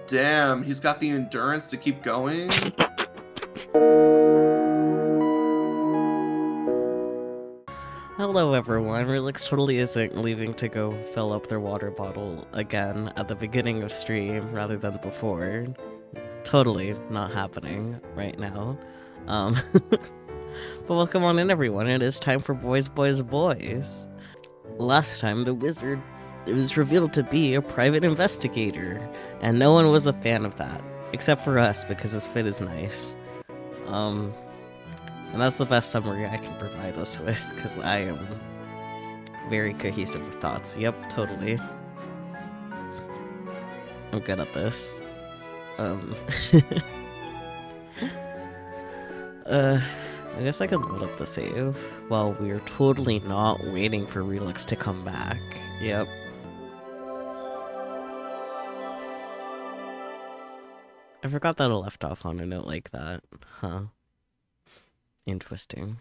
Damn, he's got the endurance to keep going. Hello everyone, Relix totally isn't leaving to go fill up their water bottle again at the beginning of stream rather than before. Totally not happening right now. But welcome on in everyone, it is time for Boys, Boys, Boys. Last time the wizard was revealed to be a private investigator, and no one was a fan of that, except for us because his fit is nice. And that's the best summary I can provide us with, because I am very cohesive with thoughts. Yep, totally. I'm good at this. I guess I could load up the save while we're totally not waiting for Relix to come back. Yep. I forgot that I left off on a note like that. Huh. Interesting.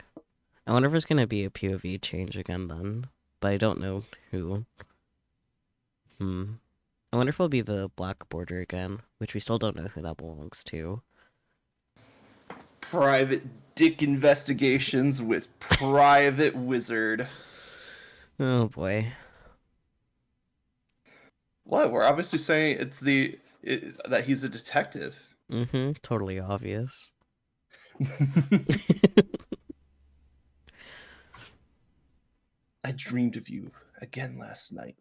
I wonder if it's gonna be a POV change again then, but I don't know who. I wonder if it'll be the black border again, which we still don't know who that belongs to. Private dick investigations with private wizard. Oh boy. What? We're obviously saying it's that he's a detective. Totally obvious. I dreamed of you again last night.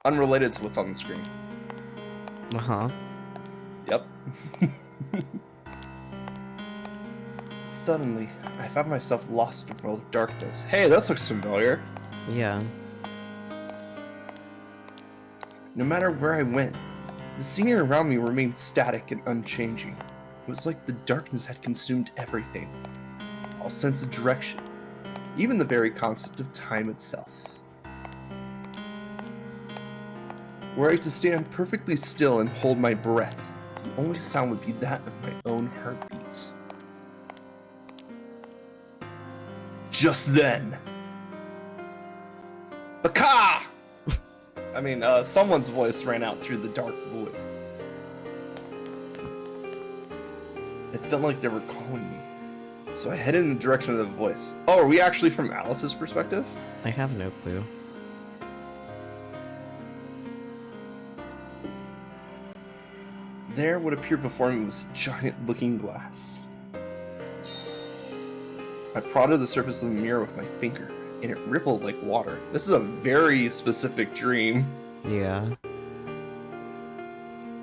Unrelated to what's on the screen. Uh-huh. Yep. Suddenly, I found myself lost in a world of darkness. Hey, this looks familiar. Yeah. No matter where I went, the scenery around me remained static and unchanging. It was like the darkness had consumed everything. All sense of direction, even the very concept of time itself. Were I to stand perfectly still and hold my breath, the only sound would be that of my own heartbeat. Just then, Baka! I mean, someone's voice ran out through the dark void. It felt like they were calling me. So I headed in the direction of the voice. Oh, are we actually from Alice's perspective? I have no clue. There, what appeared before me was a giant looking glass. I prodded the surface of the mirror with my finger, and it rippled like water. This is a very specific dream. Yeah.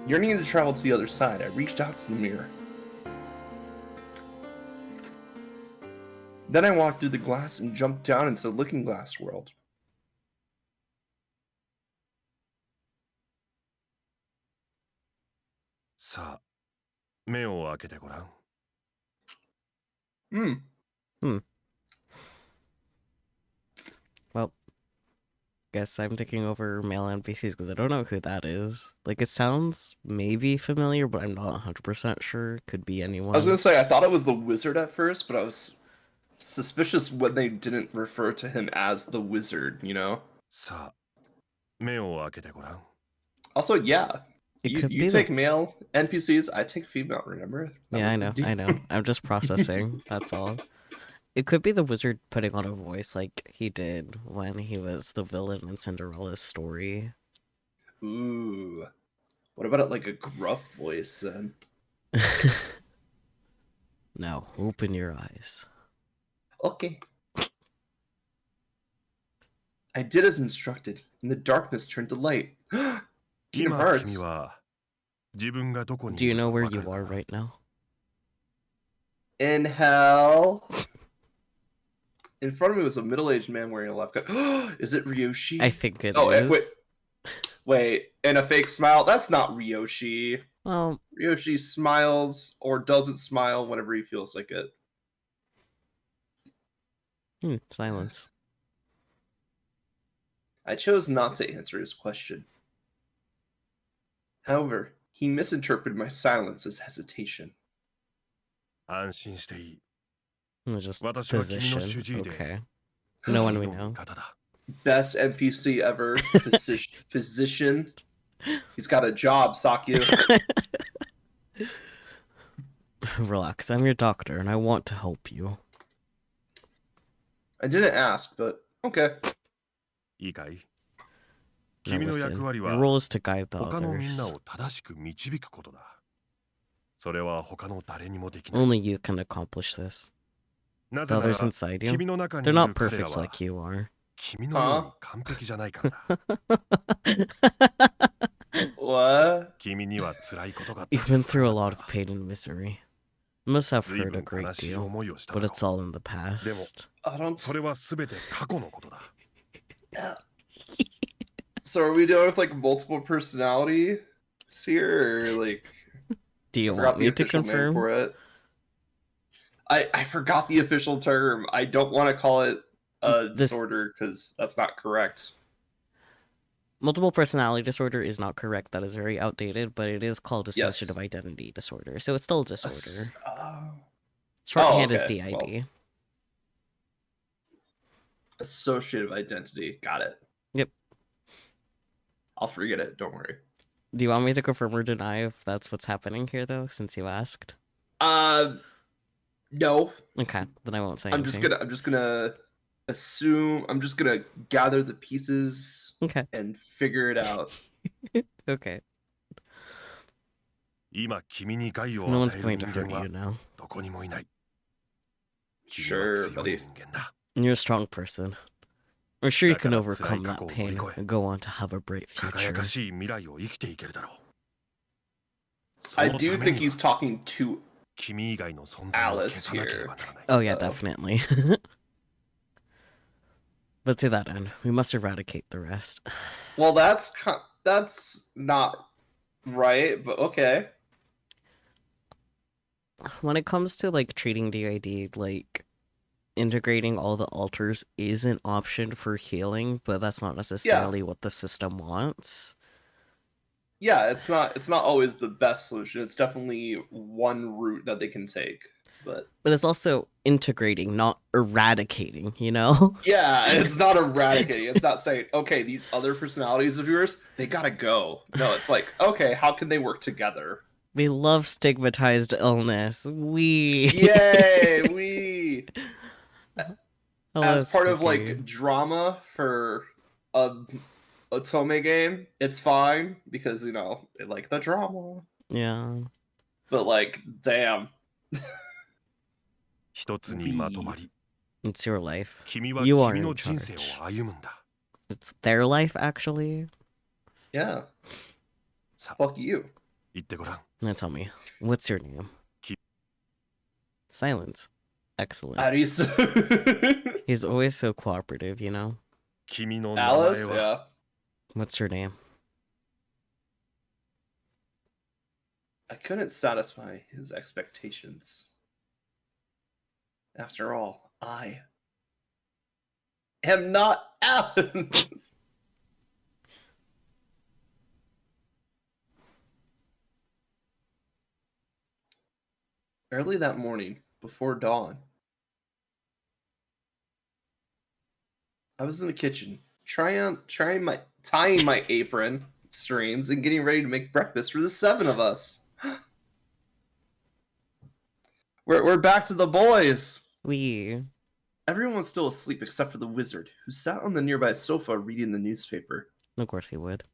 Yearning to travel to the other side, I reached out to the mirror. Then I walked through the glass and jumped down into the looking glass world. Well, guess I'm taking over male NPCs because I don't know who that is. Like, it sounds maybe familiar, but I'm not 100% sure. Could be anyone. I was gonna say, I thought it was the wizard at first, but I was suspicious when they didn't refer to him as the wizard, you know? Also, yeah, It could you be take the... male NPCs, I take female, remember? Yeah, I know. I'm just processing, that's all. It could be the wizard putting on a voice like he did when he was the villain in Cinderella's story. Ooh. What about it like a gruff voice, then? Now, open your eyes. Okay. I did as instructed, and the darkness turned to light. Kingdom Hearts. Do you know where you are right now? In hell. In front of me was a middle-aged man wearing a lab coat. Is it Ryoshi? I think it is. Wait, and a fake smile? That's not Ryoshi. Well, Ryoshi smiles or doesn't smile whenever he feels like it. Silence. I chose not to answer his question. However, he misinterpreted my silence as hesitation. Just physician. Okay. No one we know. Best NPC ever. Physician. He's got a job, Sakyu. Relax, I'm your doctor, and I want to help you. I didn't ask, but okay. いいかい Now 君の listen, 役割 your は role is to guide the 他のみんな others. を正しく導くことだ。それは他の誰にもできない。 Only you can accomplish this. な The ぜなら others inside you, 君の中に they're い not る彼ら perfect は like you are. 君のように完璧じゃないからだ。 What? 君には辛いことがた You've くさん been through a あ lot っ of た。 pain and misery. You must have 随 hurt a 分 great 悲しい deal, 思いをした but だろ it's all in the past. I don't. それは全て過去のことだ。 So are we dealing with like multiple personality sphere, or like? Do you Forgot want the me to official name confirm? for it. I forgot the official term. I don't want to call it a This- disorder because that's not correct. Multiple personality disorder is not correct. That is very outdated, but it is called Yes. dissociative identity disorder. So it's still a disorder. Oh. Shorthand is okay. DID. Associative identity. Got it. Yep. I'll forget it. Don't worry. Do you want me to confirm or deny if that's what's happening here, though, since you asked? No. Okay, then I won't say I'm anything. just gonna assume. I'm just gonna gather the pieces Okay, and figure it out. okay. 今君に害を No 与 one's える going 人 to 間 hurt は you now. どこにもいない。君は Sure, 強い buddy. 人間だ。 You're a strong person. I'm sure you can That's overcome like that a pain goal. and go on to have a bright 輝 future. かしい未来を生きていけるだろう。 I その do ため think に he's talking to 君以外の存在を消 Alice さなければならない。 Oh, yeah, Uh-oh. definitely. But to that end, we must eradicate the rest. Well, that's not right, but okay. When it comes to, like, treating DID, like, integrating all the alters is an option for healing, but that's not necessarily what the system wants. Yeah, it's not always the best solution. It's definitely one route that they can take. But it's also integrating, not eradicating, you know? yeah, it's not eradicating. It's not saying, okay, these other personalities of yours, they gotta go. No, it's like, okay, how can they work together? We love stigmatized illness. We. Yay, we Oh, as that's part of spooky. like drama for a Otome game, it's fine because you know they like the drama. Yeah. But like, damn. 一つにまとまり、 It's your life. 君は You are 君 in の人生 charge. を歩むんだ。 It's their life, actually. Yeah. さ、 Fuck you. 言ってごらん。 Now tell me, what's your name? Ki- Silence. Excellent. Alice. He's always so cooperative, you know? 君の名前 Alice, は yeah. What's your name? I couldn't satisfy his expectations. After all, I am not Alan. Early that morning, before dawn, I was in the kitchen, tying my apron strings and getting ready to make breakfast for the 7 of us. We're back to the boys. We. Everyone was still asleep except for the wizard, who sat on the nearby sofa reading the newspaper. Of course he would.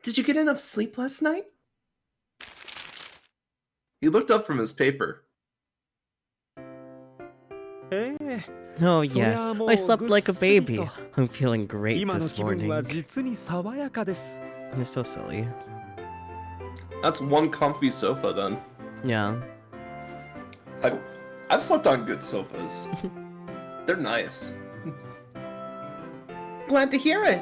Did you get enough sleep last night? He looked up from his paper. Oh, So yes. yeah, I slept like a baby. もうぐっすり I'm feeling great 今の this 気分は morning. 実に爽やかです It's so silly. That's one comfy sofa, then. Yeah. I've slept on good sofas. They're nice. Glad to hear it.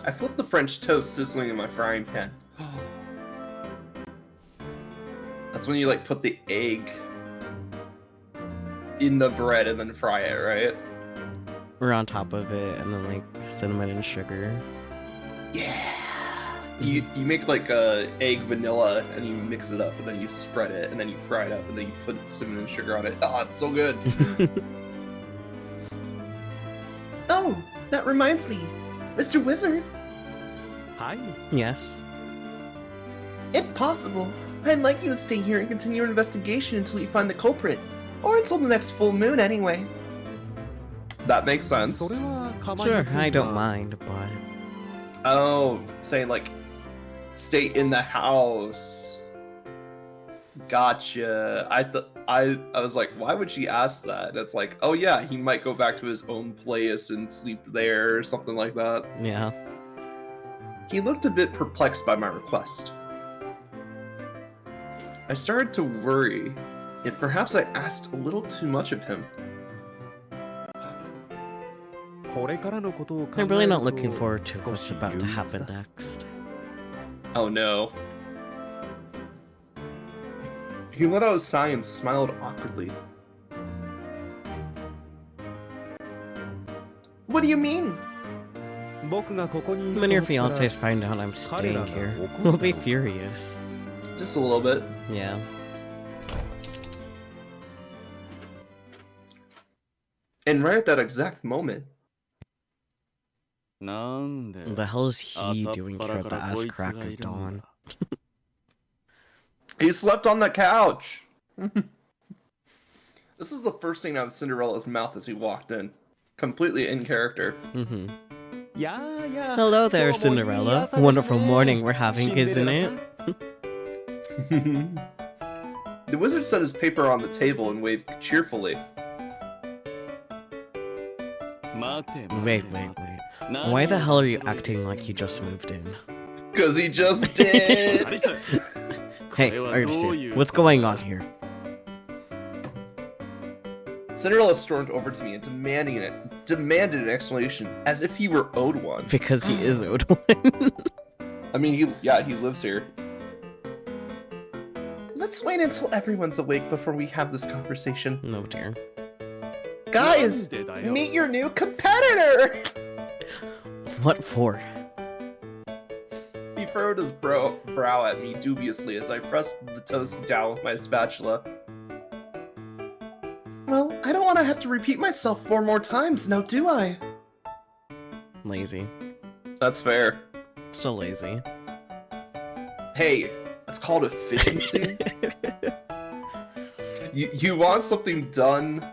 I flipped the French toast sizzling in my frying pan. That's when you like put the egg in the bread and then fry it, right? We're on top of it, and then like cinnamon and sugar. Yeah. You make like a egg vanilla and you mix it up and then you spread it and then you fry it up and then you put cinnamon and sugar on it. Oh, it's so good. Oh, That reminds me, Mr. Wizard, Hi. Yes. if possible, I'd like you to stay here and continue your investigation until you find the culprit. Or until the next full moon, anyway. That makes sense. Sure, I don't mind, but Oh, saying like, stay in the house. Gotcha. I was like, why would she ask that? And it's like, oh yeah, he might go back to his own place and sleep there or something like that. yeah. He looked a bit perplexed by my request. I started to worry if perhaps I asked a little too much of him. I'm really not looking forward to what's about to happen next. Oh no. He let out a sigh and smiled awkwardly. What do you mean? When your fiancés find out I'm staying here, we'll be furious. Just a little bit. Yeah. And right at that exact moment, What the hell is he doing here at the ass crack of dawn? he slept on the couch. This is the first thing out of Cinderella's mouth as he walked in. Completely in character. Mm-hmm. Hello there, Cinderella. Wonderful morning we're having, isn't it? The wizard set his paper on the table and waved cheerfully. Wait. Why the hell are you acting like you just moved in? Cause he just did! Hey, Artisan, what's going on here? Cinderella stormed over to me and demanded an explanation, as if he were owed one. Because he is owed one. I mean, he lives here. Let's wait until everyone's awake before we have this conversation. No dear. Guys, meet your new competitor! What for? He furrowed his brow at me dubiously as I pressed the toast down with my spatula. Well, I don't want to have to repeat myself 4 more times, now do I? Lazy. That's fair. Still lazy. Hey, that's called efficiency. You want something done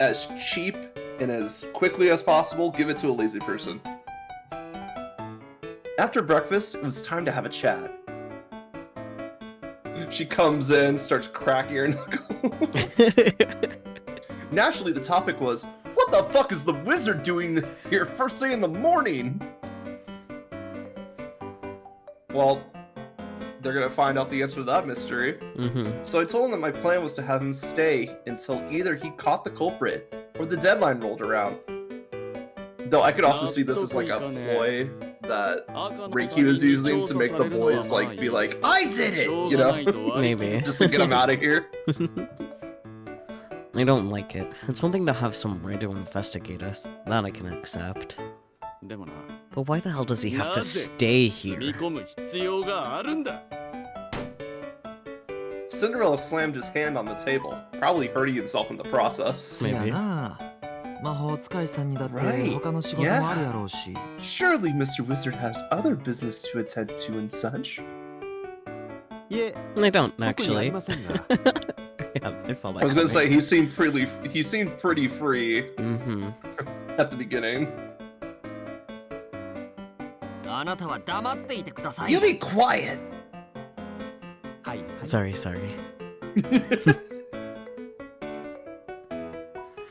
as cheap and as quickly as possible, give it to a lazy person. After breakfast, it was time to have a chat. She comes in, starts cracking her knuckles. Naturally, the topic was, what the fuck is the wizard doing here first thing in the morning? Well, they're gonna find out the answer to that mystery. Mm-hmm. So I told him that my plan was to have him stay until either he caught the culprit or the deadline rolled around. Though I could also see this as like a ploy that Reiki was using to make the boys like be like, I did it, you know? Maybe. Just to get them out of here. I don't like it. It's one thing to have some way to investigate us. That I can accept. But why the hell does he have to stay here? Cinderella slammed his hand on the table, probably hurting himself in the process. Maybe. Surely Mr. Wizard has other business to attend to and such. I don't, actually. Yeah, I saw that. I was gonna say, he seemed pretty free Mm-hmm. at the beginning. You be quiet! Sorry.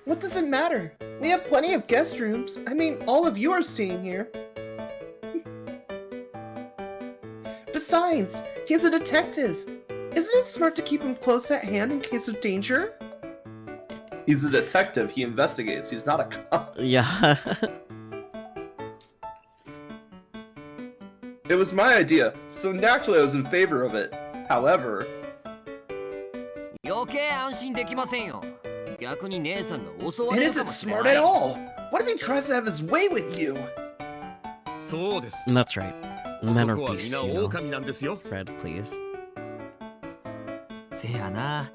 What does it matter? We have plenty of guest rooms. I mean, all of you are staying here. Besides, he's a detective. Isn't it smart to keep him close at hand in case of danger? He's a detective. He investigates. He's not a cop. Yeah. It was my idea, so naturally I was in favor of it. However... It isn't smart at all! What if he tries to have his way with you? That's right. Men are beasts, you know. Red, please. Yeah,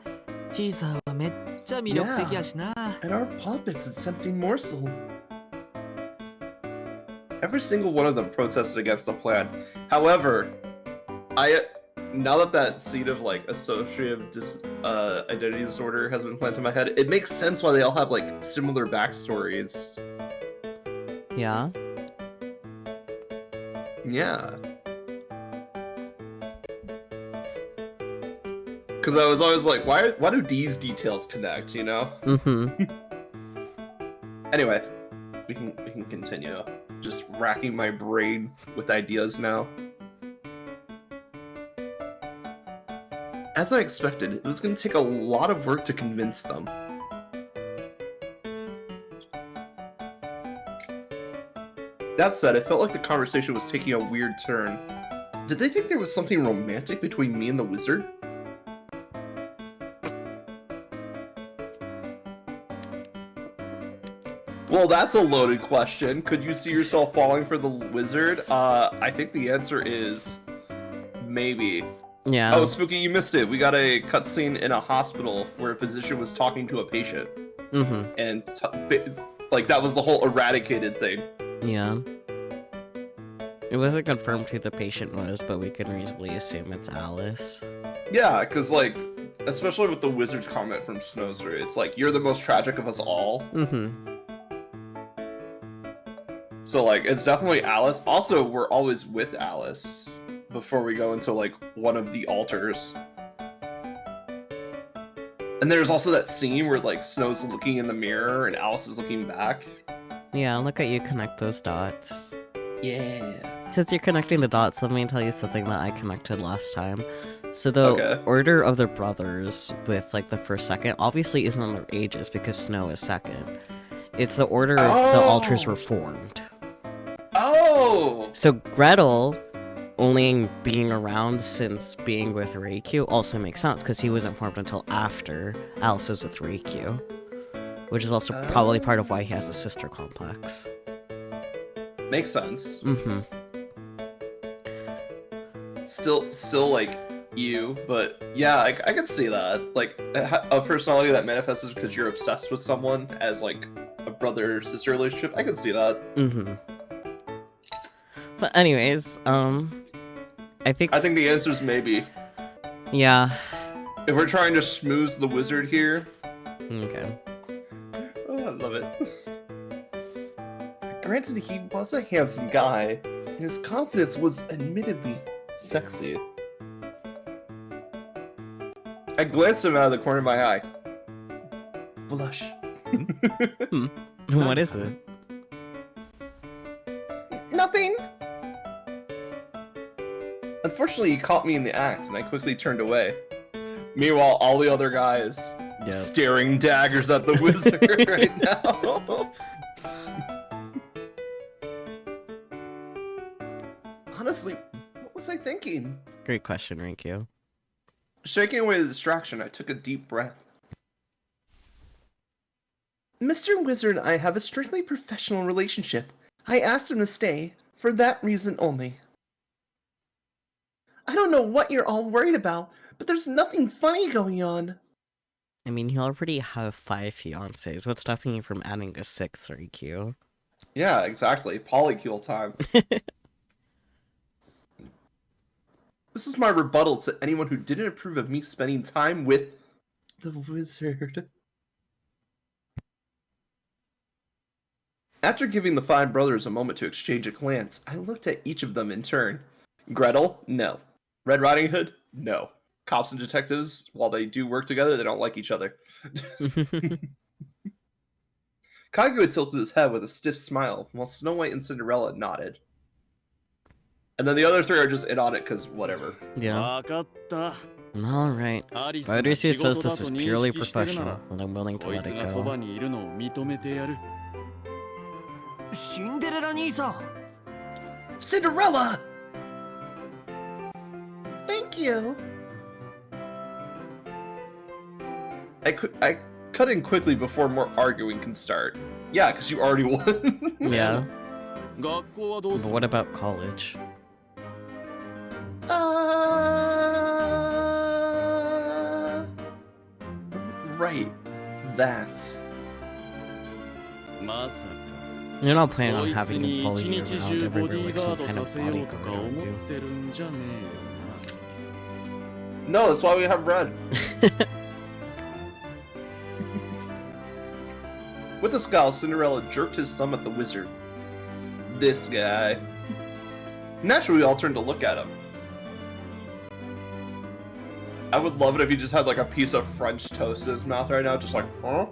and our puppets, it's tempting morsel. Every single one of them protested against the plan. However, now that seed of like associative identity disorder has been planted in my head, it makes sense why they all have like similar backstories. Yeah. Yeah. Because I was always like, why do these details connect, you know? Mm-hmm. Anyway, we can continue. Just racking my brain with ideas now. As I expected, it was going to take a lot of work to convince them. That said, it felt like the conversation was taking a weird turn. Did they think there was something romantic between me and the wizard? Well, that's a loaded question. Could you see yourself falling for the wizard? I think the answer is maybe. Yeah. Oh, Spooky, you missed it. We got a cutscene in a hospital where a physician was talking to a patient. Mm-hmm. And, like, that was the whole eradicated thing. Yeah. It wasn't confirmed who the patient was, but we can reasonably assume it's Alice. Yeah, because, like, especially with the wizard's comment from Snowster, it's like, you're the most tragic of us all. Mm-hmm. So, like, it's definitely Alice. Also, we're always with Alice before we go into, like, one of the altars. And there's also that scene where, like, Snow's looking in the mirror and Alice is looking back. Yeah, look at you connect those dots. Yeah. Since you're connecting the dots, let me tell you something that I connected last time. So the Okay. order of the brothers with, like, the first second obviously isn't on their ages because Snow is second. It's the order of the altars were formed. Oh! So Gretel only being around since being with Reikyu also makes sense because he wasn't formed until after Alice was with Reikyu. Which is also probably part of why he has a sister complex. Makes sense. Mm-hmm. Still like you, but yeah, I could see that. Like a personality that manifests because you're obsessed with someone as like a brother-sister relationship. I could see that. Mm-hmm. But anyways, I think the answer is maybe. Yeah. If we're trying to schmooze the wizard here. Okay. Oh, I love it. Granted, he was a handsome guy, and his confidence was admittedly sexy. I glanced him out of the corner of my eye. Blush. What is it? Nothing! Unfortunately, he caught me in the act, and I quickly turned away. Meanwhile, all the other guys staring daggers at the wizard right now. Honestly, what was I thinking? Great question, Rinkyu. Shaking away the distraction, I took a deep breath. Mr. Wizard and I have a strictly professional relationship. I asked him to stay for that reason only. I don't know what you're all worried about, but there's nothing funny going on. I mean, you already have 5 fiancés. What's stopping you from adding a 6th, Rinkyu? Yeah, exactly. Polycule time. This is my rebuttal to anyone who didn't approve of me spending time with the wizard. After giving the 5 brothers a moment to exchange a glance, I looked at each of them in turn. Gretel? No. Red Riding Hood? No. Cops and detectives, while they do work together, they don't like each other. Kaguya tilted his head with a stiff smile, while Snow White and Cinderella nodded. And then the other 3 are just in on it because whatever. Yeah. Alright. Boadicea says this is purely professional, and I'm willing to let it go. Cinderella! Thank you. I cut in quickly before more arguing can start. Yeah, because you already won. Yeah. But what about college? Right. That. You're not planning on こいつ having him に follow 一 you 日 around 中ボ everywhere ディ like ー some ガード kind さ of せようと bodyguard, か aren't 思 you? ってるんじゃねえよ No, that's why we have red. With a scowl, Cinderella jerked his thumb at the wizard. This guy. Naturally, we all turned to look at him. I would love it if he just had like a piece of French toast in his mouth right now, just like, huh?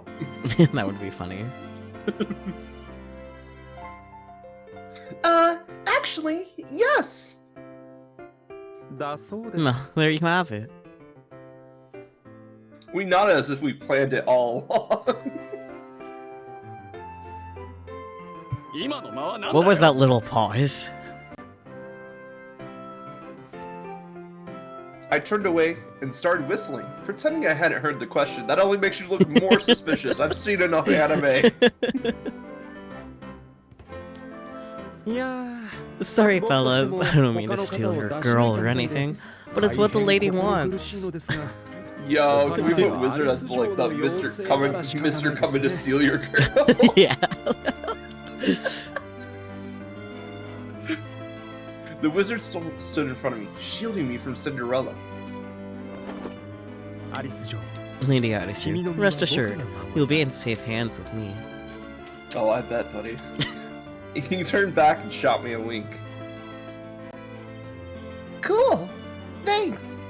That would be funny. Actually, yes. Da so No, there you have it. We nodded as if we planned it all along. 今の間は何だよ What was that little pause? I turned away and started whistling, pretending I hadn't heard the question. That only makes you look more suspicious. I've seen enough anime. Sorry, fellas. I don't mean to steal your girl or anything, but it's what the lady wants. Yo, can we put Wizard as like the Mr. coming to steal your girl? Yeah. The wizard stood in front of me, shielding me from Cinderella. Lady Arisu, rest assured, you'll be in safe hands with me. Oh, I bet, buddy. He turned back and shot me a wink. Cool. Thanks.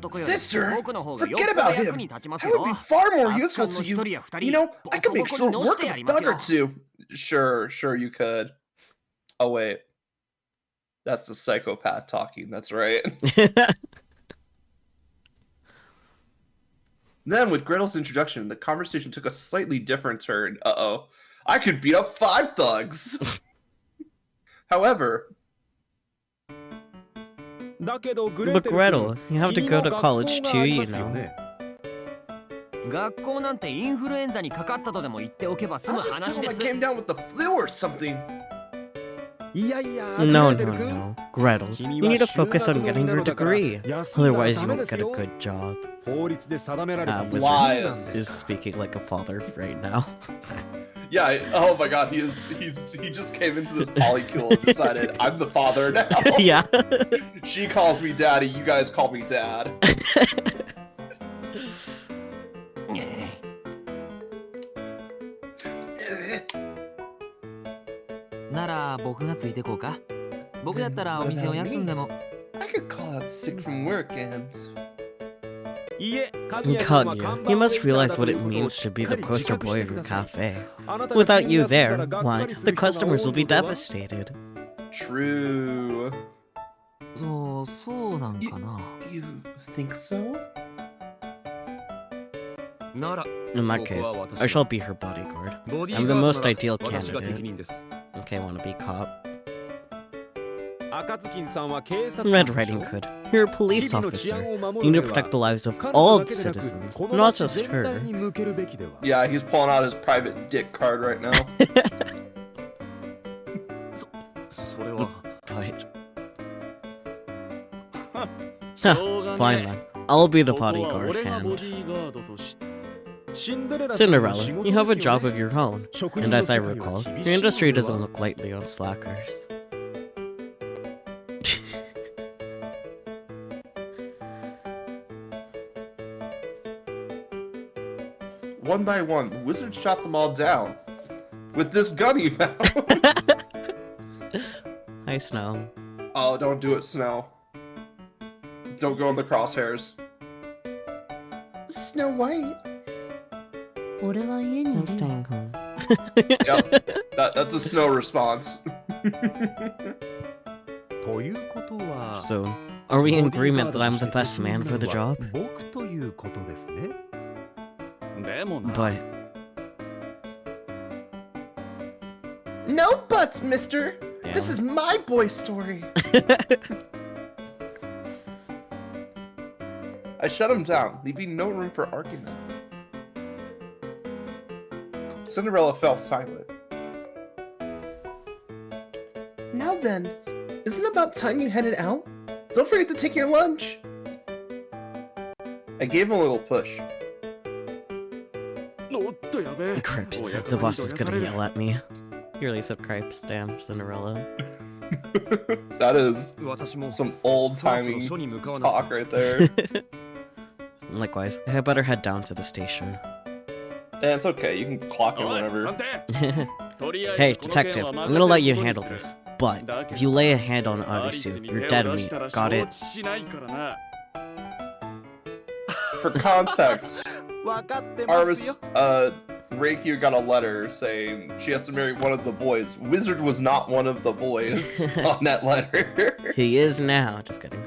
Sister, forget about him. I would be far more useful to you. You know, I could make short work of a thug or two. Sure, you could. Oh, wait. That's the psychopath talking, that's right. Then, with Gretel's introduction, the conversation took a slightly different turn. Uh-oh. I could beat up 5 thugs! However... But Gretel, you have to go to college too, you know. I'll just tell him I came down with the flu or something. No. Gretel, you need to focus on getting your degree. Otherwise, you won't get a good job. Wizard Lies. is speaking like a father right now. Yeah, oh my god, he just came into this polycule and decided, I'm the father now. Yeah. She calls me daddy, you guys call me dad. I could call out sick from work and... Kaguya, you must realize what it means to be the poster boy of your cafe. Without you there, why, the customers will be devastated. True. You think so? In that case, I shall be her bodyguard. I'm the most ideal candidate. Okay, wanna be cop. Red Riding Hood, you're a police officer. You need to protect the lives of all citizens, not just her. Yeah, he's pulling out his private dick card right now. But... Fine then, I'll be the bodyguard hand. Cinderella, you have a job of your own, and as I recall, your industry doesn't look lightly on slackers. One by one, the wizard shot them all down. With this gun he found. Hi, Snow. Oh, don't do it, Snow. Don't go in the crosshairs. Snow White. I'm staying home. Yep, that's a Snow response. So, are we in agreement that I'm the best man for the job? But... No buts, mister! Damn. This is my boy story! I shut him down, leaving no room for argument. Cinderella fell silent. Now then, isn't it about time you headed out? Don't forget to take your lunch! I gave him a little push. Cripes. The boss is gonna yell at me. You really said cripes, damn, Cinderella. That is some old-timey talk right there. Likewise, I better head down to the station. And it's okay, you can clock in whenever. Hey, detective, I'm gonna let you handle this. But if you lay a hand on Arisu, you're dead meat. Got it? For context, Reikyu got a letter saying she has to marry one of the boys. Wizard was not one of the boys on that letter. He is now. Just kidding.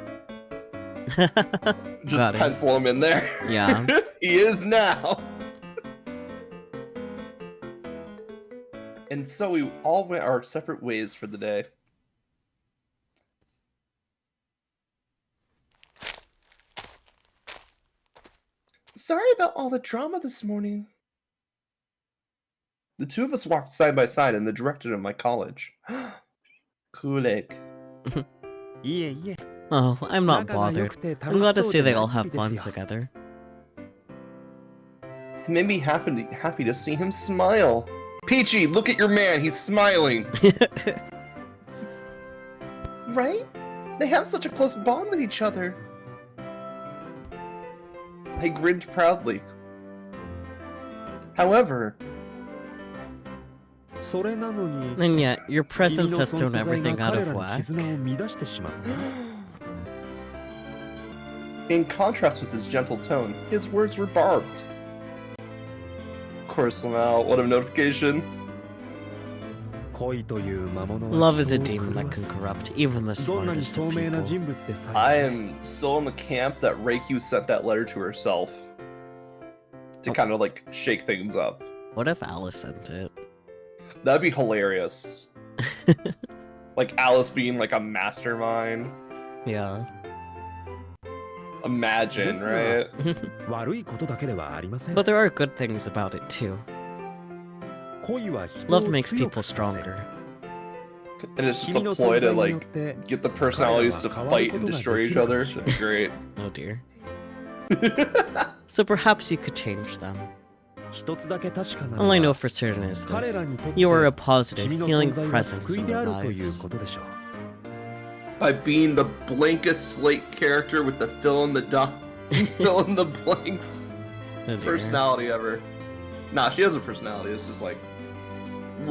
Just pencil him in there. Yeah. He is now. And so we all went our separate ways for the day. Sorry about all the drama this morning. The two of us walked side by side in the direction of my college. Kulek. Oh, I'm not bothered. I'm glad to see they all have fun together. It made me happy to see him smile. Peachy, look at your man, he's smiling. Right? They have such a close bond with each other. I grinned proudly. However... And yet, your presence has thrown everything out of whack. In contrast with his gentle tone, his words were barbed. Of course, now, what a notification. Love is a demon that can corrupt even the smartest of people. I am still in the camp that Reikyu sent that letter to herself. To kind of, like, shake things up. What if Alice sent it? That'd be hilarious. Like, Alice being, like, a mastermind. Yeah. Imagine, right? But there are good things about it, too. Love makes people stronger. And it's just a ploy to, like, get the personalities to fight and destroy each other. That'd be great. Oh dear. So perhaps you could change them. All I know for certain is this. You are a positive, healing presence in their lives. By being the blankest slate character with the fill in the blanks personality ever. Nah, she has a personality. It's just like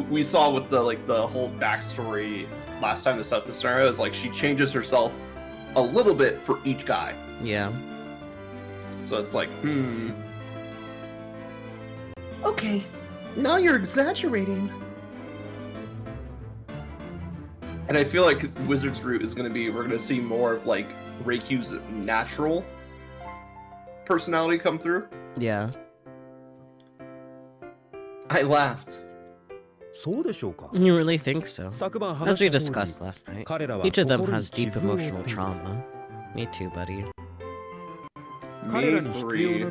we saw with the whole backstory last time this scenario is like she changes herself a little bit for each guy. Yeah. So it's like, okay, now you're exaggerating. And I feel like Wizard's route is gonna be, we're gonna see more of like Reikyu's natural personality come through. Yeah. I laughed. You really think so? As we discussed last night, each of them has deep emotional trauma. Me too, buddy. Me free.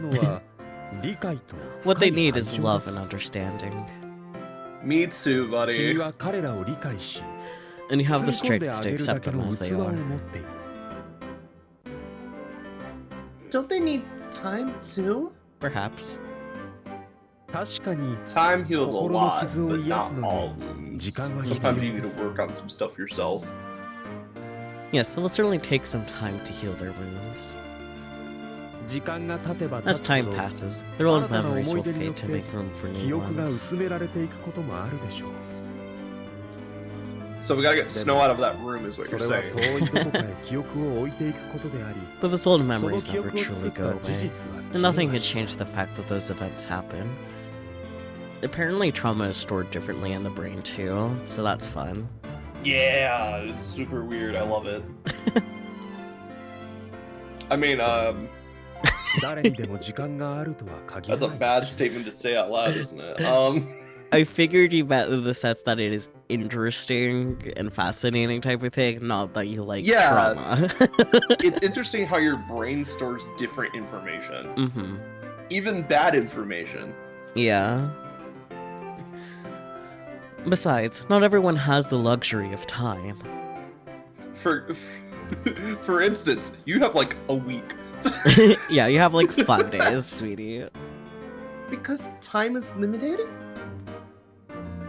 What they need is love and understanding. Me too, buddy. And you have the strength to accept them as they are. Don't they need time too? Perhaps. Time heals a lot, but not all wounds. Sometimes you need to work on some stuff yourself. Yes, it will certainly take some time to heal their wounds. As time passes, their old memories will fade to make room for new ones. So we gotta get Snow out of that room is what you're saying. But those old memories never truly go away, and nothing can change the fact that those events happen. Apparently trauma is stored differently in the brain too, so that's fun. Yeah, it's super weird, I love it. I mean, that's a bad statement to say out loud, isn't it? I figured you meant in the sense that it is interesting and fascinating type of thing, not that you like trauma. It's interesting how your brain stores different information. Mm-hmm. Even bad information. Yeah. Besides, not everyone has the luxury of time. For instance, you have like a week. Yeah, you have like 5 days, sweetie. Because time is limited?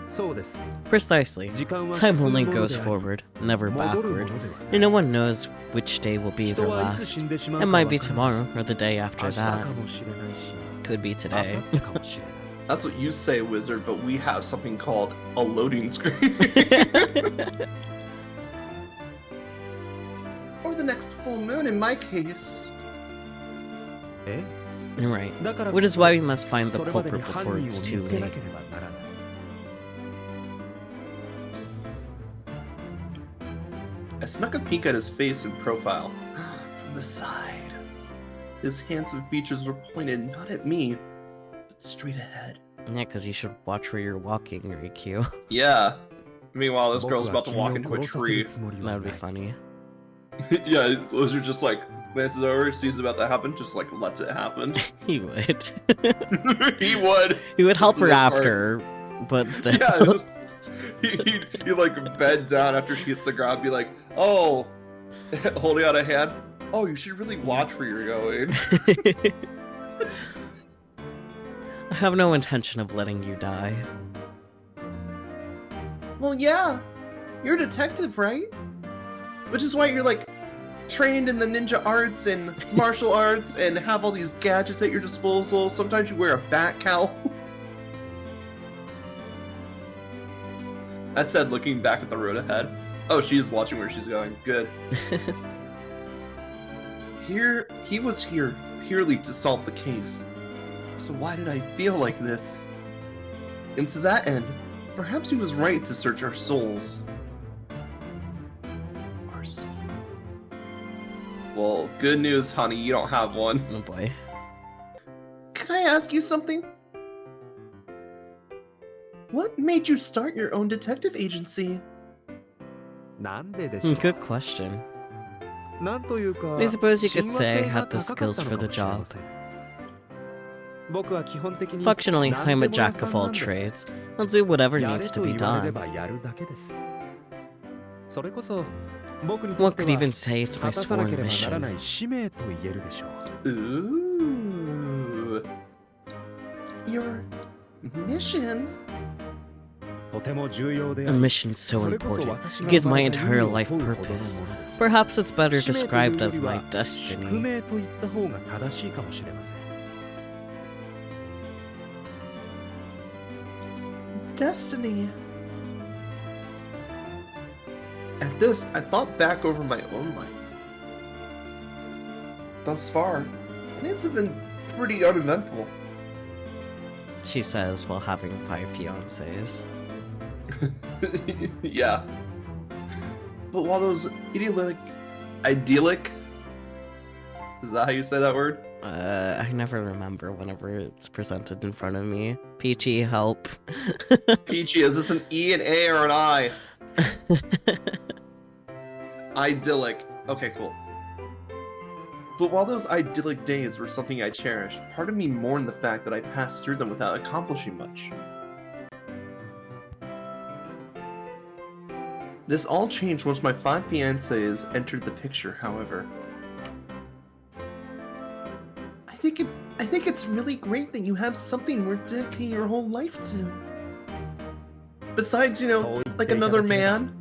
そうです。 Precisely. 時間は Time 進む only もの goes であり forward, never 戻るも backward, のでは and no one knows which day will be 人 their はいつ last. 死んでしまう It かわ might か be らない tomorrow or the day 明 after 日 that. かもしれないし Could be 明 today. 後日かもしれない That's what you say, wizard, but we have something called a loading screen. Or the next full moon in my case. え Right. だから Which is why we must find the それまで culprit に犯 before 人を見 it's つ too けな late. ければならない I snuck a peek at his face and profile. From the side. His handsome features were pointed not at me, but straight ahead. Yeah, because you should watch where you're walking, Rikyu. Yeah. Meanwhile, this 僕 girl's は about to 君 walk を into a 殺させる tree. つもり That は would な be い funny. Yeah, Lizard just like glances over, sees it about to happen, just like lets it happen. He would. He would. He would help This her is the part. after, but still. Yeah. He'd like bend down after she hits the ground, be like, "Oh," holding out a hand. "Oh, you should really watch where you're going." I have no intention of letting you die. Well, yeah, you're a detective, right? Which is why you're like trained in the ninja arts and martial arts and have all these gadgets at your disposal. Sometimes you wear a bat cowl. I said, looking back at the road ahead. Oh, she is watching where she's going. Good. He was here purely to solve the case. So why did I feel like this? And to that end, perhaps he was right to search our souls. Our soul. Well, good news, honey, you don't have one. Oh boy. Can I ask you something? What made you start your own detective agency? なんででしょう Good question. なんというか I suppose you could 親和 say 性 I が had the 高かっ skills た for の the かもしれま job. せん僕は基本的に Functionally, 何 I'm で a も屋 jack さん of な all んです trades. I'll do whatever や needs れ to と be 言われれ done. ばやるだけですそれこそ僕にと One って could は even say it's 果 my たさな sworn ければならない mission. 使命と言えるでしょう Ooh. Your mission? とても重要で A あり mission so それこそ important. 私 It が gives 生ま my れた意 entire 味を life 問うほどの purpose. ものです Perhaps it's better 使命という described よ as り my は宿 destiny. 命と言った方が正しいかもしれません Destiny. At this, I thought back over my own life. Thus far, things have been pretty uneventful. She says while having 5 fiancés. Yeah. But while those idyllic, is that how you say that word? I never remember whenever it's presented in front of me. Peachy, help. Peachy, is this an E, an A, or an I? Idyllic. Okay, cool. But while those idyllic days were something I cherished, part of me mourned the fact that I passed through them without accomplishing much. This all changed once my 5 fiancés entered the picture, however. I think it's really great that you have something worth dedicating your whole life to. Besides, you know, like another man.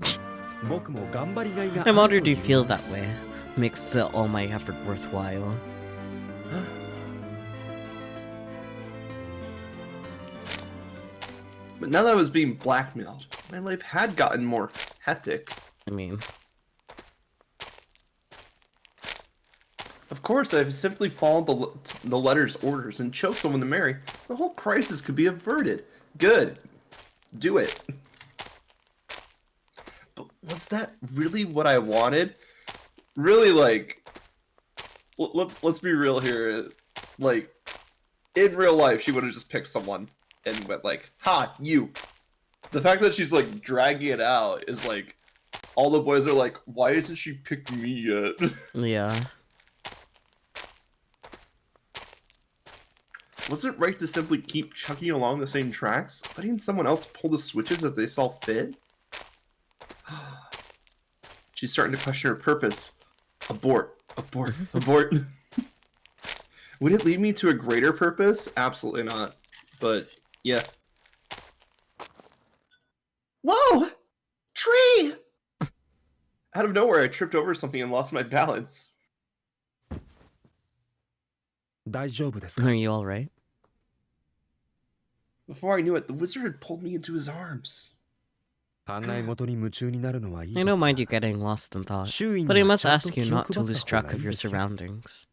僕も頑張りがいが I'm ある honored と you いう feel ので that す way. Makes all my effort worthwhile. But now that I was being blackmailed, my life had gotten more hectic. I mean, Of course, I've simply followed the letter's orders and chose someone to marry. The whole crisis could be averted. Good. Do it. But was that really what I wanted? Really, like, let's be real here. Like, in real life, she would have just picked someone and went like, "Ha, you." The fact that she's like dragging it out is like, all the boys are like, "Why hasn't she picked me yet?" yeah. Was it right to simply keep chugging along the same tracks, letting someone else pull the switches as they saw fit? She's starting to question her purpose. Abort. Abort. Abort. Would it lead me to a greater purpose? Absolutely not. But, yeah. Whoa! Tree! Out of nowhere, I tripped over something and lost my balance. 大丈夫です Are か you alright? Before I knew it, the wizard had pulled me into his arms. 考え事に夢中になるのはいい I で don't すが mind you getting lost in thought, 周囲 but に I は must ちゃんと ask you 気を not 配 to った lose 方が track い of い your ですよ surroundings.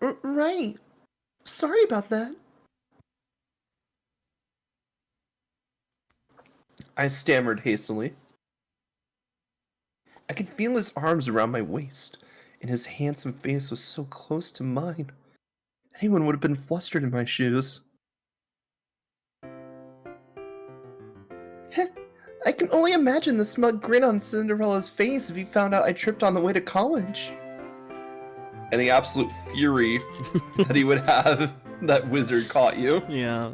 Right. Sorry about that. I stammered hastily. I could feel his arms around my waist, and his handsome face was so close to mine. Anyone would have been flustered in my shoes. I can only imagine the smug grin on Cinderella's face if he found out I tripped on the way to college. And the absolute fury that he would have that wizard caught you. Yeah.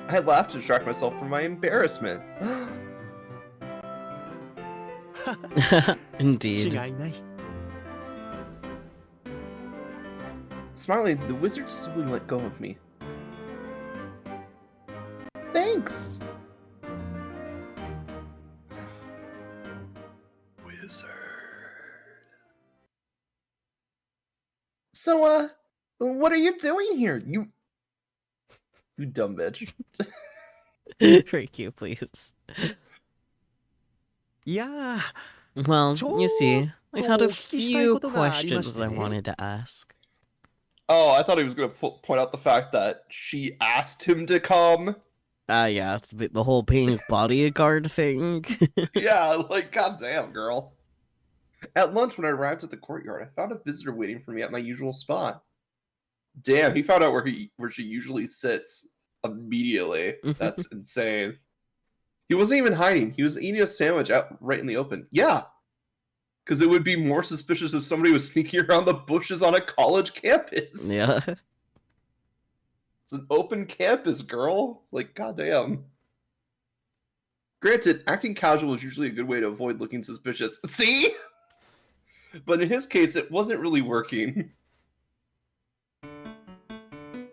I laughed to distract myself from my embarrassment. Indeed. 違いない Smiling, the wizard slowly let go of me. Thanks. Wizard. So, what are you doing here? You dumb bitch. Very cute, please. いやー Well, you see, I had a お聞きしたい few ことがありまし questions て I ね wanted to ask. Oh, I thought he was going to point out the fact that she asked him to come. Yeah, it's the whole being bodyguard thing. Yeah, like, goddamn, girl. At lunch, when I arrived at the courtyard, I found a visitor waiting for me at my usual spot. Damn, he found out where she usually sits immediately. That's insane. He wasn't even hiding. He was eating a sandwich out right in the open. Yeah, because it would be more suspicious if somebody was sneaking around the bushes on a college campus. Yeah. It's an open campus, girl. Like, goddamn. Granted, acting casual is usually a good way to avoid looking suspicious. See? But in his case, it wasn't really working.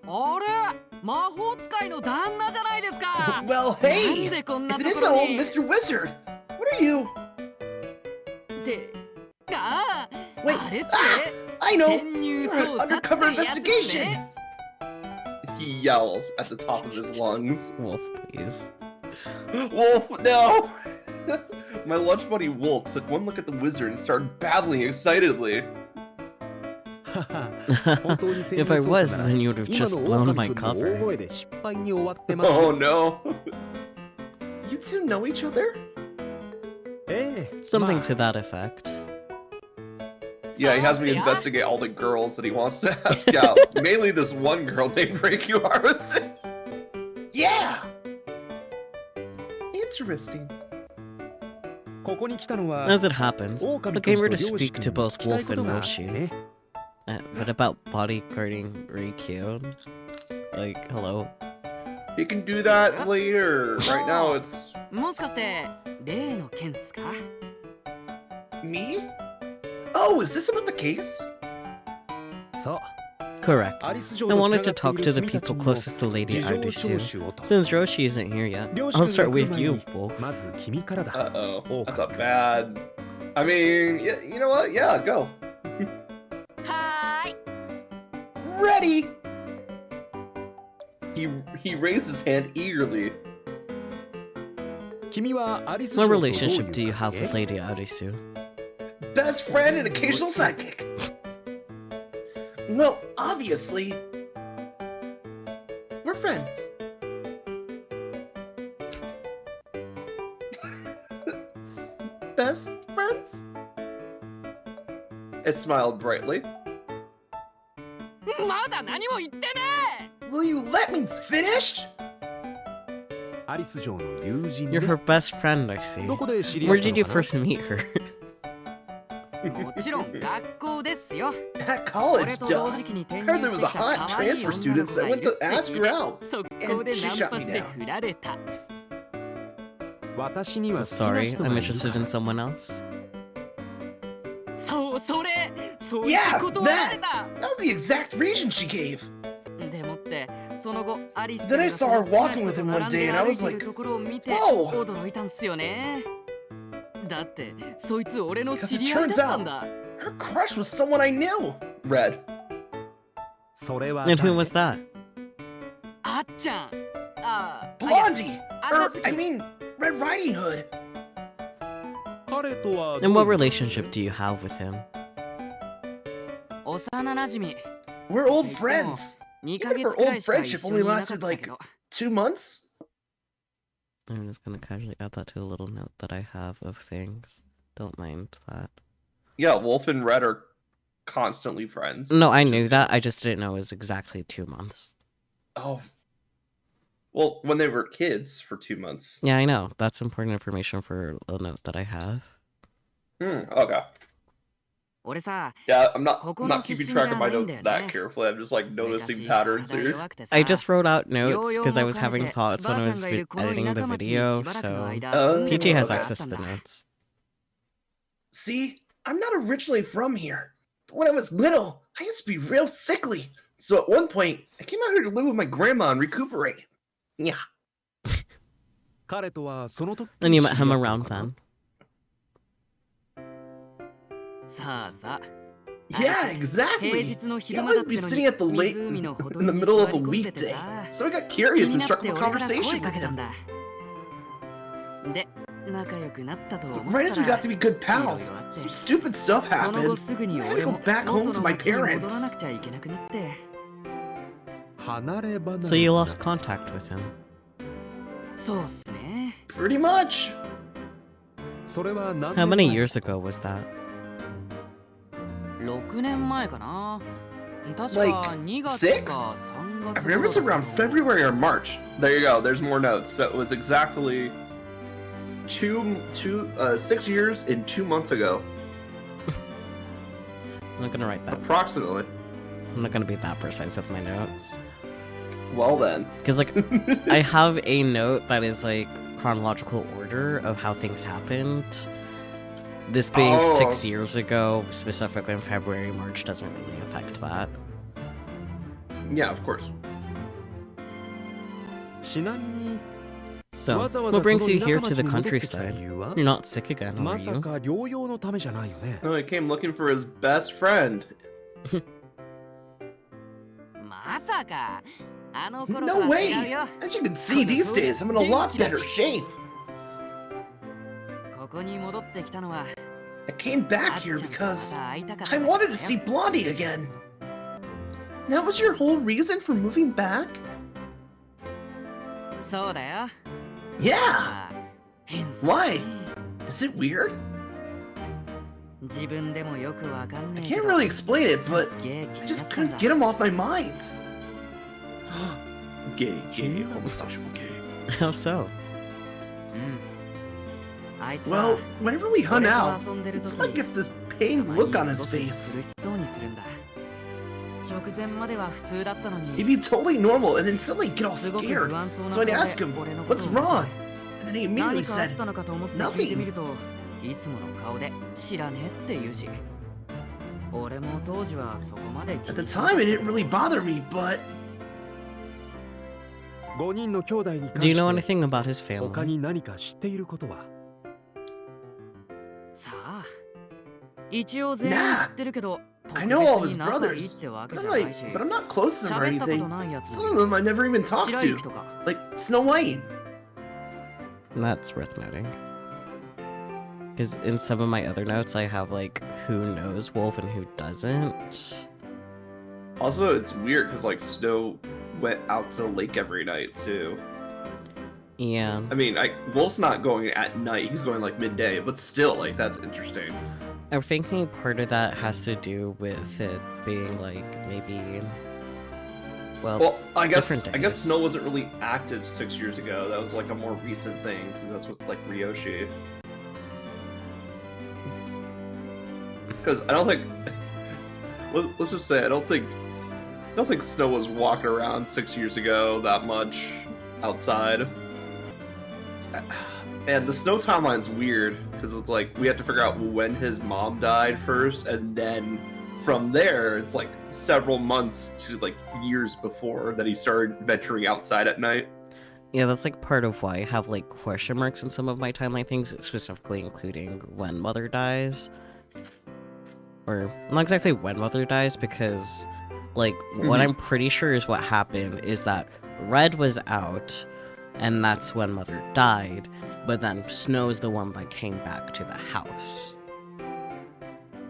あれ魔法使いの旦那じゃないですか Well, なん hey! でこんな It と is こ old ろに Mr. Wizard! What are you? ってああ Wait, あれっす I ね know! 潜入 You're an 捜査って undercover やつです investigation! ね He yells at the top of his lungs. Wolf, please. Wolf, no! My lunch buddy Wolf took one look at the wizard and started babbling excitedly. 本当に潜入 If I 捜 was, 査なら then you would have 今 just の blown 狼 my くんの大 cover. 声で失敗に終わってます Oh no. You two know each other? ええ Something まあ to that effect. Yeah, he has me Yeah. investigate all the girls that he wants to ask out. Mainly this one girl named Reiki Harrison. Yeah! Interesting. ここに来たのは As it happens, 狼 I くん came here と to 両親 speak to に both 聞きたい Wolf こと and があって Roshi. ね But about bodyguarding Riku? Like, hello? He can do that later. Right now it's もしかして例の件っすか me? Oh, is this about the case? そう Correct. アリス城 I と wanted つ to ながってい talk to る the 君たち people にも closest to Lady 事情聴 Ardusu. 取をと Since Roshi isn't here yet, 両 I'll 親 start が来る with 前 you, に Wolf. まず君からだ Uh-oh. Oh, That's a God. bad... I mean, yeah, you know what? Yeah, go. はーい Ready! He raised his hand eagerly. 君はアリス What 城とどういう relationship do you 関 have 係 with Lady Ardusu? Best friend and occasional sidekick. Well, obviously, we're friends. Best friends? I smiled brightly. まだ何も言ってね Will you let me finish? アリス城の友人 You're で her best friend, I see. どこで知り合 Where った did の you かな first meet her? えもちろん学校ですよ At 俺 college, と同 duh. 時期に転 Heard 入 there し was て a きた hot 可愛い transfer 女 student, の so 子 I がい went る to って ask 聞い her て out. 速攻で And ナ she ン shut パ me して down. 振られた私には好きな Sorry, 人 I'm がいる interested か in ら someone else. そう言って Yeah, 断られ that! た That was the exact reason she gave. でもってってその後アリス Then I saw her walking with him one day and I was like, ところを見て whoa! 驚いたんすよね。だってそいつ俺の Because 知 it り合いだ turns ったん out だ。 her crush was someone I knew. Red. それは And who was that? あっちゃん。あ、 Blondie! Akazuki. I mean, Red Riding Hood. 彼とは And what relationship do you have with him? 幼馴染。 We're old friends. 2 Even ヶ if 月 our くら old いしか一 friendship 緒 only にいなかっ lasted た like けど。 2 months? I'm just gonna casually add that to a little note that I have of things. Don't mind that. Yeah, Wolf and Red are constantly friends. No, I which is knew that. I just didn't know it was exactly 2 months. Oh. Well, when they were kids for 2 months. Yeah, I know. That's important information for a note that I have. Okay. 俺さ、 Yeah, I'm not ここの keeping 出身 track じ of ゃ my ないん notes だよね。 that carefully. I'm just like 昔 noticing patterns 体 here. 弱くてさ I just wrote out notes 療養 because I も was 兼ね having て thoughts ば when あ I ちゃん was がいるこの editing 田 the 舎町に video, しばらくの so 間 Oh. 住んで PJ た has ことがあっ access た to ん the だ。 notes. See, I'm not originally from here. But when I was little, I used to be real sickly. So at one point, I came out here to live with my grandma and recuperate. Yeah. 彼とはその時 And you met 知り him 合ったの around かな then. さあさあ。 Yeah, 平 exactly. 日の He'd 昼間だっ always た be の sitting に at the lake 湖のほと in り the に middle 座 of り a 込んでて weekday. さ。 So I got 気 curious に and なっ struck て up a 俺から声 conversation か with けた him. んだ。で、仲良くなったと But 思っ right as た we ら got to be good pals, some stupid stuff その後 happened. すぐに I had to 俺 go も back 元 home の to my 町に戻らな parents. くちゃいけなくなって。離れ離れ So you にな lost contact with him. そうっすね。 Pretty much. それは何 How 年 many 前 years ago was that? 6年前かな。確 Like か2月 6? か3 I 月 remember it's around February or March. There you go. There's more notes. So it was exactly 6 years and 2 months ago, I'm not gonna write that. approximately. I'm not gonna be that precise with my notes. Well then. Because, like, I have a note that is, like, chronological order of how things happened. This being Oh. 6 years ago, specifically in February, March, doesn't really affect that. Yeah, of course. ちなみに So, わざわざ what brings この you 田 here 舎 to the 町に戻ってきた countryside? 理由は You're not sick again, ま are さ you? か療養のためじゃないよね Oh, he came looking for his best friend. まさかあの頃と No は way! 違うよ。 As you can see, these days I'm in a lot better shape. ここに戻ってきたのは I came あ back っちゃ here んとま because た会いたかっ I た wanted to see Blondie again. That was your whole reason for moving back? そうだよ。 Yeah! まあ変さ Why? Is it weird? 自分でもよくわかん I ないけ can't ど really explain it, す but っげえ気 I にな just ったん couldn't だ。 get him off my mind. Gay, homosexual, gay. How so? うん。あいつ Well, は whenever we hung 俺 out, と遊んでる it's 時 like gets this た pained まに look on す his ごく苦 face. しそうにするんだ。直前までは普通だったの He'd に be totally normal and then suddenly get all すごく scared. 不安そうな So 顔 I'd で ask him, 俺のこと what's を見て wrong? And then he immediately 何かあっ said, たのかと思って聞いてみるといつもの顔で知らねえって言うし俺も当時はそこまで気 at に the しなかった time it didn't really bother me, but 5人の兄弟に関 Do you know して anything about his 他 family? に何か知っていることはさあ一応全員知ってるけど I know all 特 his 別に仲いいっ brothers. てわけ But じ I'm ゃない like, し but I'm not close to them or 喋ったこと anything. ないやつ Some of them I never even talked 白 to, 雪とか like Snow White. That's worth noting. Because in some of my other notes, I have, like, who knows Wolf and who doesn't. Also, it's weird because like Snow went out to the lake every night too. Yeah. I mean, Wolf's not going at night; he's going like midday. But still, like that's interesting. I'm thinking part of that has to do with it being, like, maybe... Well, I guess different days. Snow wasn't really active 6 years ago. That was like a more recent thing because that's with like Ryoshi. Because I don't think. Let's just say I don't think Snow was walking around 6 years ago that much outside. And the Snow timeline's weird because it's like we have to figure out when his mom died first and then from there, it's like several months to like years before that he started venturing outside at night. Yeah, that's like part of why I have like question marks in some of my timeline things, specifically including when Mother dies. Or not exactly when Mother dies, because like what I'm pretty sure is what happened is that Red was out, and that's when Mother died, but then Snow's the one that came back to the house.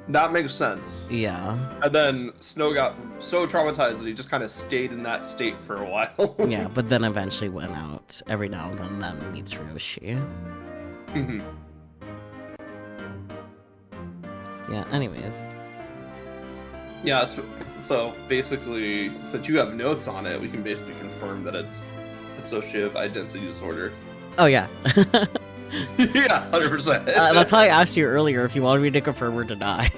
That makes sense. Yeah. And then Snow got so traumatized that he just kind of stayed in that state for a while. Yeah, but then eventually went out every now and then meets Ryoshi. Mhm. Yeah, anyways. Yeah, so basically, since you have notes on it, we can basically confirm that it's associative identity disorder. Oh, yeah. Yeah, 100%. That's why I asked you earlier if you wanted me to confirm or deny.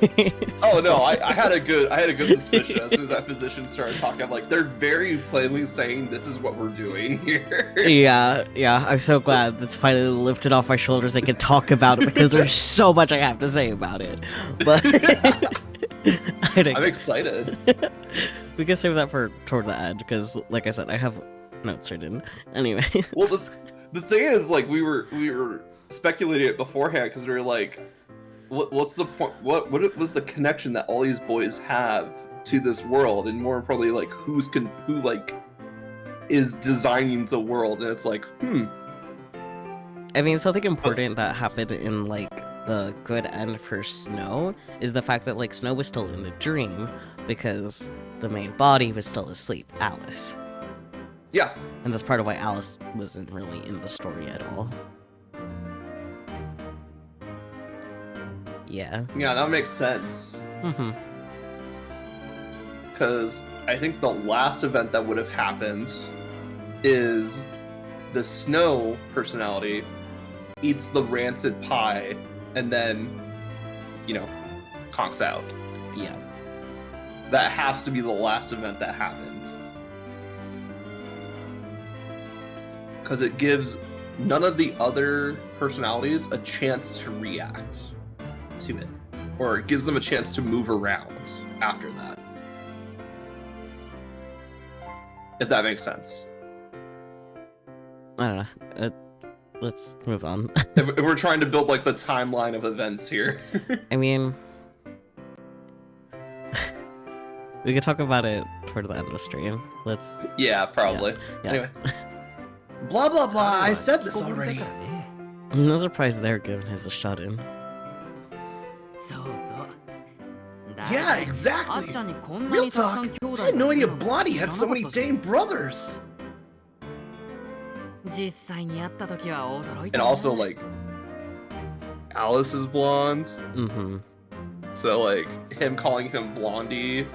Oh no, I had a good suspicion as soon as that physician started talking. I'm like, they're very plainly saying this is what we're doing here. Yeah, I'm so glad that's finally lifted off my shoulders. I can talk about it because there's so much I have to say about it. But I'm excited. We can save that for toward the end because, like I said, I have notes written. Anyways. Well, the thing is, like, we were speculating it beforehand because we were like, what's the point? What was the connection that all these boys have to this world, and more importantly, like, who is designing the world? And it's like, I mean, something important that happened in like the good end for Snow is the fact that like Snow was still in the dream because the main body was still asleep, Alice. Yeah. And that's part of why Alice wasn't really in the story at all. Yeah. Yeah, that makes sense. Mm-hmm. Because I think the last event that would have happened is the Snow personality eats the rancid pie and then, conks out. Yeah. That has to be the last event that happened. Because it gives none of the other personalities a chance to react to it. Or it gives them a chance to move around after that. If that makes sense. I don't know. Let's move on. If we're trying to build like the timeline of events here. I mean, we could talk about it toward the end of the stream. Let's. Yeah, probably. Yeah. Anyway. Blah blah blah, I said this already. I'm not surprised they're giving his a shut-in. Yeah, exactly. Real talk. I had no idea Blondie had so many dang brothers. And also, like, Alice is blonde. Mm-hmm. So, like, him calling him Blondie.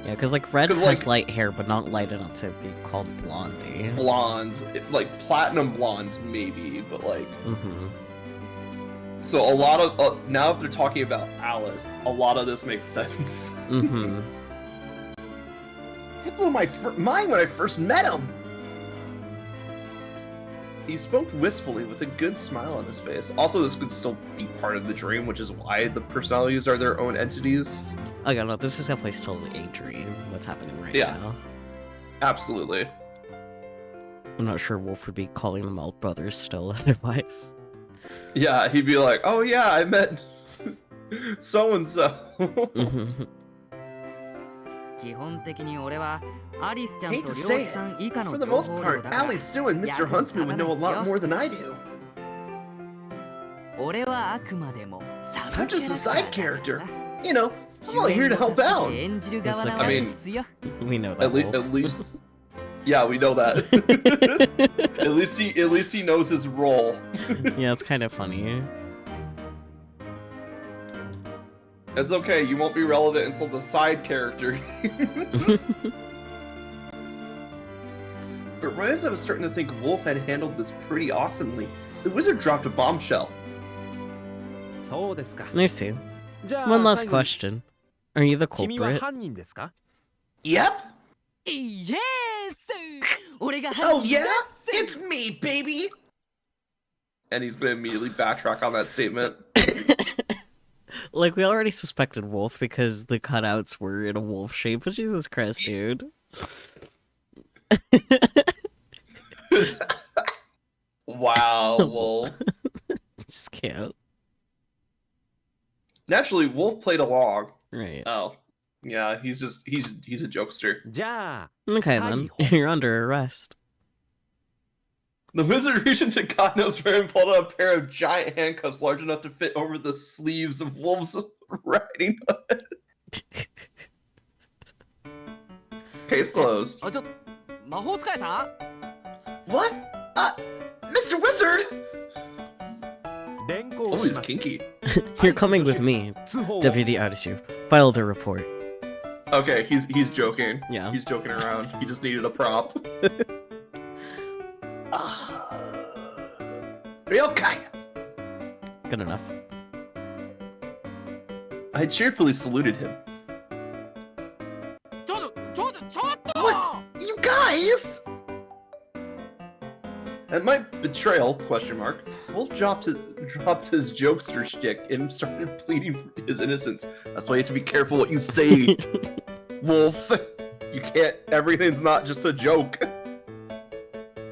Yeah, because, like, Red 'Cause, has like, light hair, but not light enough to be called Blondie. Blonde. Like, platinum blonde, maybe, but, like... Mm-hmm. So, a lot of... now if they're talking about Alice, a lot of this makes sense. Mm-hmm. It blew my mind when I first met him! He spoke wistfully with a good smile on his face. Also, this could still be part of the dream, which is why the personalities are their own entities. Oh, yeah, no, this is definitely still a dream, what's happening right Yeah. now. Absolutely. I'm not sure Wolf would be calling them all brothers still otherwise. Yeah, he'd be like, oh yeah, I met so-and-so. Mm-hmm. Hate to say it, for the most part, Ally Sue and Mr. Huntsman would know a lot more than I do. I'm just a side character. You know, I'm only here to help out. It's like, I mean, we know that. at least, yeah, we know that. at least he knows his role. Yeah, it's kind of funny. It's okay, you won't be relevant until the side character. But right as I was starting to think Wolf had handled this pretty awesomely, the wizard dropped a bombshell. I see. One last question. Are you the culprit? Yep. Yes! Oh yeah? It's me, baby! And he's gonna immediately backtrack on that statement. Like, we already suspected wolf because the cutouts were in a wolf shape, but Jesus Christ, dude. Wow, Wolf. Just can't. Naturally, Wolf played along. Right. Oh. Yeah, he's a jokester. じゃあ Okay, then. You're under arrest. The wizard reached into God knows where and pulled out a pair of giant handcuffs large enough to fit over the sleeves of Wolf's riding hood. Case closed. あ、魔法使いさん What? Mr. Wizard! 連行 Oh, し he's ます kinky. You're coming with me, 通報を Deputy Taisho. File the report. Okay, he's joking. Yeah. He's joking around. He just needed a prop. Okay. Good enough. I cheerfully saluted him. ちょっと What? You guys! At my betrayal, Wolf dropped his jokester shtick and started pleading for his innocence. That's why you have to be careful what you say, Wolf. You can't, everything's not just a joke.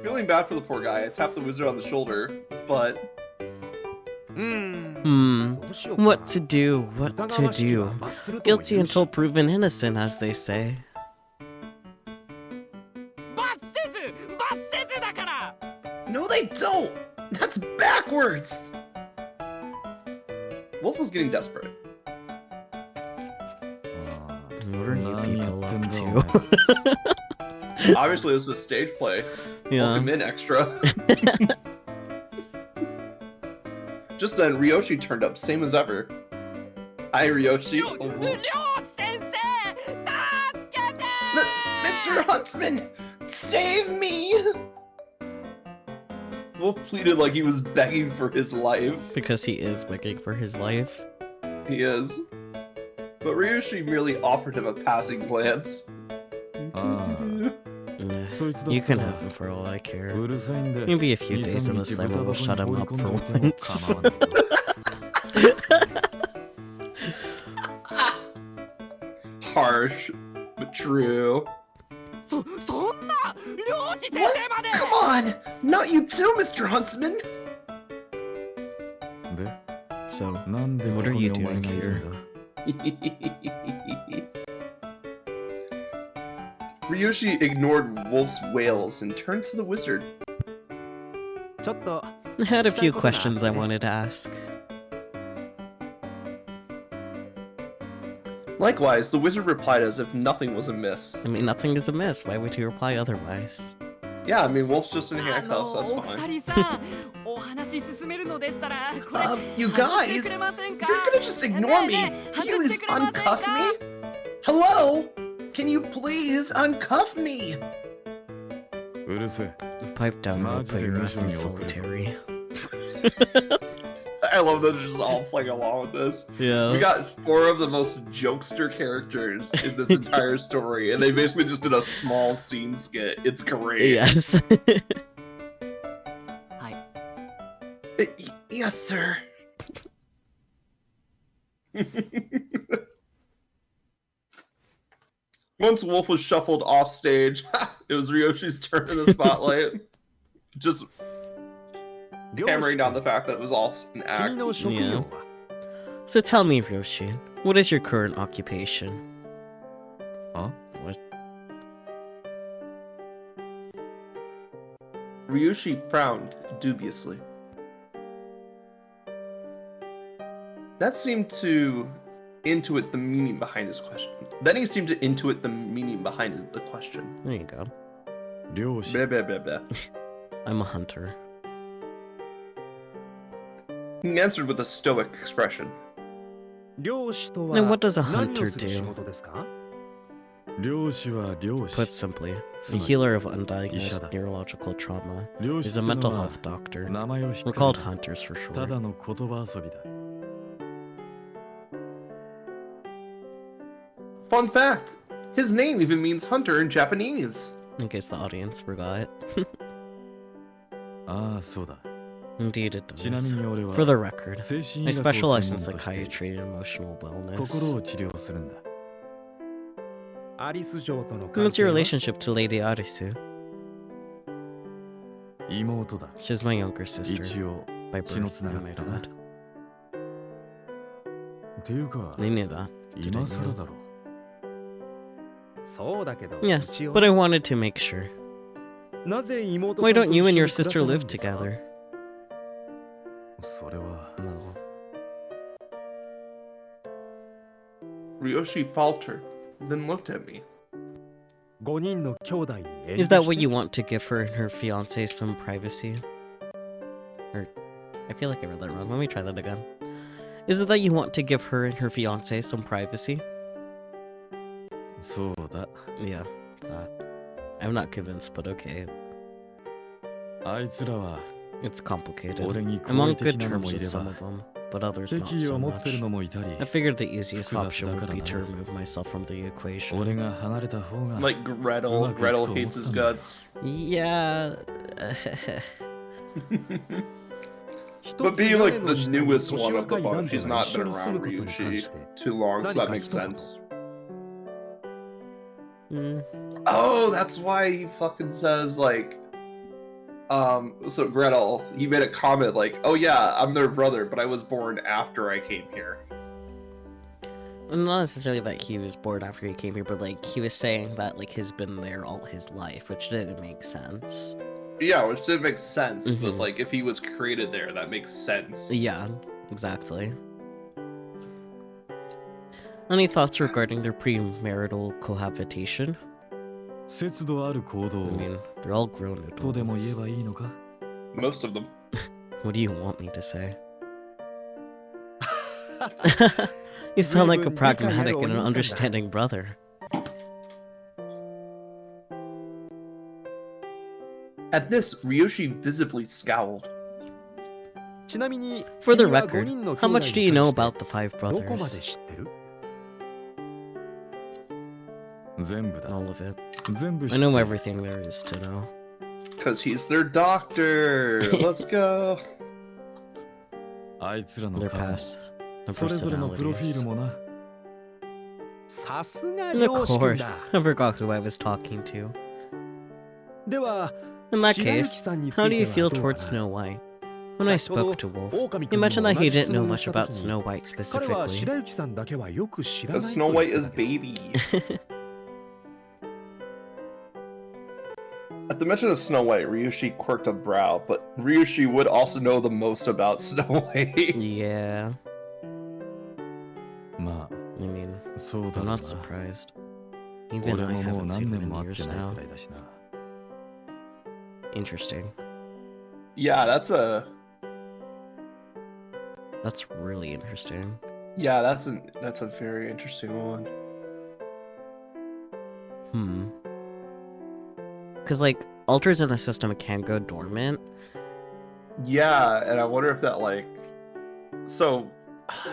Feeling bad for the poor guy, I tapped the wizard on the shoulder, but... どうしようかな What to do? What 疑 to わしき do? は罰するとも Guilty 言うし until proven innocent, as they say. 罰せずだから No, they don't! That's backwards! Wolf was getting desperate. What are you 何や people ってん up だ to? お前 Obviously, this is a stage play. Yeah. Welcome in, extra. Just then, Ryoshi turned up, same as ever. Hi, Ryoshi. りょ Oh, う Wolf. 先生助けて Mr. Huntsman, save me! Wolf pleaded like he was begging for his life. Because he is begging for his life. He is. But Ryoshi merely offered him a passing glance. Eh, そいつだ You った can ら have him for all I care. うるさいんで Maybe a few 2、 days in 3 this 日 level 豚 will 箱 shut に him 放り up 込ん for どいても once. 構わないけど Harsh, but true. そんな漁師先生まで on! Not you too, Mr. Huntsman! で So, なんでこ What こ are に you お前 doing がいるんだ Ryoshi ignored Wolf's wails and turned to the wizard. ちょっと I had a 聞きたい few ことがあって questions I wanted to ask. Likewise, the wizard replied as if nothing was amiss. I mean, nothing is amiss. Why would you reply otherwise? Yeah, I mean, Wolf's just in あ handcuffs, の that's お二 fine. 人さお話進めるのでしたらこれ You 外して guys, くれませんか you're gonna just ignore me. ねえ Can ね you え please 外してくれませんか uncuff me? Hello? Can you please uncuff me? うるせえ Pipe down, we'll Maji put de your ass in mission yo, solitary. I love that they're just all playing along with this. We Yeah. got 4 of the most jokester characters in this entire story, and they basically just did a small scene skit. It's great. Yes. はい Yes, sir. Once Wolf was shuffled off stage, it was Ryoshi's turn in the spotlight. Just 漁師 hammering down the fact that it was all an 君 act. の職業は So tell me, Ryoshi, what is your current occupation? Huh? What? Ryushi frowned dubiously. That seemed to intuit the meaning behind his question. Then he seemed to intuit the meaning behind the question. There you go. 漁師 Blah, blah, blah, blah. I'm a hunter. He answered with a stoic expression. 漁師と Then は what does a 何 hunter をする仕 do? 事ですか漁師は漁師 Put simply, a つまり healer of 医者 undiagnosed だ neurological trauma 漁師 is っ a ての mental は health doctor. 名前を引っ We're 掛 called け hunters for た short. だの言葉遊びだ Fun fact! His name even means hunter in Japanese. In case the audience forgot. ああそうだ Indeed it ちなみ does. に俺は For the record, 精神 I 医学を specialize 専 in 門として psychiatry and emotional 心 wellness. を治療するんだ。アリス城との And 関 what's 係 your は relationship to Lady Arisu? 妹だ。 She's my younger sister 一応 by 血の birth, つな I がっ might たな。 add. っていうか They knew that. 今更だろ。そうだけど Yes, 一応 but I wanted to make sure. なぜ妹 Why さんと don't you 一緒 and に your 暮ら sister さないん live ですか together? それは No. Ryoshi faltered, then looked at me. 5人の兄弟に遠慮 Is that し what て you want to give her and her fiance some privacy? Or, I feel like I read that wrong. Let me try that again. Is it that you want to give her and her fiance some privacy? そうだ。 Yeah, that. I'm not convinced, but okay. あいつらは It's complicated. 俺に I'm 好 on 意的 good なの terms もい with れ some ば of them, but others not 敵意 so を持ってる much. のもいたり I figured the easiest 複雑 option だか would ら be な。 to remove myself from the equation. 俺が離れた方が Like Gretel. Well, Gretel like, hates his it's guts. Yeah. But being like the 一つ屋根の newest 下に one of the 年若い男 bunch, 女 he's が not 一緒 been に住む around ことに関 Ryushi して too long, so that 何か makes 一言 sense. Mm. Oh, that's why he fucking says like, so Gretel, he made a comment like, "Oh yeah, I'm their brother, but I was born after I came here." Not necessarily that he was born after he came here, but like he was saying that like he's been there all his life, which didn't make sense. Yeah, which did make sense, but Mhm. like if he was created there, that makes sense. Yeah, exactly. Any thoughts regarding their premarital cohabitation? 節度ある行動 I を mean, they're all grown とでも言 adults. えばいいのか。 Most of them. What do you want me to say? You sound like a pragmatic and an understanding brother. At this, Ryoshi visibly scowled. ちなみに For the 君は record, 5人の how 兄弟 much do に you know 関して about the five どこまで brothers? 知ってる全部だ。 All of it. 全部知 I って know る。 everything there is to know. Because he's their doctor. Let's go. あいつらの Their 顔も past, their それぞれのプロフィー personalities. ルもな。さすが And 漁 of 師君 course, だ I forgot who I was talking to. では In that 白雪 case, さんにつ how い do you て feel はどうか towards な Snow White? When I 先ほど spoke to Wolf, 狼 he 君に mentioned も that 同 he じ didn't 質 know 問を much した about 時に Snow White 彼は specifically. 白雪さんだけはよく知らない Because と Snow 言 White って is たけど baby. At the mention of Snow White, Ryushi quirked a brow, but Ryushi would also know the most about Snow White. Yeah, ま I mean, あ、そうだ I'm ろうな not。surprised. Even 俺 I ももう haven't 何 seen 年 him も in 会って years ない now. くらいだしな。 Interesting. Yeah, that's a That's really interesting. that's a very interesting one. Because, like, altars in the system can go dormant. Yeah, and I wonder if that like so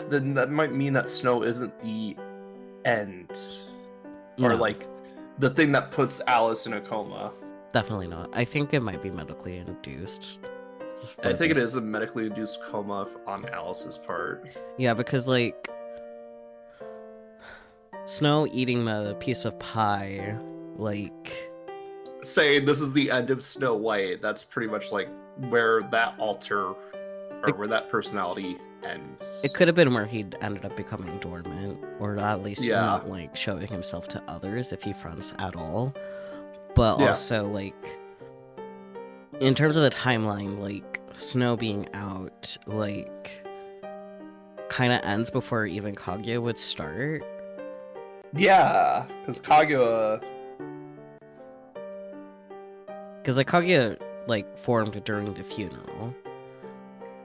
then that might mean that Snow isn't the end. Or No. like the thing that puts Alice in a coma. Definitely not. I think it might be medically induced. for I think it this. is a medically induced coma on Alice's part. Yeah, because, like, Snow eating the piece of pie, like, Saying this is the end of Snow White, that's pretty much like where that alter or where that personality ends. it could have been where he ended up becoming dormant, or at least Yeah. not, like, showing himself to others if he fronts at all. But Yeah. also, like, in terms of the timeline, like, Snow being out, like, kind of ends before even Kaguya would start. Yeah, because Kaguya. Because, like, Kaguya, like, formed during the funeral,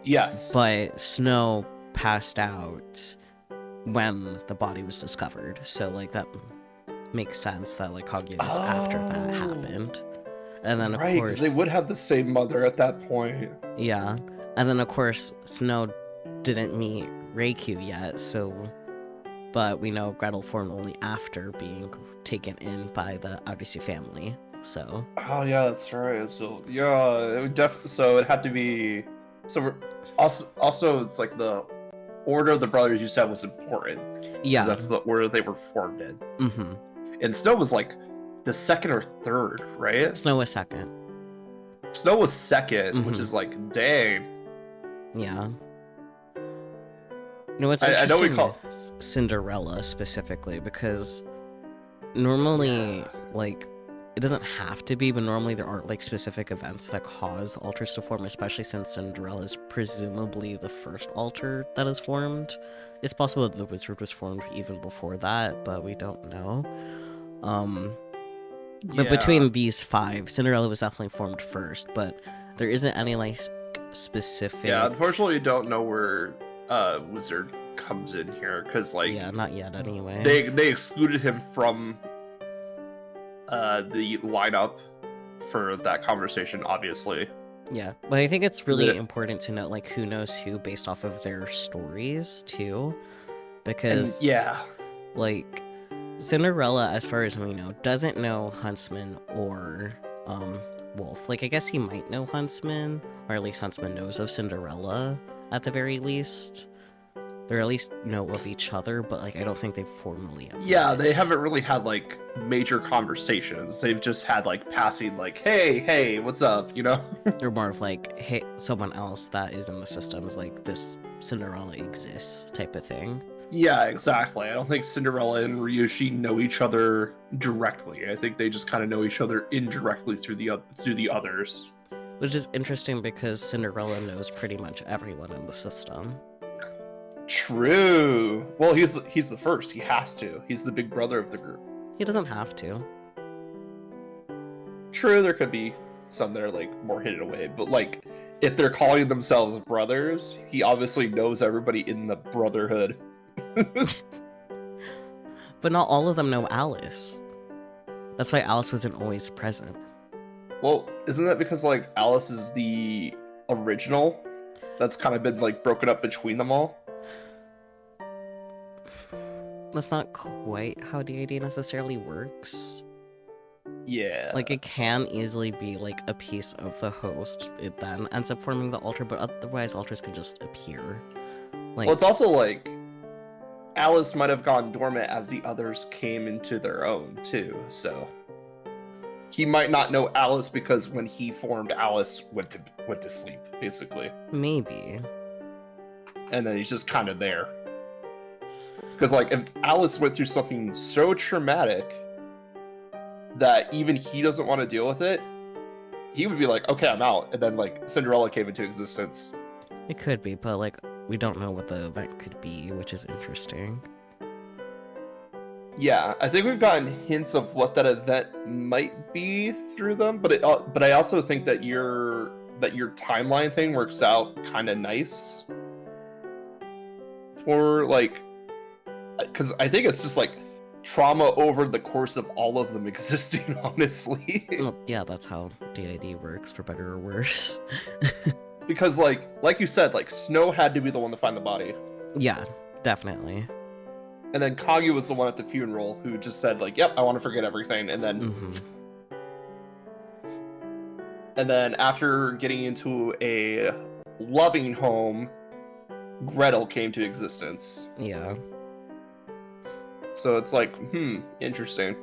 Yes. but Snow passed out when the body was discovered. So, like, that makes sense that, like, Kaguya is after that Oh. happened. And then, of right, course... because they would have the same mother at that point. Yeah. And then, of course, Snow didn't meet Reikyu yet, so... But we know Gretel formed only after being taken in by the Arisu family, so... Oh yeah, that's right. So yeah, it would so it had to be So also it's like the order of the brothers you said was important. 'Cause Yeah. that's the order they were formed in. Mm-hmm. And Snow was like the second or third, right? Snow was second. Snow was 2nd, which Mhm. is like, dang. Yeah. You know what's I know we interesting call- is Cinderella specifically, because normally, like, it doesn't have to be, but normally there aren't, like, specific events that cause altars to form, especially since Cinderella is presumably the first altar that is formed. It's possible that the wizard was formed even before that, but we don't know. But between these 5, Cinderella was definitely formed first, but there isn't any, like, specific... Yeah, unfortunately, you don't know where Wizard comes in here, because, like, Yeah, not yet anyway. they excluded him from the lineup for that conversation, obviously. Yeah, but I think it's really it- important to note, like, who knows who based off of their stories, too. And Because, yeah, like, Cinderella, as far as we know, doesn't know Huntsman or, Wolf. Like, I guess he might know Huntsman, or at least Huntsman knows of Cinderella, at the very least. Or at least know of each other, but, like, I don't think they've formally yeah, they met. haven't really had, like, major conversations. They've just had, like, passing, like, hey, what's up, you know? They're more of, like, hey, someone else that is in the system is like, this Cinderella exists, type of thing. Yeah, exactly. I don't think Cinderella and Ryushi know each other directly. I think they just kind of know each other indirectly through the others. Which is interesting because Cinderella knows pretty much everyone in the system. True. Well, he's the first. He has to. He's the big brother of the group. He doesn't have to. True, there could be some that are like more hidden away, but like if they're calling themselves brothers, he obviously knows everybody in the brotherhood. But not all of them know Alice. That's why Alice wasn't always present. Well, isn't that because like Alice is the original? That's kind of been like broken up between them all. That's not quite how D&D necessarily works. Yeah. Like, it can easily be, like, a piece of the host. It then ends up forming the altar, but otherwise altars can just appear. Like, Well, it's also like Alice might have gone dormant as the others came into their own too. So he might not know Alice because when he formed, Alice went to sleep basically, maybe. and then he's just kind of there. Because like if Alice went through something so traumatic that even he doesn't want to deal with it, he would be like, "Okay, I'm out," and then like Cinderella came into existence. It could be, but, like, we don't know what the event could be, which is interesting. Yeah, I think we've gotten hints of what that event might be through them, but I also think that your timeline thing works out kind of nice for like, because I think it's just like trauma over the course of all of them existing. Honestly, Well, yeah, that's how D&D works, for better or worse. because like you said, like Snow had to be the one to find the body, Yeah, definitely. and then Kagi was the one at the funeral who just said like, "Yep, I want to forget everything," and then. Mhm. And then after getting into a loving home, Gretel came to existence. Yeah. So it's like, interesting.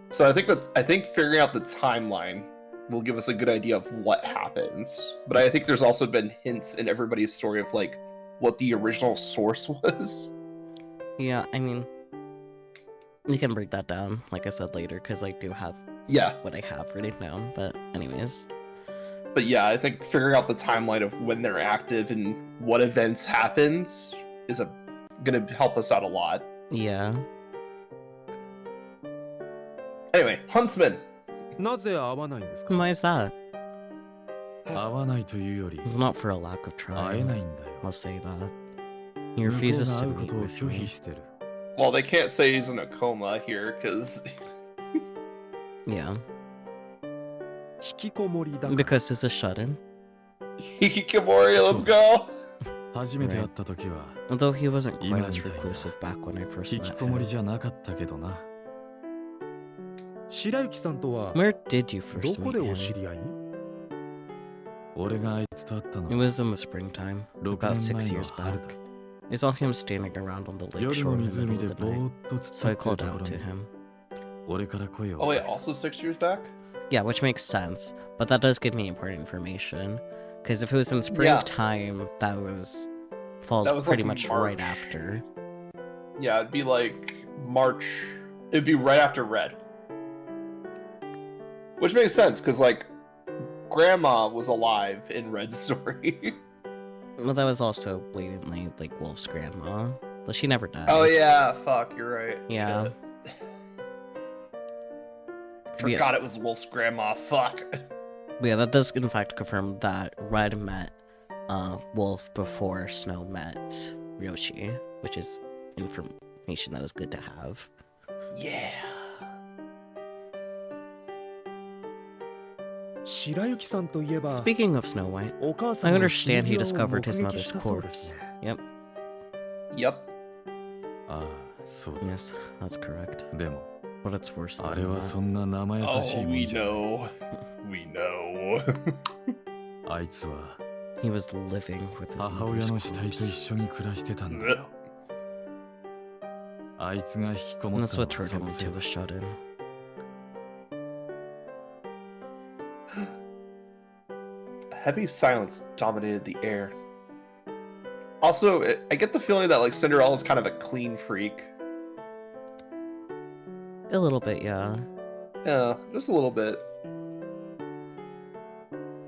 So I think figuring out the timeline will give us a good idea of what happens. But I think there's also been hints in everybody's story of like what the original source was. Yeah, I mean, we can break that down, like I said, later, because I do have Yeah. what I have written down, but anyways. But yeah, I think figuring out the timeline of when they're active and what events happened is gonna help us out a lot. Yeah. Anyway, Huntsman. なぜ会わないんですか Why is that? 会わないというより It's not for a lack of 会え trying. ないんだよ I'll say that. He 向こう refuses が to 会うこ meet とを with 拒 me. 否してる Well, they can't say he's in a coma here because Yeah. 引きこもりだから Because it's a shut-in. Hikikomori, let's go. 初めて会った時は Although he wasn't quite Ima asみたいな reclusive back when I first 引き met こもり him. じゃなかったけどな白雪さんとは Where did you ど first こ meet でお him? 知り合いに俺があいつと会ったの It was in the springtime, 6 about 年 6前の years 春 back. だ I saw him standing around on the lake 夜 shore の in the 湖 middle で of the ぼ night, ーっと突っ so I 立ってる called とこ out ろ to に him. 俺から声を Oh か wait, けた also 6 years back? Yeah, which makes sense, but that does give me important information. Because if it was in Yeah. springtime, falls That was, pretty like, much right March. after. Yeah, it'd be like March. It'd be right after Red. Which makes sense, because, like, Grandma was alive in Red's story. Well, that was also blatantly, like, Wolf's grandma. But she never died. Oh yeah, fuck, you're right. Yeah. Shit. Yeah. Forgot it was Wolf's grandma, fuck. But yeah, that does in fact confirm that Red met Wolf before Snow met Ryoshi, which is information that is good to have. Yeah. 白雪さんといえば Speaking of Snow White, お母さ I んの understand he 死に際を discovered his 目撃 mother's したそうです corpse. ね Yep, Yep. ああそうだ yes, that's correct. でも But it's worse あ than れは that. そんな生優し Oh, いも we んじゃない know. We know. あいつは He was living with his 母親 mother's の死体と一 corpse. 緒に暮らしてたんだよあいつが引きこも And った that's の what は turned そ him のせい into だ the shut-in. Heavy silence dominated the air. Also, I get the feeling that like Cinderella's kind of a clean freak. A little bit, yeah. Yeah, just a little bit.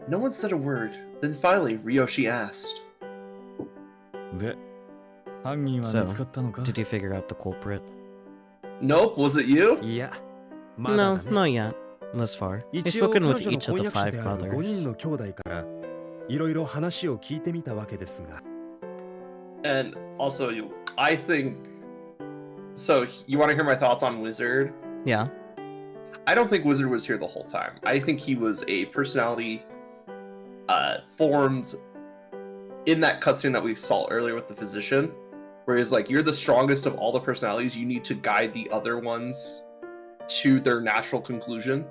No one said a word. Then finally, Ryoshi asked. で犯人は So, 見つかったのか Did you figure out the culprit? Nope, was it you? いやまだ No, だね not yet. Thus far. I've 一応 spoken 彼 with 女の each of 婚 the 約者 five である5 brothers. 人の兄弟からいろいろ話を聞いてみたわけですが And also, I think. So, you want to hear my thoughts on Wizard? Yeah. I don't think Wizard was here the whole time. I think he was a personality formed in that cutscene that we saw earlier with the physician, where he's like, you're the strongest of all the personalities, you need to guide the other ones to their natural conclusion.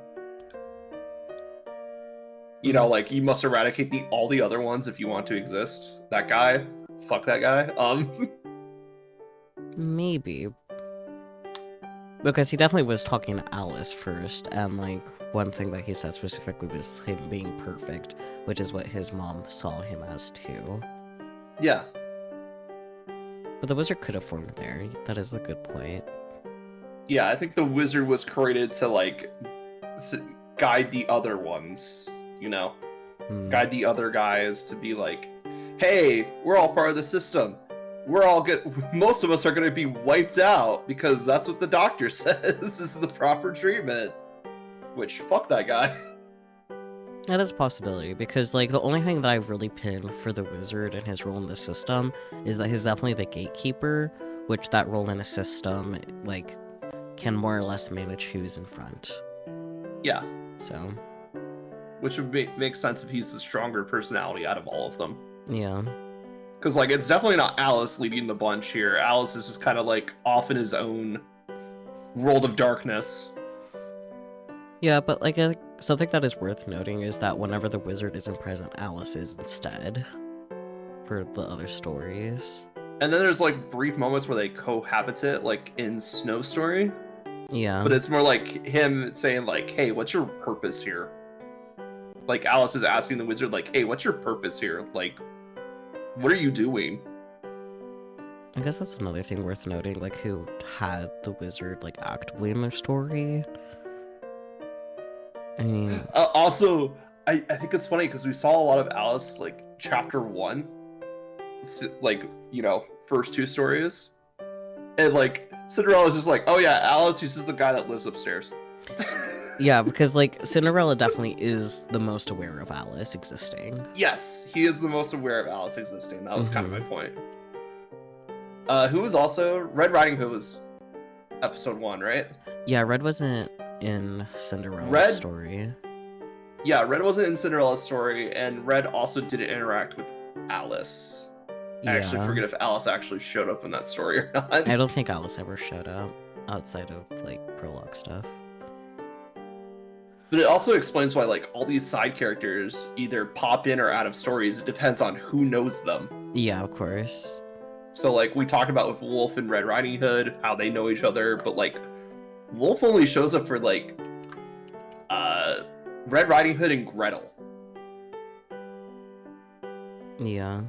You know, like, you must eradicate all the other ones if you want to exist. That guy, fuck that guy. Maybe. Because he definitely was talking to Alice first, and like one thing that he said specifically was him being perfect, which is what his mom saw him as too. Yeah. But the wizard could have formed there. That is a good point. Yeah, I think the wizard was created to, like, guide the other ones, you know? Hmm. Guide the other guys to be like, hey, we're all part of the system. Most of us are going to be wiped out because that's what the doctor says is the proper treatment. Which, fuck that guy. That is a possibility, because like the only thing that I've really pinned for the wizard and his role in the system is that he's definitely the gatekeeper, which that role in a system, like, can more or less manage who's in front. Yeah. So. Which would make sense if he's the stronger personality out of all of them. Yeah. Because, like, it's definitely not Alice leading the bunch here. Alice is just kind of, like, off in his own world of darkness. Yeah, but, like, something that is worth noting is that whenever the wizard isn't present, Alice is instead. For the other stories. And then there's, like, brief moments where they cohabitate, like, in Snow Story. Yeah. But it's more like him saying, like, hey, what's your purpose here? Like, Alice is asking the wizard, like, hey, what's your purpose here? Like, what are you doing? I guess that's another thing worth noting, like, who had the wizard, like, actively in their story. I mean... Also, I think it's funny, because we saw a lot of Alice, like, chapter 1. Like, you know, first 2 stories. And, like, Cinderella's just like, oh yeah, Alice, he's just the guy that lives upstairs. Yeah, because, like, Cinderella definitely is the most aware of Alice existing. Yes, he is the most aware of Alice existing. That was kind of my point. Who was also... Red Riding Hood was episode 1, right? Yeah, Red wasn't in Cinderella's story. Yeah, Red wasn't in Cinderella's story, and Red also didn't interact with Alice. I actually forget if Alice actually showed up in that story or not. I don't think Alice ever showed up outside of, like, prologue stuff. But it also explains why, like, all these side characters either pop in or out of stories. It depends on who knows them. Yeah, of course. So, like, we talked about with Wolf and Red Riding Hood, how they know each other, but, like, Wolf only shows up for, like, Red Riding Hood and Gretel. Yeah.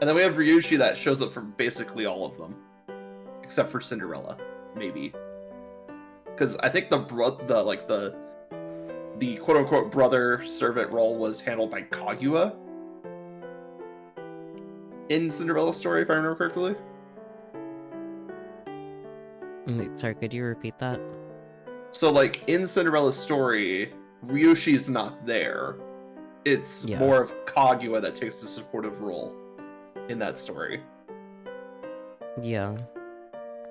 And then we have Ryushi that shows up for basically all of them. Except for Cinderella, maybe. Because I think the quote-unquote brother-servant role was handled by Kaguya in Cinderella's story, if I remember correctly. Wait, sorry, could you repeat that? So, like, in Cinderella's story, Ryushi's not there. It's more of Kaguya that takes the supportive role in that story. Yeah.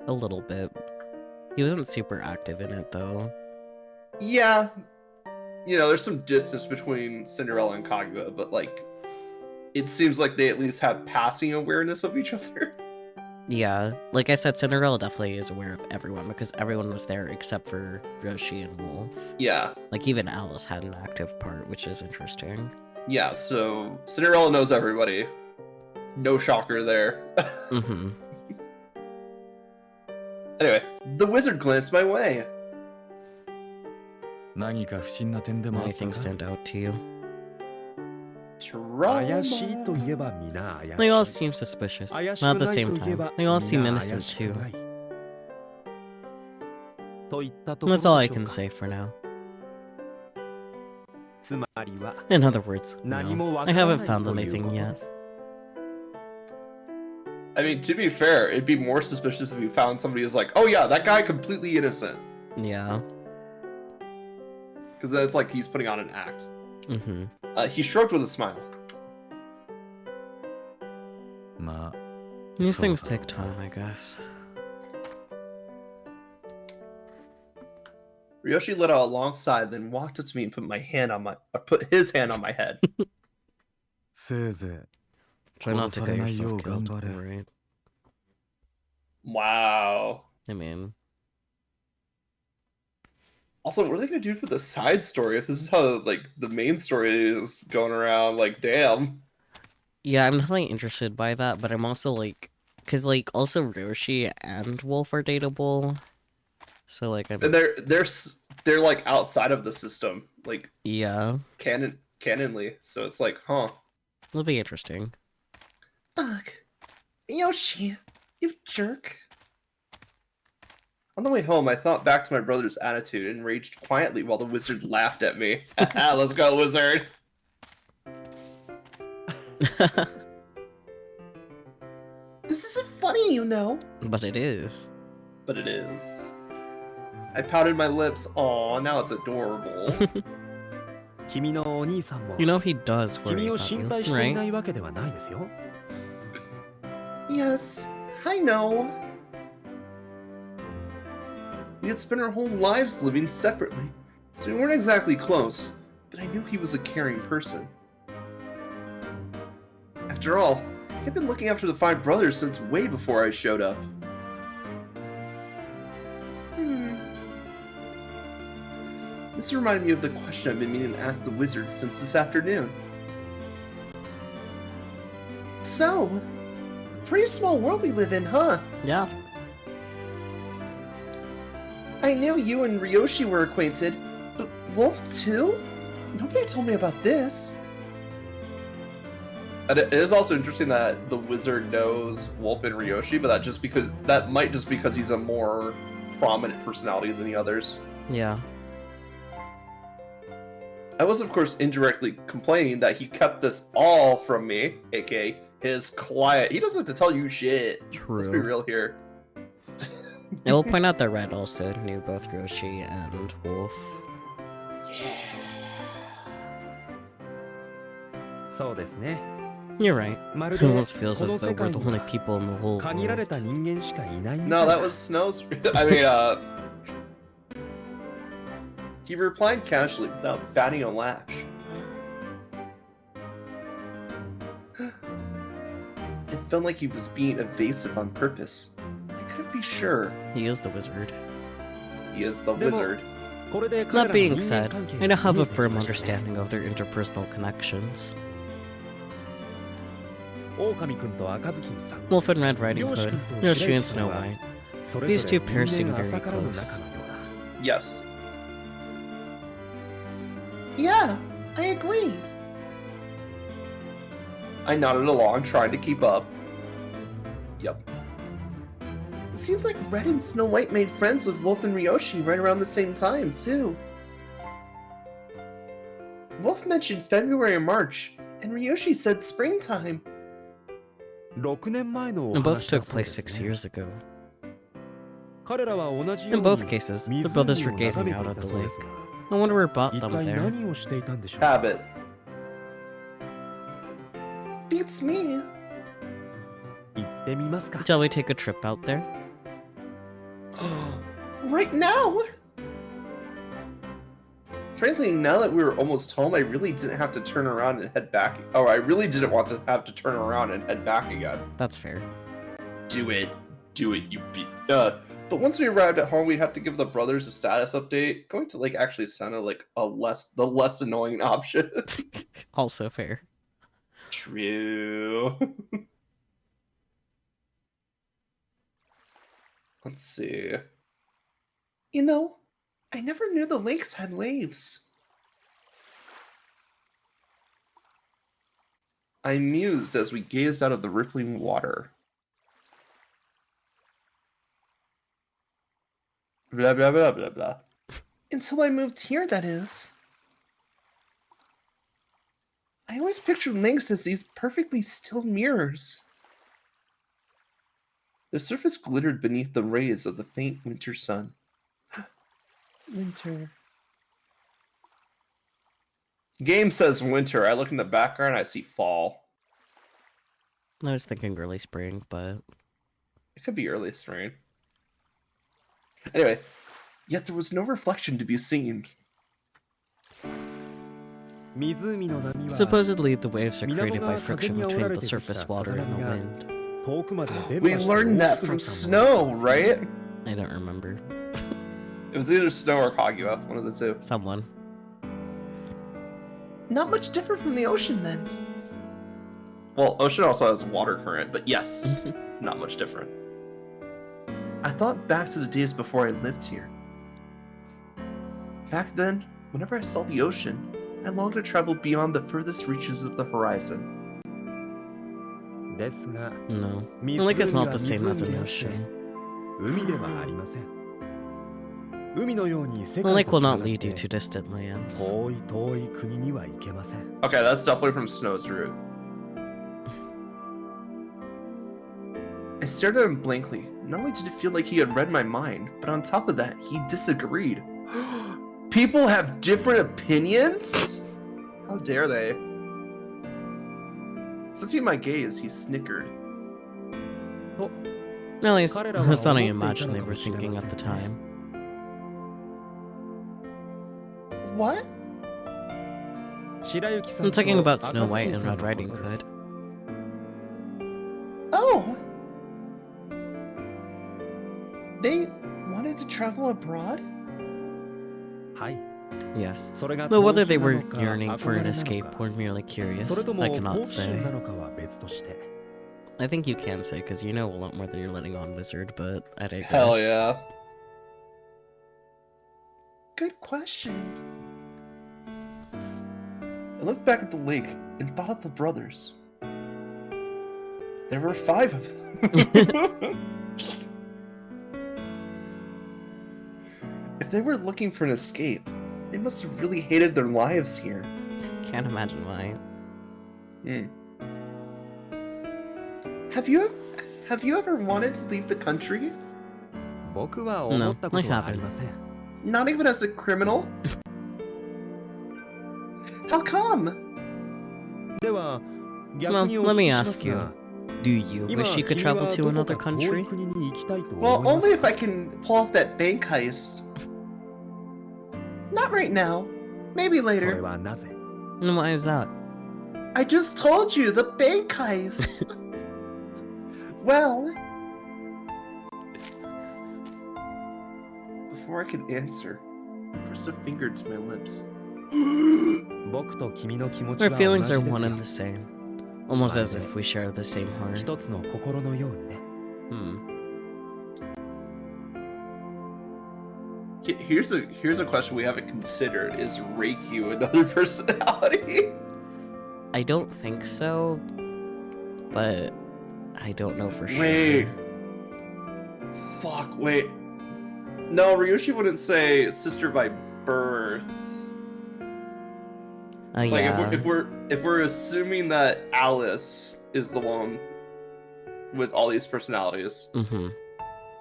A little bit. He wasn't super active in it, though. Yeah. You know, there's some distance between Cinderella and Kaguya, but, like, it seems like they at least have passing awareness of each other. Yeah, like I said, Cinderella definitely is aware of everyone because everyone was there except for Roshi and Wolf. Yeah. Like, even Alice had an active part, which is interesting. Yeah, so Cinderella knows everybody. No shocker there. Mm-hmm. Anyway, the wizard glanced my way. 何か不審な点でもあった Anything か stand out to you? 怪しいといえば皆怪しい。 They all seem suspicious, 怪し but く at the ない same といえ time, ば they all seem 皆 innocent 怪しく too. ない。といったところ That's all I でしょう can か。 say for now. つまりは In other words, 何 no, もわ I からない haven't found という anything ことで yet. す。 I mean, to be fair, it'd be more suspicious if we found somebody who's like, oh yeah, that guy completely innocent. Yeah. Because then it's like he's putting on an act. Mm-hmm. He shrugged with a smile. まあ These そう things だろ take う time, I guess. Ryoshi let out a long sigh, then walked up to me and put his hand on my head. せいぜい Try not to get 殺されないよ yourself う頑 killed, 張れ。 alright? Wow. I mean, Also, what are they gonna do for the side story if this is how, like, the main story is going around? Like, damn. yeah, I'm definitely interested by that, but I'm also like, because like also Roshi and Wolf are dateable, so like I'm And they're like outside of the system, like yeah, canonly. So it's like, huh? it'll be interesting. Ugh, Yoshi, you jerk. On the way home, I thought back to my brother's attitude and raged quietly while the wizard laughed at me. Let's go, wizard! This isn't funny, you know. But it is. But it is. I pouted my lips. Aw, now it's adorable. 君のお兄さんも You know he does worry 君を about 心配 you, していな right? いわけではないですよ。 Yes, I know. We had spent our whole lives living separately, so we weren't exactly close, but I knew he was a caring person. After all, he had been looking after the five brothers since way before I showed up. This reminded me of the question I've been meaning to ask the wizard since this afternoon. So, a pretty small world we live in, huh? Yeah. I knew you and Ryoshi were acquainted, but Wolf too? Nobody told me about this. And it is also interesting that the wizard knows Wolf and Ryoshi, but that might just because he's a more prominent personality than the others. Yeah. I was, of course, indirectly complaining that he kept this all from me, aka his client. He doesn't have to tell you shit. Let's be True. real here. I will point out that Red also knew both Roshi and Wolf. そうですね。 You're right. まる It でこの almost feels as 世 though 界 we're に the only は people in the whole 限られ world. た人間しかいないみたい No, だ。 that was Snow's. I mean, he replied casually without batting a lash. It felt like he was being evasive on purpose. I couldn't be sure. He is the wizard. He is the Demo- wizard. That being said, I now have a firm understanding of their interpersonal connections. 狼くんと赤ずきんさん Wolf and Red Riding Hood, Yoshi and Snow White. それぞれ These two 人 pairs 間 seem very 浅からぬ close. 仲のようだ Yes. Yeah, I agree. I nodded along, trying to keep up. Yep. It seems like Red and Snow White made friends with Wolf and Ryoshi right around the same time, too. Wolf mentioned February or March, and Ryoshi said springtime. 6年前のお And both 話だ took そうで place す 6 ね years ago. 彼らは同じよう In に both cases, the brothers 湖 were を gazing 眺め out てい at た the そうで lake. すが I wonder what brought 一 them 体 there. 何をしていたんでしょうか Habit. Beats me. 行ってみますか Shall we take a trip out there? Right now? Frankly, now that we were almost home, I really didn't have to turn around and head back. Oh, I really didn't want to have to turn around and head back again. That's fair. Do it, you beat. But once we arrived at home, we'd have to give the brothers a status update. Going to Lake actually sounded like the less annoying option. Also fair. True. Let's see. You know, I never knew the lakes had waves. I mused as we gazed out of the rippling water. Blah, blah, blah, blah, blah. Until I moved here, that is. I always pictured lakes as these perfectly still mirrors. The surface glittered beneath the rays of the faint winter sun. Winter. Game says winter. I look in the background, I see fall. I was thinking early spring, but It could be early spring. Anyway, yet there was no reflection to be seen. 湖の波は supposedly the waves are 水面 created が by 風 friction に煽ら between れ the てできた surface さ water ざ and the 波が wind. 遠くまで電 We 波して learned 大 that きくな from ったもの Snow, ですね right? I don't remember. It was either Snow or Kaguya, one of the two. Someone. Not much different from the ocean then. Well, ocean also has water current, but yes, not much different. I thought back to the days before I lived here. Back then, whenever I saw the ocean, I longed to travel beyond the furthest reaches of the horizon. ですが No. The lake is 湖 not は the same as 湖 an であって ocean. 海ではありません海のように世 The 界 lake と will つな not がっ lead you て to distant lands. 遠い遠い国には行けません Okay, that's definitely from Snow's route. I stared at him blankly. Not only did it feel like he had read my mind, but on top of that, he disagreed. People have different opinions? How dare they? Sensing my gaze, he snickered. At least, 彼らは that's what I 思っていた imagine の they か were もしれま thinking せ at ん the ね time. What? 白雪さん I'm と talking about 赤 Snow ず White きん and さん Red の Riding ことです Hood. Oh! They wanted to travel abroad? はい Yes. それが Though 逃 whether 避 they な were のか yearning 憧 for れ an な escape のか or merely curious, それとも I 好 cannot 奇心 say. なのかは別として I think you can say, because you know a lot more than you're letting on, Wizard, but I digress. Hell yeah. Good question. I looked back at the lake and thought of the brothers. There were 5 of them. If they were looking for an escape, they must have really hated their lives here. Can't imagine why. Hmm. Have you ever wanted to leave the country? 僕は思ったことはありません Not even as a criminal? How come? では Well, 逆にお let 聞 me きしま ask す you. が Do you 今 wish you could 君 travel は to どこ another か遠い country? 国に行きたいと Well, 思います only if か I can pull off that bank heist. Not right now. Maybe それ later. はなぜ And why is that? I just told you, the bank heist. Well... Before I could answer, Pressed a finger to my lips. 僕と君の気持ち Our は同 feelings じ are です one よ and the same. Almost as if we share the same heart. 一つの心のようにね Here's a question we haven't considered. Is Reikyu another personality? I don't think so, but I don't know for sure. Wait. Fuck, wait. No, Ryoshi wouldn't say sister by birth. Like Yeah. if we're assuming that Alice is the one with all these personalities, Mm-hmm.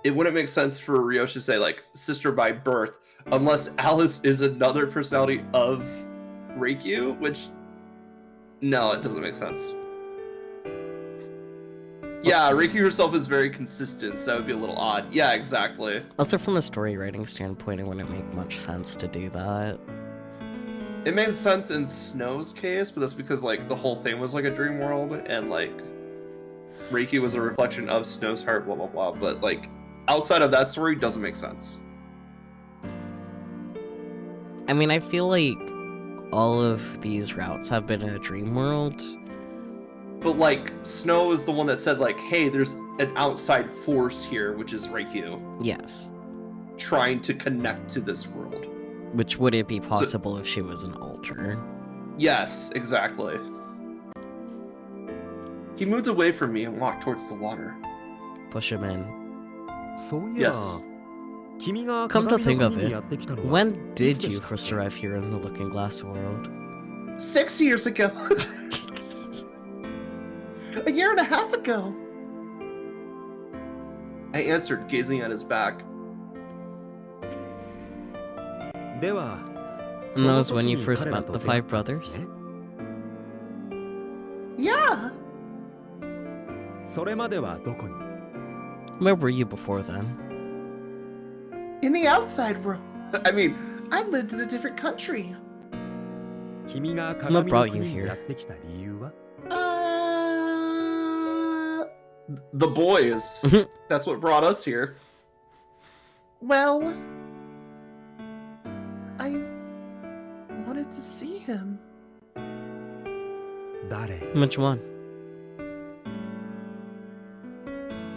it wouldn't make sense for Ryoshi to say like sister by birth unless Alice is another personality of Reikyu, which no, it doesn't make sense. Yeah, Reikyu herself is very consistent, so that would be a little odd. Yeah, exactly. Also, from a story writing standpoint, it wouldn't make much sense to do that. It made sense in Snow's case, but that's because like the whole thing was like a dream world, and like Reiki was a reflection of Snow's heart, blah blah blah. But like outside of that story, doesn't make sense. I mean, I feel like all of these routes have been in a dream world. But like Snow is the one that said like, "Hey, there's an outside force here, which is Reiki, Yes. trying to connect to this world." Which would it be possible if she was an alter? Yes, exactly. He moved away from me and walked towards the water. Push him in. そういえば Yes. 君が Come to 鏡 think の of 国に it, やってきたのは when did いつで you したっけ first arrive here in the Looking Glass world? 6 years ago. A year and a half ago. I answered, gazing at his back. では And that was その when 時 you に first 彼ら met と the 出会 five ったんです brothers? ね Yeah. それまではどこに Where were you before then? In the outside world. I mean, I lived in a different country. 君が鏡の brought 国 you に here? やってきた理由は The boys. That's what brought us here. Well, I wanted to see him. 誰 Which one?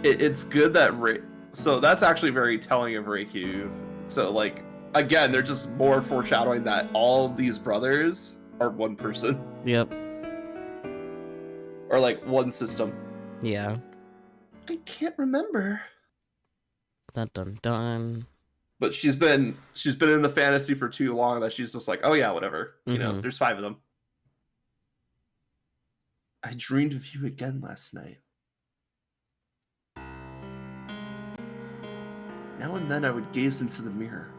It's good that so that's actually very telling of Reiki. So like again, they're just more foreshadowing that all these brothers are one person Yep. or like one system. Yeah. I can't remember. Dun dun dun. But she's been in the fantasy for too long that she's just like, oh yeah, whatever. You know, Mhm. there's 5 of them. I dreamed of you again last night. Now and then I would gaze into the mirror.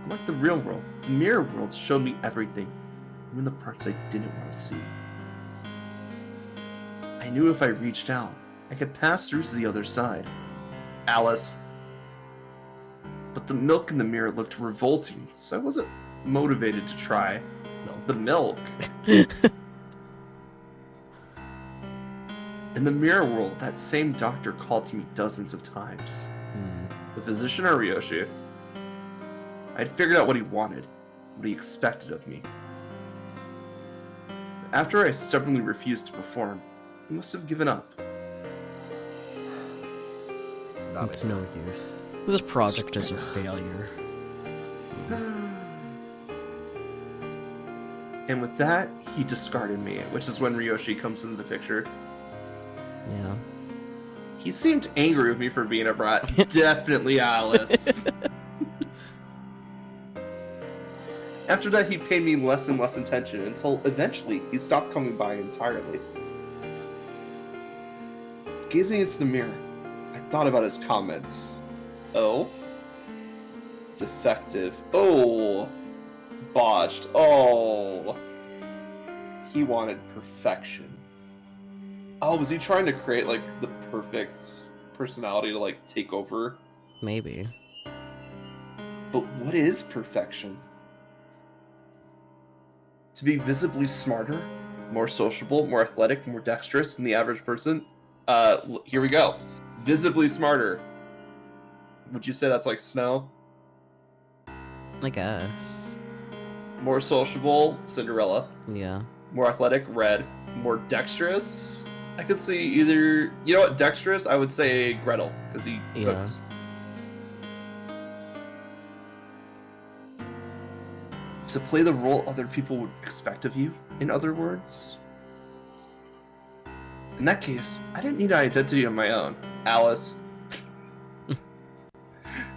Unlike the real world, the mirror world showed me everything, even the parts I didn't want to see. I knew if I reached out, I could pass through to the other side. Alice. But the milk in the mirror looked revolting, so I wasn't motivated to try. The milk. In the mirror world, that same doctor called to me dozens of times. The physician or Ryoshi. I'd figured out what he wanted, what he expected of me. After I stubbornly refused to perform, he must have given up. It's no use. This project is a failure. And with that, he discarded me, which is when Ryoshi comes into the picture. Yeah. He seemed angry with me for being a brat. Definitely Alice. After that, he paid me less and less attention until eventually he stopped coming by entirely. Gazing into the mirror, I thought about his comments. Oh. Defective. Oh. Botched. Oh. He wanted perfection. Oh, was he trying to create, like, the perfect personality to, like, take over? Maybe. But what is perfection? To be visibly smarter, more sociable, more athletic, more dexterous than the average person? Here we go. Visibly smarter. Would you say that's like Snow? I guess. More sociable, Cinderella. Yeah. More athletic, Red. More dexterous, I could see either... You know what, dexterous, I would say Gretel, because he Yeah. cooks. To play the role other people would expect of you, in other words. In that case, I didn't need an identity of my own. Alice.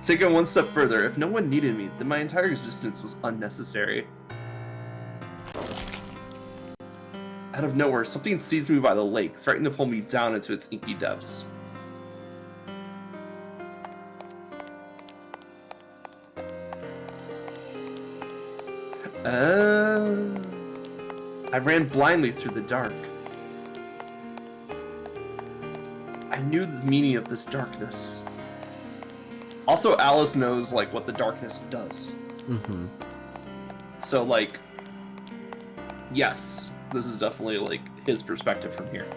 Take it one step further. If no one needed me, then my entire existence was unnecessary. Out of nowhere, something seized me by the lake, threatening to pull me down into its inky depths. I ran blindly through the dark. I knew the meaning of this darkness. Also, Alice knows, like, what the darkness does. Mm-hmm. So, like, yes, this is definitely, like, his perspective from here.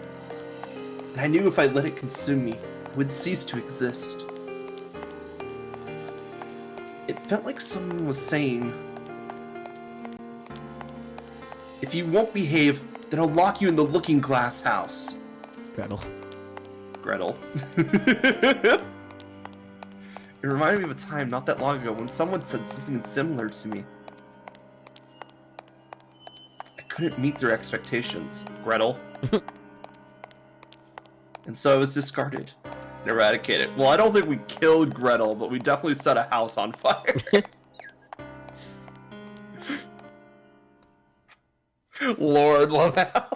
And I knew if I let it consume me, it would cease to exist. It felt like someone was saying, if you won't behave, then I'll lock you in the looking glass house. Gretel. Gretel. It reminded me of a time not that long ago when someone said something similar to me. I couldn't meet their expectations, Gretel. And so I was discarded and eradicated. Well, I don't think we killed Gretel, but we definitely set a house on fire. Lord Lamau.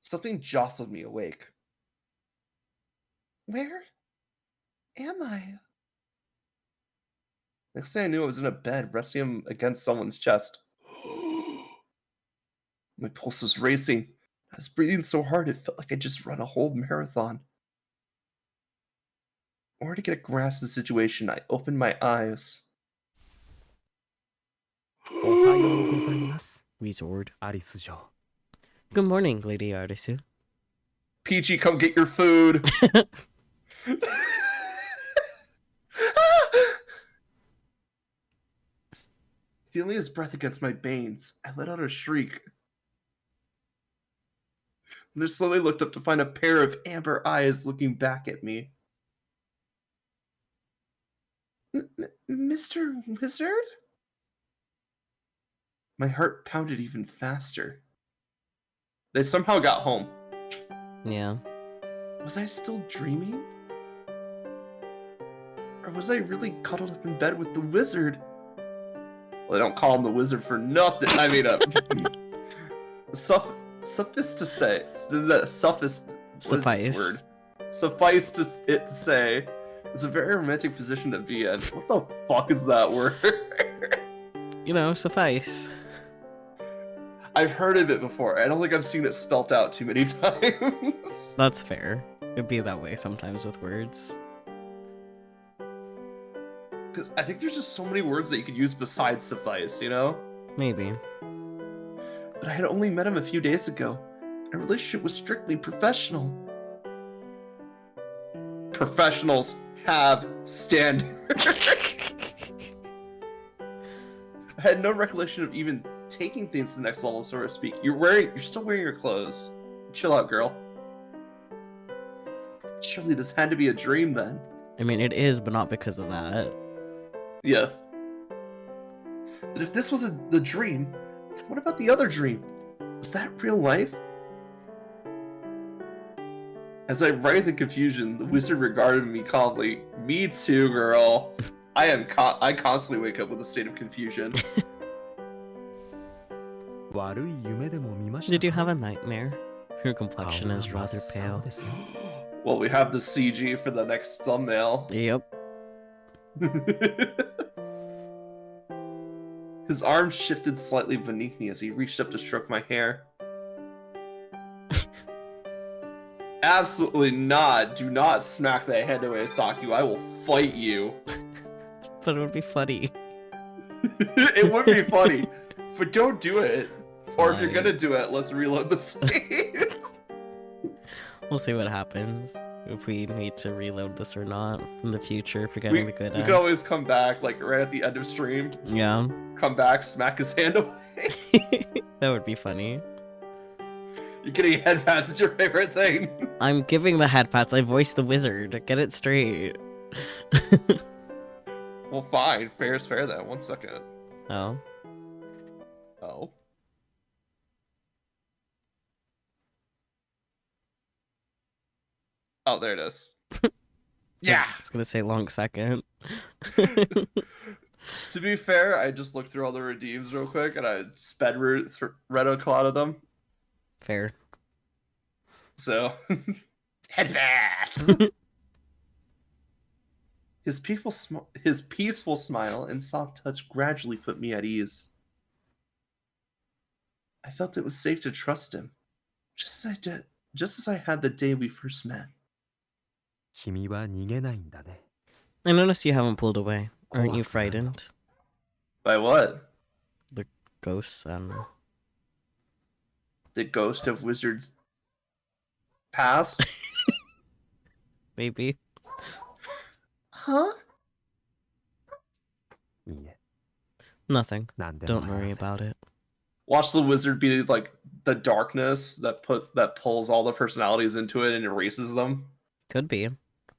Something jostled me awake. Where am I? Next thing I knew, I was in a bed, resting him against someone's chest. My pulse was racing. I was breathing so hard, it felt like I'd just run a whole marathon. In order to get a grasp of the situation, I opened my eyes. おはようございます、 Resort. アリス嬢。 Good morning, Lady Arisu. Peachy, come get your food. Feeling his breath against my veins, I let out a shriek. And I slowly looked up to find a pair of amber eyes looking back at me. Mr. Wizard? My heart pounded even faster. They somehow got home. Yeah. Was I still dreaming? Or was I really cuddled up in bed with the wizard? Well, they don't call him the wizard for nothing. I mean, suffice to say, suffice to say, it's a very romantic position to be in. What the fuck is that word? You know, suffice. I've heard of it before. I don't think I've seen it spelt out too many times. That's fair. It'd be that way sometimes with words. Because I think there's just so many words that you could use besides suffice, you know? Maybe. But I had only met him a few days ago. Our relationship was strictly professional. Professionals have standards. I had no recollection of even taking things to the next level, so to speak. You're still wearing your clothes. Chill out, girl. Surely this had to be a dream then. I mean, it is, but not because of that. Yeah. But if this was the dream, what about the other dream? Is that real life? As I writhed in confusion, the wizard regarded me calmly. Me too, girl. I constantly wake up with a state of confusion. 悪い夢でも見ました Did you have a nightmare? Your 顔 complexion が is 真っ rather 青 pale. ですよ Well, we have the CG for the next thumbnail. Yep. His arm shifted slightly beneath me as he reached up to stroke my hair. Absolutely not. Do not smack that head away, Saku. I will fight you. But it would be funny. It would be funny, but don't do it. Or if you're Fine. gonna do it, let's reload the save. We'll see what happens. if we need to reload this or not in the future if we're getting We the good could end. always come back, like right at the end of stream. Yeah. Come back, smack his hand away. That would be funny. You're getting headpats. It's your favorite thing. I'm giving the head pats. I voiced the wizard. Get it straight. Well, fine. Fair is fair then. 1 second. Oh. Oh. Oh, there it is. Yeah. I was gonna say long second. To be fair, I just looked through all the redeems real quick, and I read a lot of them. Fair. So, headbats. His peaceful smile and soft touch gradually put me at ease. I felt it was safe to trust him, just as I had the day we first met. 君は逃げないんだね。 I noticed you haven't pulled away. Aren't you怖くないの？ frightened? By what? Ghosts and The ghost of wizards past? maybe. Huh? いいえ、 Nothing. 何でも Don't あり worry ません。 about it. Watch the wizard be like the darkness that pulls all the personalities into it and erases them. Could be.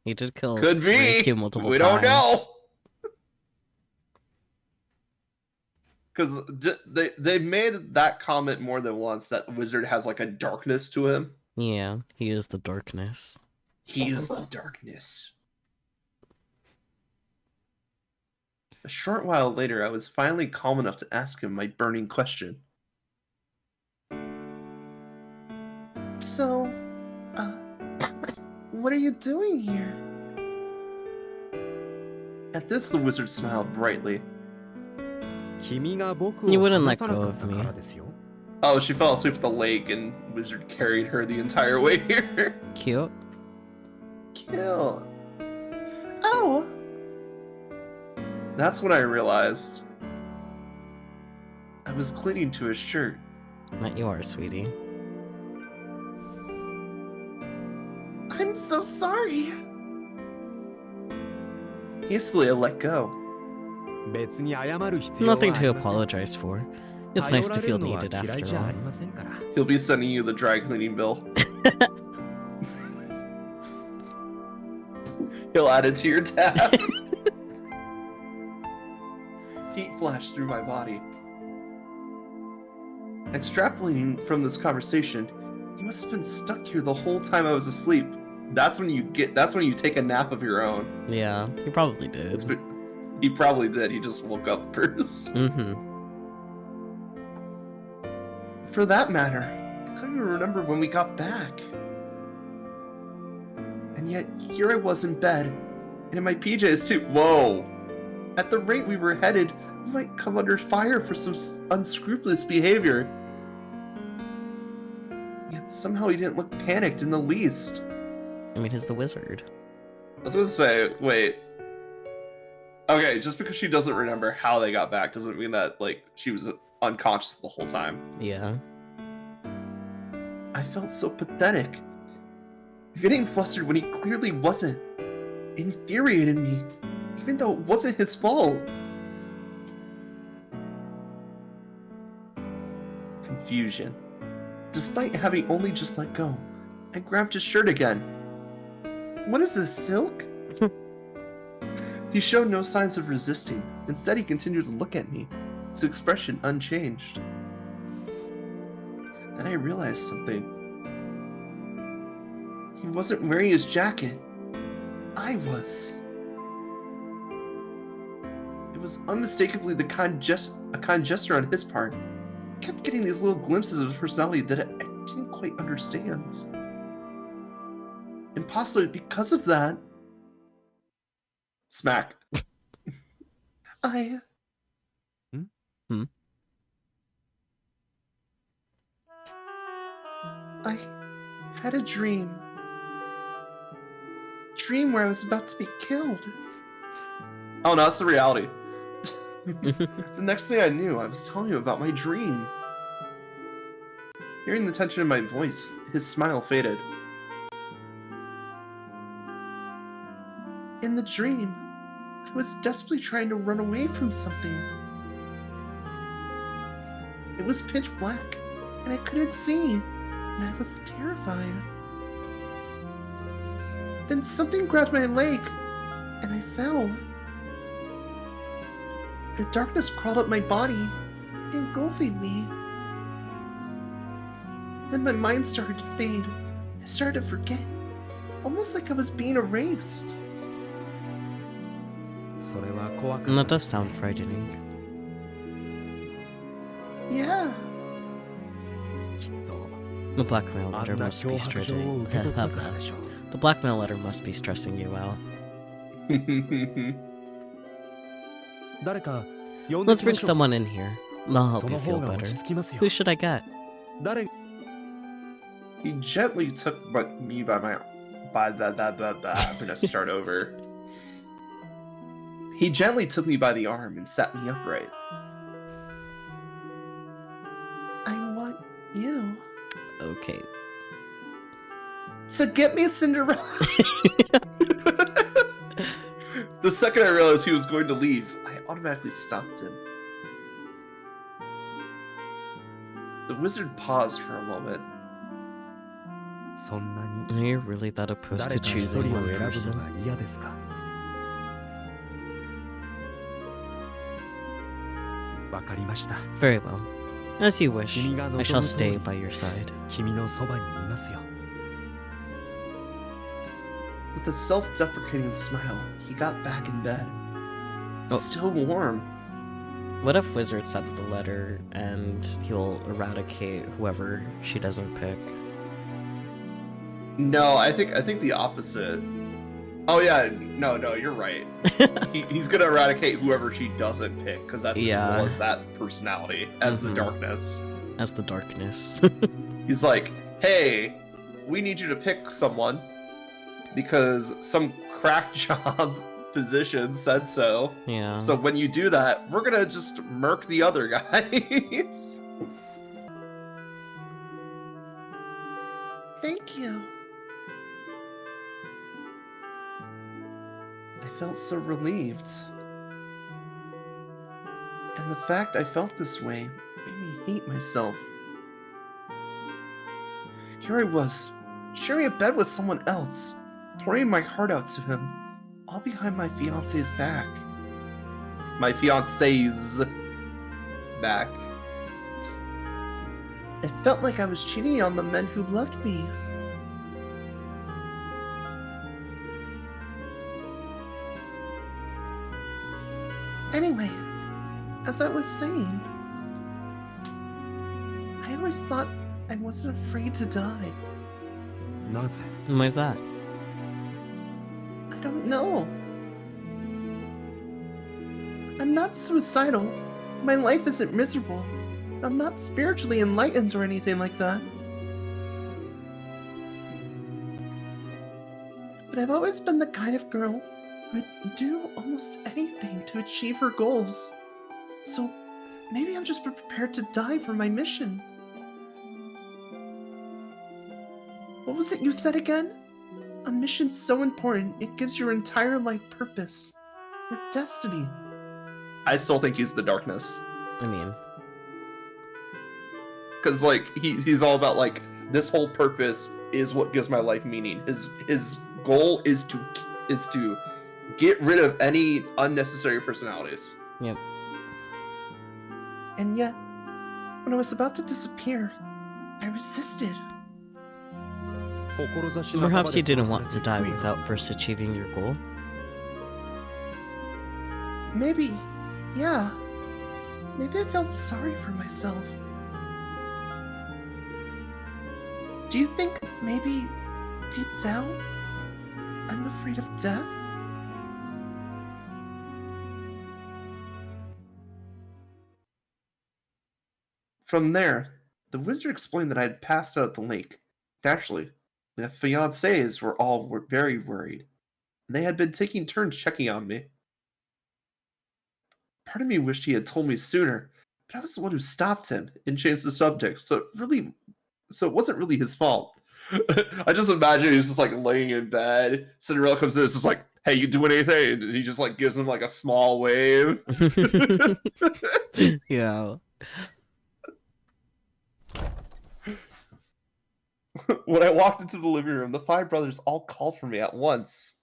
He did kill Could be. Riku multiple We times. don't know. Because they made that comment more than once that the wizard has like a darkness to him. Yeah, he is the darkness. He is the darkness. A short while later, I was finally calm enough to ask him my burning question. So, what are you doing here? At this, the wizard smiled brightly. 君が僕を You wouldn't 離 let さな go かっ of た me. からですよ。 Oh, she fell asleep at the lake, and wizard carried her the entire way here. Cute. Kill. Oh. That's when I realized I was clinging to his shirt. That you are, sweetie. I'm so sorry. Hastily, I let go. 別に謝る必要はあり Nothing ま to せん。 apologize for. It's nice to 頼 feel られるのは needed 嫌い after じゃあ all. りませんから。 He'll be sending you the dry cleaning bill. He'll add it to your tab. Heat flashed through my body. Extrapolating from this conversation, he must have been stuck here the whole time I was asleep. That's when you take a nap of your own. Yeah, he probably did. He probably did. He just woke up first. Mm-hmm. For that matter, I couldn't even remember when we got back. And yet, here I was in bed, and in my PJs too. Whoa! At the rate we were headed, we might come under fire for some unscrupulous behavior. Yet somehow he didn't look panicked in the least. I mean, he's the wizard. I was gonna say, wait. Okay, just because she doesn't remember how they got back doesn't mean that, like, she was unconscious the whole time. Yeah. I felt so pathetic. Getting flustered when he clearly wasn't infuriated me, even though it wasn't his fault. Confusion. Despite having only just let go, I grabbed his shirt again. What is this, silk? He showed no signs of resisting. Instead, he continued to look at me, his expression unchanged. Then I realized something. He wasn't wearing his jacket. I was. It was unmistakably a kind gesture on his part. I kept getting these little glimpses of his personality that I didn't quite understand. And possibly because of that... Smack. I had a dream. Dream where I was about to be killed. Oh no, that's the reality. The next thing I knew, I was telling you about my dream. Hearing the tension in my voice, his smile faded. In the dream, I was desperately trying to run away from something. It was pitch black, and I couldn't see, and I was terrified. Then something grabbed my leg, and I fell. The darkness crawled up my body, engulfing me. Then my mind started to fade. I started to forget, almost like I was being erased. それは怖か And っ that た does sound frightening. Yeah. きっと The blackmail あ letter んな must be 脅迫状を stressing. 受け取ったからでしょう The blackmail letter must be stressing you out. 誰か呼んで Let's きま bring しょう someone in here. They'll help そ you の方 feel が落 better. ち着きますよ Who should I get? 誰 He gently took me by my I'm gonna start over. He gently took me by the arm and sat me upright. I want you Okay. to get me Cinderella. The second I realized he was going to leave, I automatically stopped him. The wizard paused for a moment. そんなに Are you really that opposed 誰 to か一 choosing 人を one 選ぶ person? のが嫌ですかわかりました Very well. As you wish. 君が I 望 shall む通 stay り by your side. 君のそばにいますよ With a self-deprecating smile, he got back in bed. Oh. Still warm. What if Wizard sent the letter and he'll eradicate whoever she doesn't pick? No, I think the opposite. Oh yeah, no, you're right. He's gonna eradicate whoever she doesn't pick, because that's Yeah. as well as that personality, as the Mhm. darkness. As the darkness. He's like, hey, we need you to pick someone because some crack job position said so. Yeah. So when you do that, we're gonna just murk the other guys. Thank you. I felt so relieved. And the fact I felt this way made me hate myself. Here I was, sharing a bed with someone else, pouring my heart out to him, all behind my fiance's back. My fiance's back. It felt like I was cheating on the men who loved me. Anyway, as I was saying, I always thought I wasn't afraid to die. なぜ Why's that? I don't know. I'm not suicidal. My life isn't miserable. I'm not spiritually enlightened or anything like that. But I've always been the kind of girl who would do almost anything to achieve her goals. So maybe I'm just prepared to die for my mission. What was it you said again? A mission so important, it gives your entire life purpose. Your destiny. I still think he's the darkness. I mean, Because, like, he's all about, like, this whole purpose is what gives my life meaning. His goal is to get rid of any unnecessary personalities. Yep. And yet, when I was about to disappear, I resisted. 志半ば perhaps で you didn't 殺さ want れ to て die 悔いが without first achieving your goal. Maybe, yeah. Maybe I felt sorry for myself. Do you think maybe, deep down, I'm afraid of death? From there, the wizard explained that I had passed out at the lake. Naturally, the fiancés were very worried. They had been taking turns checking on me. Part of me wished he had told me sooner, but I was the one who stopped him and changed the subject, so it wasn't really his fault. I just imagine he was just like laying in bed. Cinderella comes in, it's just like, hey, you do anything? And he just like gives him like a small wave. Yeah. When I walked into the living room, the five brothers all called for me at once.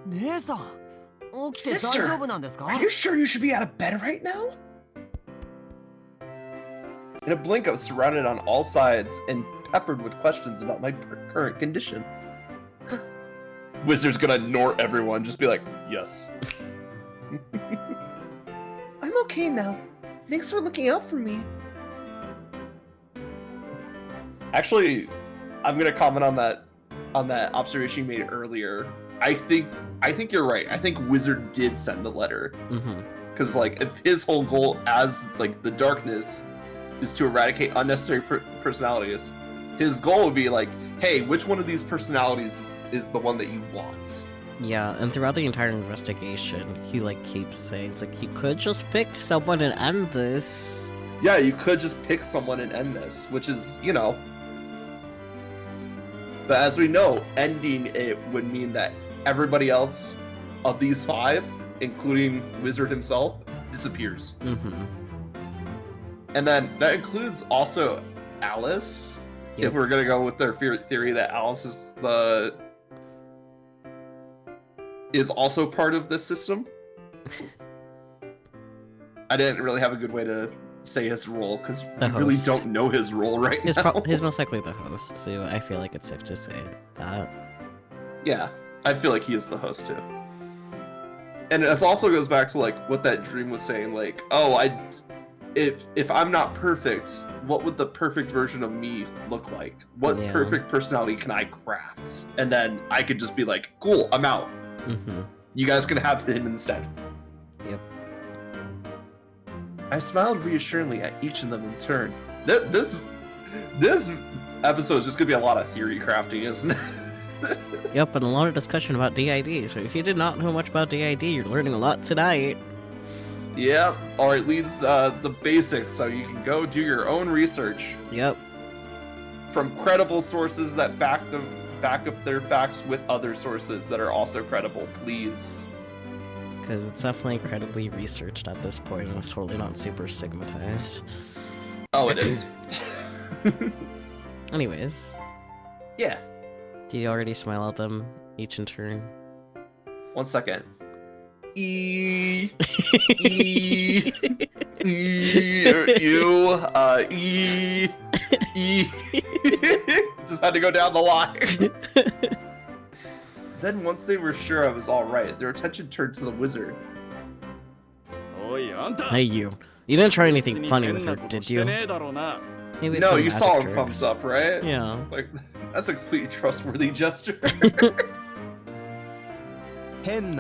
姉さん、起きて Sister, 大丈夫なんですか Are you sure you should be out of bed right now? In a blink, I was surrounded on all sides and peppered with questions about my current condition. Wizard's gonna ignore everyone, just be like, yes. I'm okay now. Thanks for looking out for me. Actually, I'm gonna comment on that observation you made earlier. I think you're right. I think Wizard did send the letter. Because like if his whole goal as like the darkness is to eradicate unnecessary personalities, his goal would be like, hey, which one of these personalities is the one that you want? Yeah, and throughout the entire investigation, he like keeps saying it's like you could just pick someone and end this. Yeah, you could just pick someone and end this, which is, you know. But as we know, ending it would mean that everybody else of these five, including Wizard himself, disappears. And then that includes also Alice. Yep. If we're gonna go with their theory that Alice is also part of this system. I didn't really have a good way to say his role because we really host. don't know his role right now. He's most likely the host, so I feel like it's safe to say that. Yeah, I feel like he is the host too. And it also goes back to like what that dream was saying, like, oh, if I'm not perfect, what would the perfect version of me look like? What perfect personality can I craft? And then I could just be like, cool, I'm out. You guys can have him instead. Yep. I smiled reassuringly at each of them in turn. This episode is just gonna be a lot of theory crafting, isn't it? Yep, and a lot of discussion about DID. So if you did not know much about DID, you're learning a lot tonight. Yep, or at least the basics, so you can go do your own research. Yep. From credible sources that back up their facts with other sources that are also credible, please. Because it's definitely incredibly researched at this point, and it's totally not super stigmatized. Oh, it is. Anyways. Yeah. Did you already smile at them, each in turn? 1 second. E, you, E. Just had to go down the line. Then once they were sure I was alright, their attention turned to the wizard. Hey you. You didn't try anything funny with her, did you? Maybe No, some you saw magic him tricks. thumbs up, right? Yeah. Like, that's a completely trustworthy gesture.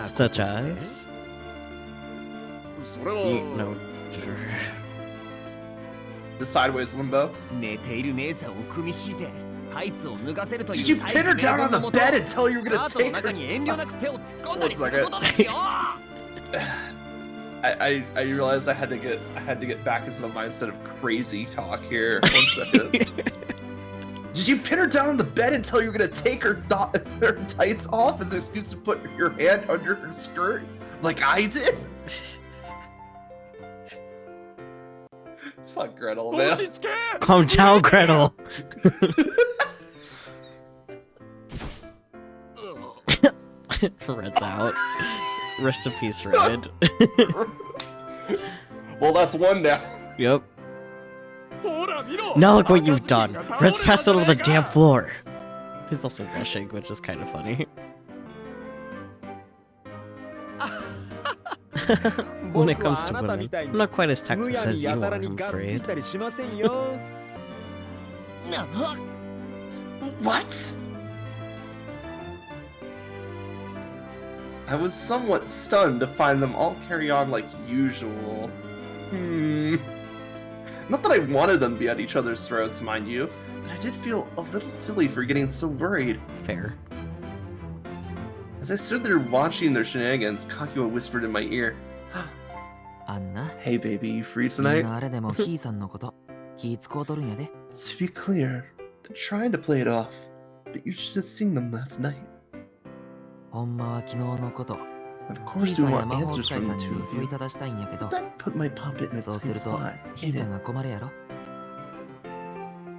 Such as... No. The sideways limbo. 寝ている姉さんを組み敷いてタイツを脱がせるという Did you pin her down on the bed and tell her you were gonna スカートの take 中に遠慮なく手を突っ込んだりす One る second. ことですよ I realized I had to get back into the mindset of crazy talk here. 1 second. Did you pin her down on the bed and tell her you were gonna take her tights off as an excuse to put your hand under her skirt, like I did? Fuck Gretel, man. Calm down, Gretel! Red's out. Rest in peace, Red. Well, that's one now. Yep. Now look what you've done! Red's passed out on the damn floor! He's also blushing, which is kind of funny. When it comes to women, I'm not quite as tactless as you are, I'm afraid. What? I was somewhat stunned to find them all carry on like usual. Not that I wanted them to be at each other's throats, mind you, but I did feel a little silly for getting so worried. Fair. As I stood there watching their shenanigans, Kakuya whispered in my ear, あんな Hey baby, you free みん tonight? なあれでもヒーさんのこと気使うとるんやで To be clear, they're trying to play it off, but you should have seen them last night. ほんまは昨日のこと Of ヒー course, we さんや want 魔法 answers 使い from さ the ん two に of 問い you. ただしたいんやけど That put my puppet in a そうす tight ると spot. ヒー ain't さ it? んが困るやろ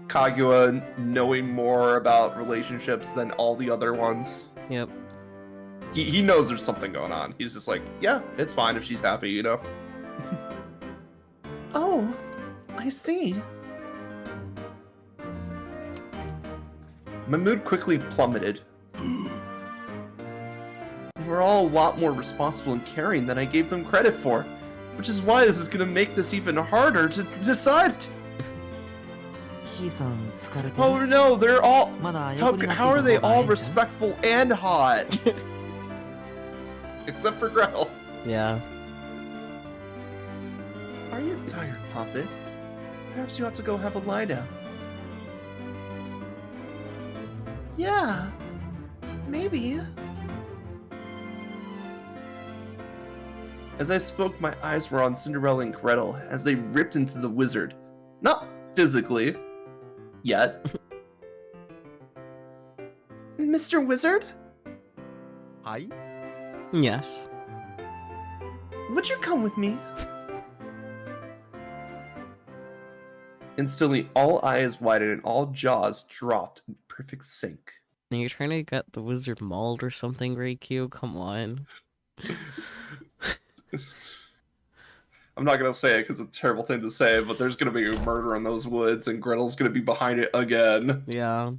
Kaguya knowing more about relationships than all the other ones. Yep. He knows there's something going on. He's just like, yeah, it's fine if she's happy, you know? Oh, I see. My mood quickly plummeted. They were all a lot more responsible and caring than I gave them credit for, which is why this is gonna make this even harder to decide. ヒーさん疲れて Oh る no, they're all. まだ How, 横になって how are い they た方がえ all えんちゃう respectful and hot? Except for Gretel. Yeah. Are you tired, Poppet? Perhaps you ought to go have a lie down. Yeah, maybe. As I spoke, my eyes were on Cinderella and Gretel as they ripped into the wizard. Not physically. Yet. Mr. Wizard? はい Yes. Would you come with me? Instantly, all eyes widened and all jaws dropped in perfect sync. Are you trying to get the wizard mauled or something, Reikyu? Come on. I'm not gonna say it because it's a terrible thing to say, but there's gonna be a murder in those woods, and Gretel's gonna be behind it again. Yeah.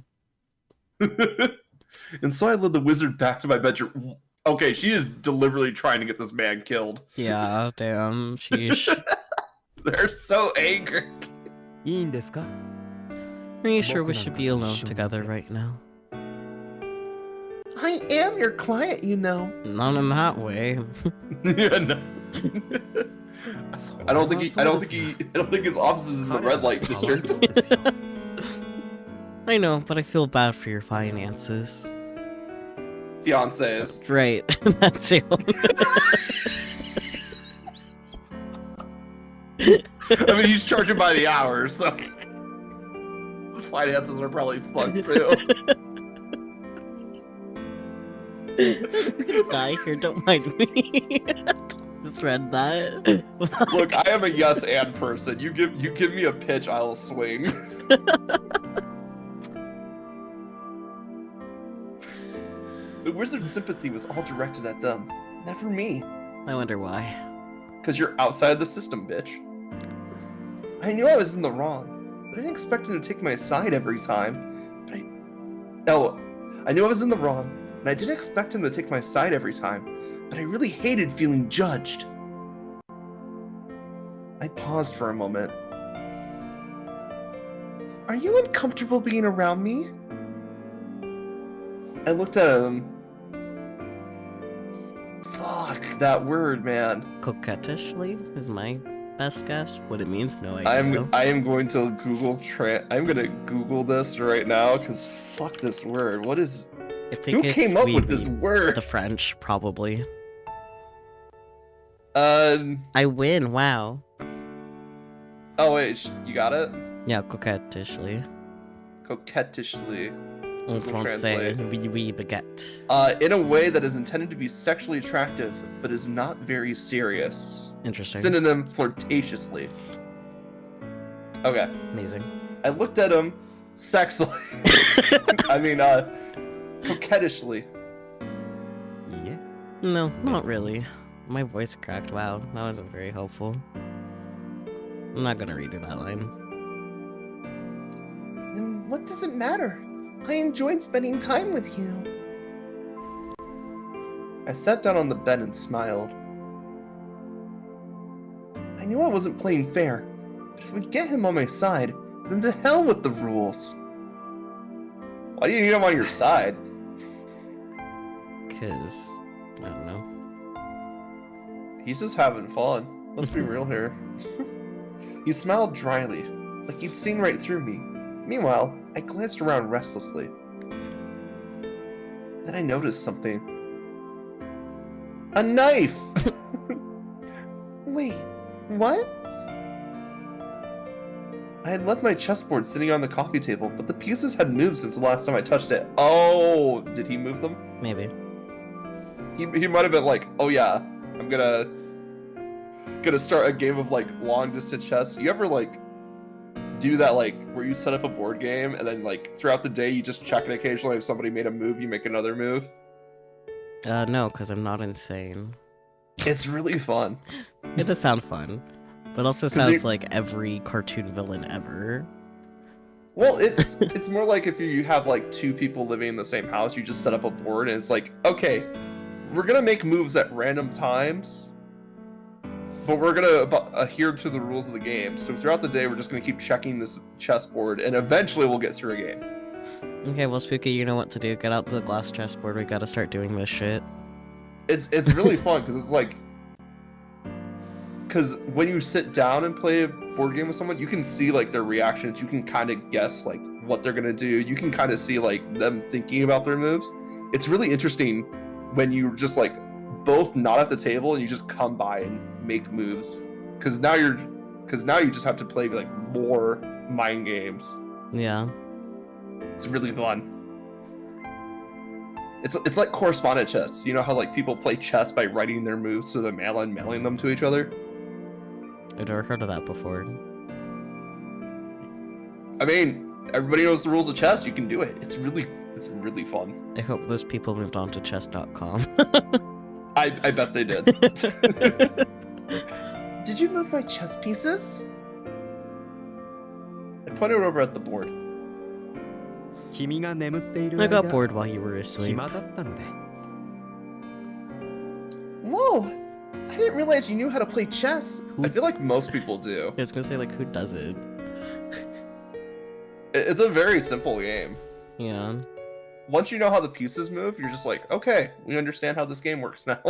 And so I led the wizard back to my bedroom. Okay, she is deliberately trying to get this man killed. Yeah, damn. Sheesh. They're so angry. いいんですか Are you sure we 僕なんか should be alone 一緒にいて together right now? I am your client, you know. Not in that way. Yeah, no. I don't think So I don't think his office is in the red light district. そうですよ I know, but I feel bad for your finances. Fiancés. Right, that too. I mean, he's charging by the hour, so finances are probably fucked too. I'm gonna die here, don't mind me. Just read that. Look, I am a yes and person. You give me a pitch, I will swing. The wizard's sympathy was all directed at them, never me. I wonder why. Because you're outside the system, bitch. I knew I was in the wrong, but I didn't expect him to take my side every time. I knew I was in the wrong, and I didn't expect him to take my side every time, but I really hated feeling judged. I paused for a moment. Are you uncomfortable being around me? I looked at him. Fuck, that word, man. Coquettishly is my best guess. What it means, no idea. I am going to I'm gonna Google this right now, because fuck this word. What is... I think Who it's came up oui, with this oui. word? The French, probably. I win, wow. Oh wait, you got it? Yeah, coquettishly. Coquettishly. En Google français, Translate. oui, baguette. In a way that is intended to be sexually attractive, but is not very serious. Interesting. Synonym flirtatiously. Okay. Amazing. I looked at him sexily. I mean, coquettishly. Yeah. No, not It's- really. My voice cracked. Wow, that wasn't very helpful. I'm not gonna redo that line. Then what does it matter? I enjoyed spending time with you. I sat down on the bed and smiled. I knew I wasn't playing fair, but if we get him on my side, then to hell with the rules. Why do you need him on your side? Cause, I don't know. He's just having fun. Let's be real here. He smiled dryly, like he'd seen right through me. Meanwhile, I glanced around restlessly. Then I noticed something. A knife! Wait, what? I had left my chessboard sitting on the coffee table, but the pieces had moved since the last time I touched it. Oh, did he move them? Maybe. He might have been like, oh yeah, I'm gonna start a game of like long distance chess. You ever like do that like where you set up a board game and then like throughout the day you just check it occasionally if somebody made a move, you make another move? No, because I'm not insane. It's really fun. It does sound fun, but also 'Cause sounds you- like every cartoon villain ever. Well, it's more like if you have like two people living in the same house, you just set up a board and it's like, okay, we're gonna make moves at random times, but we're gonna adhere to the rules of the game. So throughout the day, we're just gonna keep checking this chessboard, and eventually we'll get through a game. Okay, well, Spooky, you know what to do. Get out the glass chessboard. We gotta start doing this shit. It's really fun because it's like, because when you sit down and play a board game with someone, you can see like their reactions. You can kind of guess like what they're gonna do. You can kind of see like them thinking about their moves. It's really interesting when you just like both not at the table and you just come by and make moves. Because now you just have to play like more mind games. Yeah. It's really fun. It's like correspondent chess. You know how like people play chess by writing their moves to the mail and mailing them to each other? I've never heard of that before. I mean, everybody knows the rules of chess. You can do it. It's really fun. I hope those people moved on to chess.com. I bet they did. Did you move my chess pieces? I pointed over at the board. 君が眠っている I got 間 bored while you were asleep. 暇だったので Whoa! I didn't realize you knew how to play chess. I feel like most people do. I was gonna say, like, who does it? It's a very simple game. Yeah. Once you know how the pieces move, you're just like, okay, we understand how this game works now.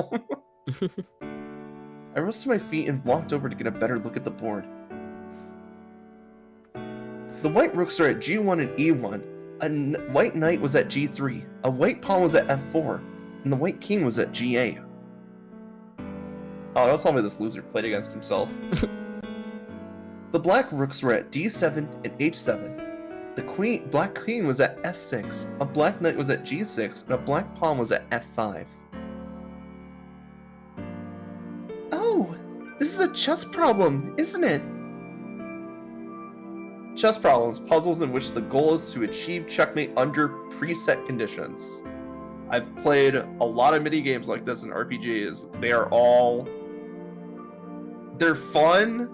I rose to my feet and walked over to get a better look at the board. The white rooks are at G1 and E1. A white knight was at G3. A white pawn was at F4. And the white king was at G8. Oh, don't tell me this loser played against himself. The black rooks were at D7 and H7. The black queen was at F6. A black knight was at G6. And a black pawn was at F5. Oh, this is a chess problem, isn't it? Chess problems, puzzles in which the goal is to achieve checkmate under preset conditions. I've played a lot of mini games like this in RPGs. They're fun,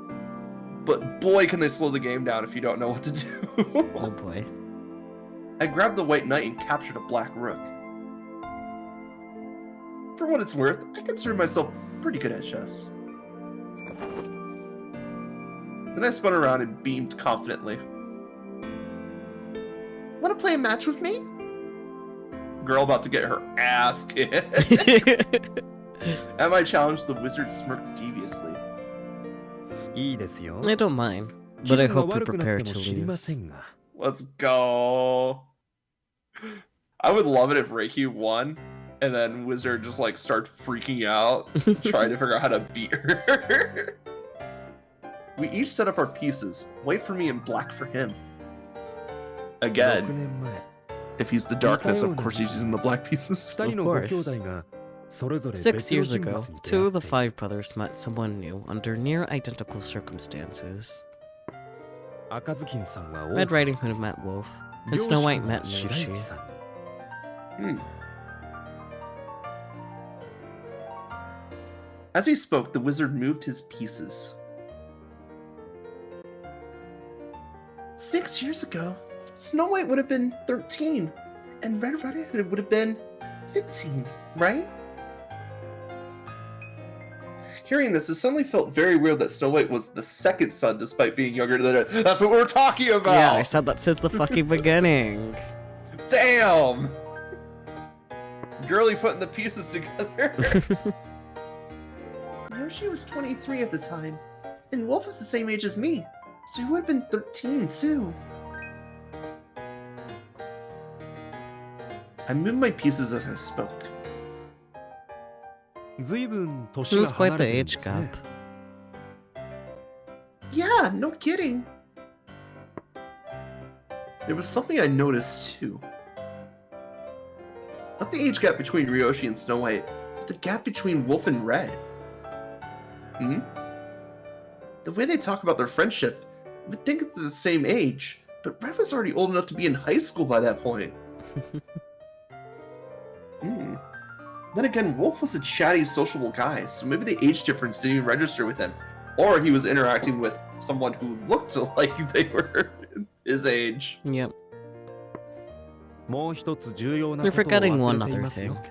but boy can they slow the game down if you don't know what to do. Oh boy. I grabbed the white knight and captured a black rook. For what it's worth, I consider myself pretty good at chess. Then I spun around and beamed confidently. Want to play a match with me? Girl about to get her ass kicked. At my challenge, the wizard smirked deviously. いいですよ I don't mind, 気 but I 分が hope you're 悪くなって prepared も to 知りませ lose. んが Let's go. I would love it if Reiki won, and then Wizard just like started freaking out, trying to figure out how to beat her. We each set up our pieces, white for me and black for him. 6 Again, 年前 if he's the darkness, of course he's using the black pieces. 2人のご兄弟がそれぞれ 6別の years 人 ago, 物に出 two 会 of the って five brothers met someone new under near identical circumstances. 赤ずきんさんは王 Red Riding Hood met Wolf, and Snow White met 白 Noshi. 雪さん As he spoke, the wizard moved his pieces. 6 years ago, Snow White would have been 13, and Red Riding Hood would have been 15, right? Hearing this, it suddenly felt very weird that Snow White was the second son despite being younger than her. That's what we're talking about! Yeah, I said that since the fucking beginning. Damn! Girly putting the pieces together. Yoshi was 23 at the time, and Wolf is the same age as me, so he would have been 13 too. I moved my pieces as I spoke. 随分年 It が was quite 離 the れてるん age ですね gap. Yeah, no kidding. There was something I noticed too. Not the age gap between Ryoshi and Snow White, but the gap between Wolf and Red? Hmm? The way they talk about their friendship, you would think they're the same age, but Red was already old enough to be in high school by that point. Hmm. Then again, Wolf was a chatty, sociable guy, so maybe the age difference didn't even register with him. Or he was interacting with someone who looked like they were his age. Yep. もう一つ重要な You're ことを forgetting 忘 one れてい other ますよ thing.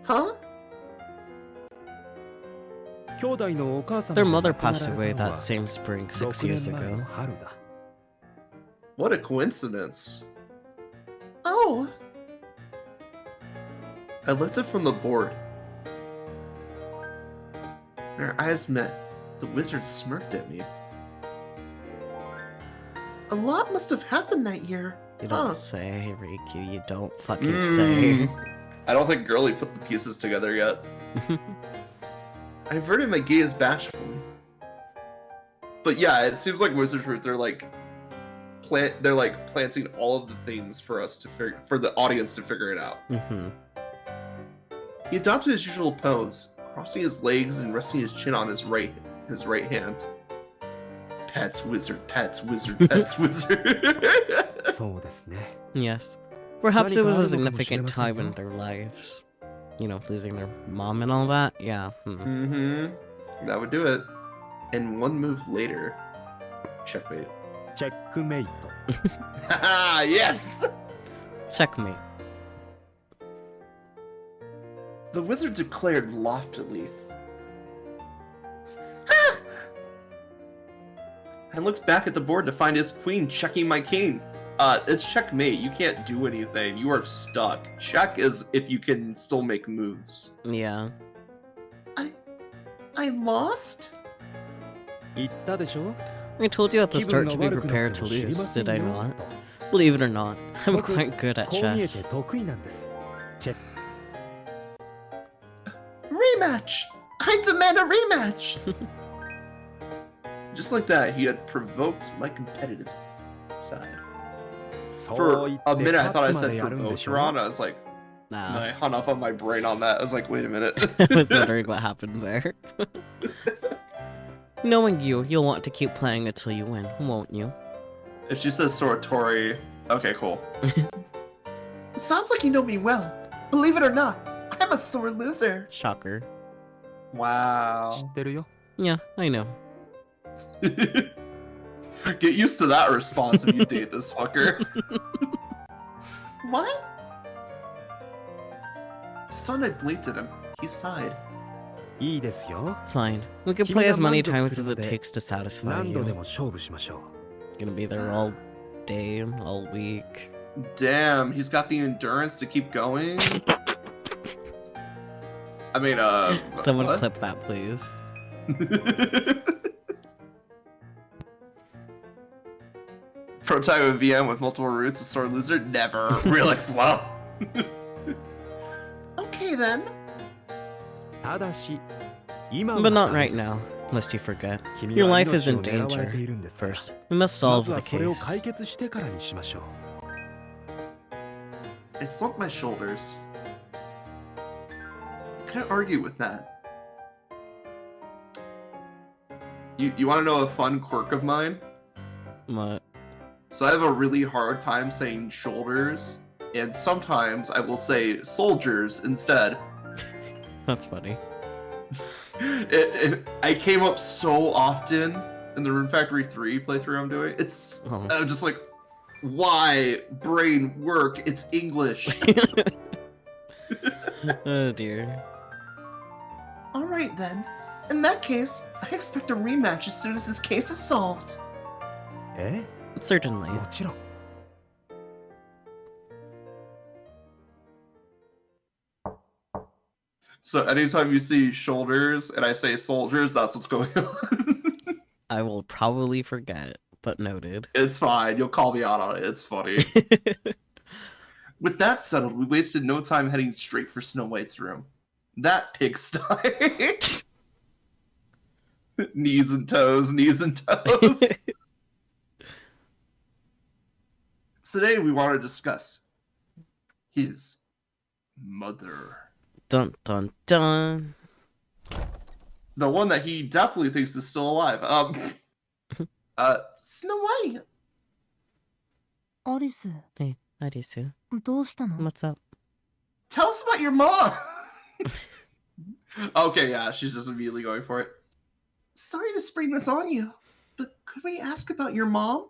Huh? 兄弟のお母様 Their が mother 亡くな passed ら away れたの that は same spring 6 6 years 年前 ago. の春だ What a coincidence. Oh. I looked up from the board. When our eyes met, the wizard smirked at me. A lot must have happened that year. You Huh. don't say, Riku. You don't fucking say. I don't think Girly put the pieces together yet. I averted my gaze bashfully. But yeah, it seems like Wizard Fruit, they're like planting all of the things for us to for the audience to figure it out. Mm-hmm. He adopted his usual pose, crossing his legs and resting his chin on his right hand. Pets, wizard, pets, wizard, pets, wizard. そうですね Yes. Perhaps it was a 何かあるのかもしれ significant ません time in よ their lives. You know, losing their mom and all that. Yeah. Mm-hmm. That would do it. And one move later, checkmate. チェックメイト Haha, yes! Checkmate. The wizard declared loftily. "Ah!" I looked back at the board to find his queen checking my king. It's checkmate. You can't do anything. You are stuck. Check is if you can still make moves. Yeah. I lost? 言ったでしょ I told you at the 気分 start が to be 悪くな prepared って to も知りま lose, せん did I よ not? と Believe it or not, I'm 僕 quite good at こう見えて chess. 得意なんですチェック Rematch! I demand a rematch! Just like that, he had provoked my competitive side. そう For 言っ a て minute, I 勝 thought I つま said でやるんで provoked しょ Ron. I was like, and then Nah. I hung up on my brain on that. I was like, wait a minute. I was wondering what happened there. Knowing you, you'll want to keep playing until you win, won't you? If she says Soratori, okay, cool. Sounds like you know me well. Believe it or not, I'm a sore loser. Shocker. Wow. 知ってるよ Yeah, I know. Get used to that response if you date this fucker. What? Stunned, I blinked at him. He sighed. いいですよ Fine. We can 君 play が as many 満足 times する as ま it で takes to satisfy 何度で you. も勝負しましょ Gonna be there all day, all week. Damn, he's got the endurance to keep going. I mean, Someone what? clip that, please. Prototype of VM with multiple routes, a sore loser? Never. Really slow. Okay then. うただし今は But not ダメ right です now, lest you forget. 君 Your は life is 命 in を狙われ danger. ているんですから First, we must ま solve ずは the それを解 case. 決してからにしましょう I slumped my shoulders. I couldn't argue with that. You want to know a fun quirk of mine? What? So I have a really hard time saying shoulders, and sometimes I will say soldiers instead. That's funny. I came up so often in the Rune Factory 3 playthrough I'm doing. Oh. I'm just like, why brain work? It's English. Oh dear. All right then. In that case, I expect a rematch as soon as this case is solved. え Certainly. もちろん So anytime you see shoulders and I say soldiers, that's what's going on. I will probably forget, but noted. It's fine. You'll call me out on it. It's funny. With that settled, we wasted no time heading straight for Snow White's room. That pigsty. Knees and toes, knees and toes. So today we want to discuss his mother. Dun dun dun. The one that he definitely thinks is still alive. Snow White. アリス、 Hey, Arisu. どうしたの？ What's up? Tell us about your mom. Okay, yeah, she's just immediately going for it. Sorry to spring this on you, but could we ask about your mom?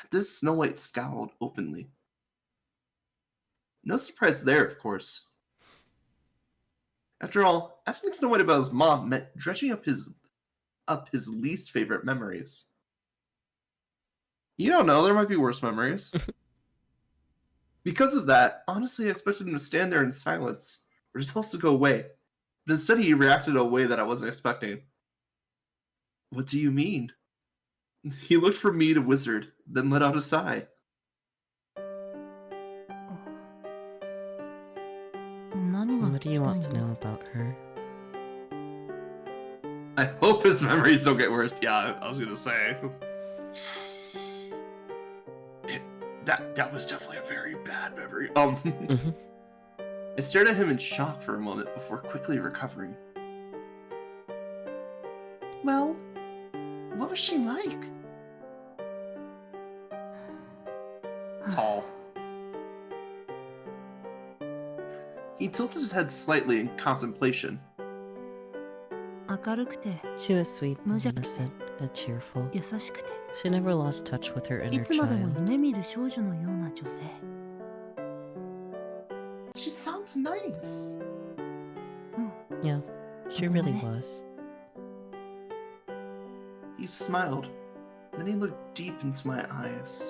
At this, Snow White scowled openly. No surprise there, of course. After all, asking Snow White about his mom meant dredging up his least favorite memories. You don't know, there might be worse memories. Because of that, honestly, I expected him to stand there in silence, or just else to go away. But instead, he reacted in a way that I wasn't expecting. What do you mean? He looked from me to Wizard, then let out a sigh. 何が What 聞 do き you た want い to の？ know about her? I hope his memories don't get worse. Yeah, I was gonna say. That was definitely a very bad memory. Mhm. I stared at him in shock for a moment before quickly recovering. Well, what was she like? Tall. He tilted his head slightly in contemplation. 明るくて She was sweet and 無邪気 innocent and cheerful. 優しくて She never lost touch with her い inner つまでも child. 夢見る少女のような女性。 She sounds nice. Yeah, she really was. He smiled. Then he looked deep into my eyes.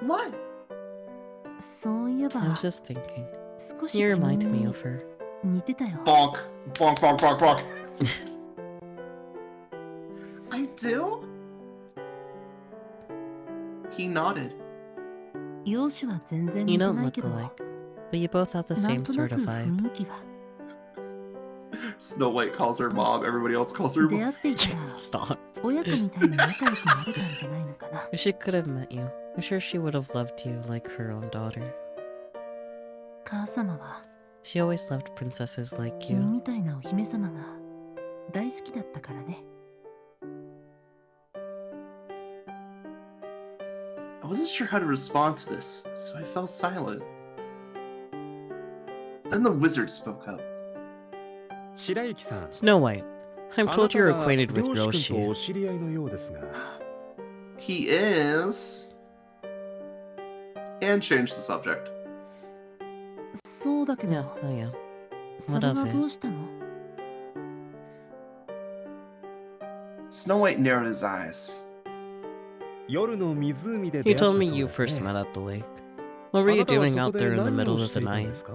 What? そういえば I was just thinking. 少し You 君 remind me に of her. 似てたよ。 Bonk. Bonk, bonk, bonk, bonk. I do? He nodded. 容姿は全然 You 似て don't ない look けど、 alike, but you both have the な same んとな sort く of vibe. 雰囲気が。 Snow White calls her mom. Everybody else calls her 出 mom. 会っていたら Stop. 親子みたいに仲良くなれたんじゃないのかな。 If she could have met you, I'm sure she would have loved you like her own daughter. 母様は She always loved princesses like 君 you. みたいなお姫様が大好きだったからね。 I wasn't sure how to respond to this, so I fell silent. Then the wizard spoke up. 白雪さん、 Snow White, I'm あな told た you're は acquainted 漁 with 師君とお Roshi. 知り合いのようですが、 He is... And change the subject. そうだけど、 Yeah, oh yeah. それは what of it? どうしたの？ Snow White narrowed his eyes. 夜の湖で You 出会った told そう me です you ね。 first met at the lake. What were あ you なたは doing そ out こで there in the 何 middle を of して the いたん night? ですか？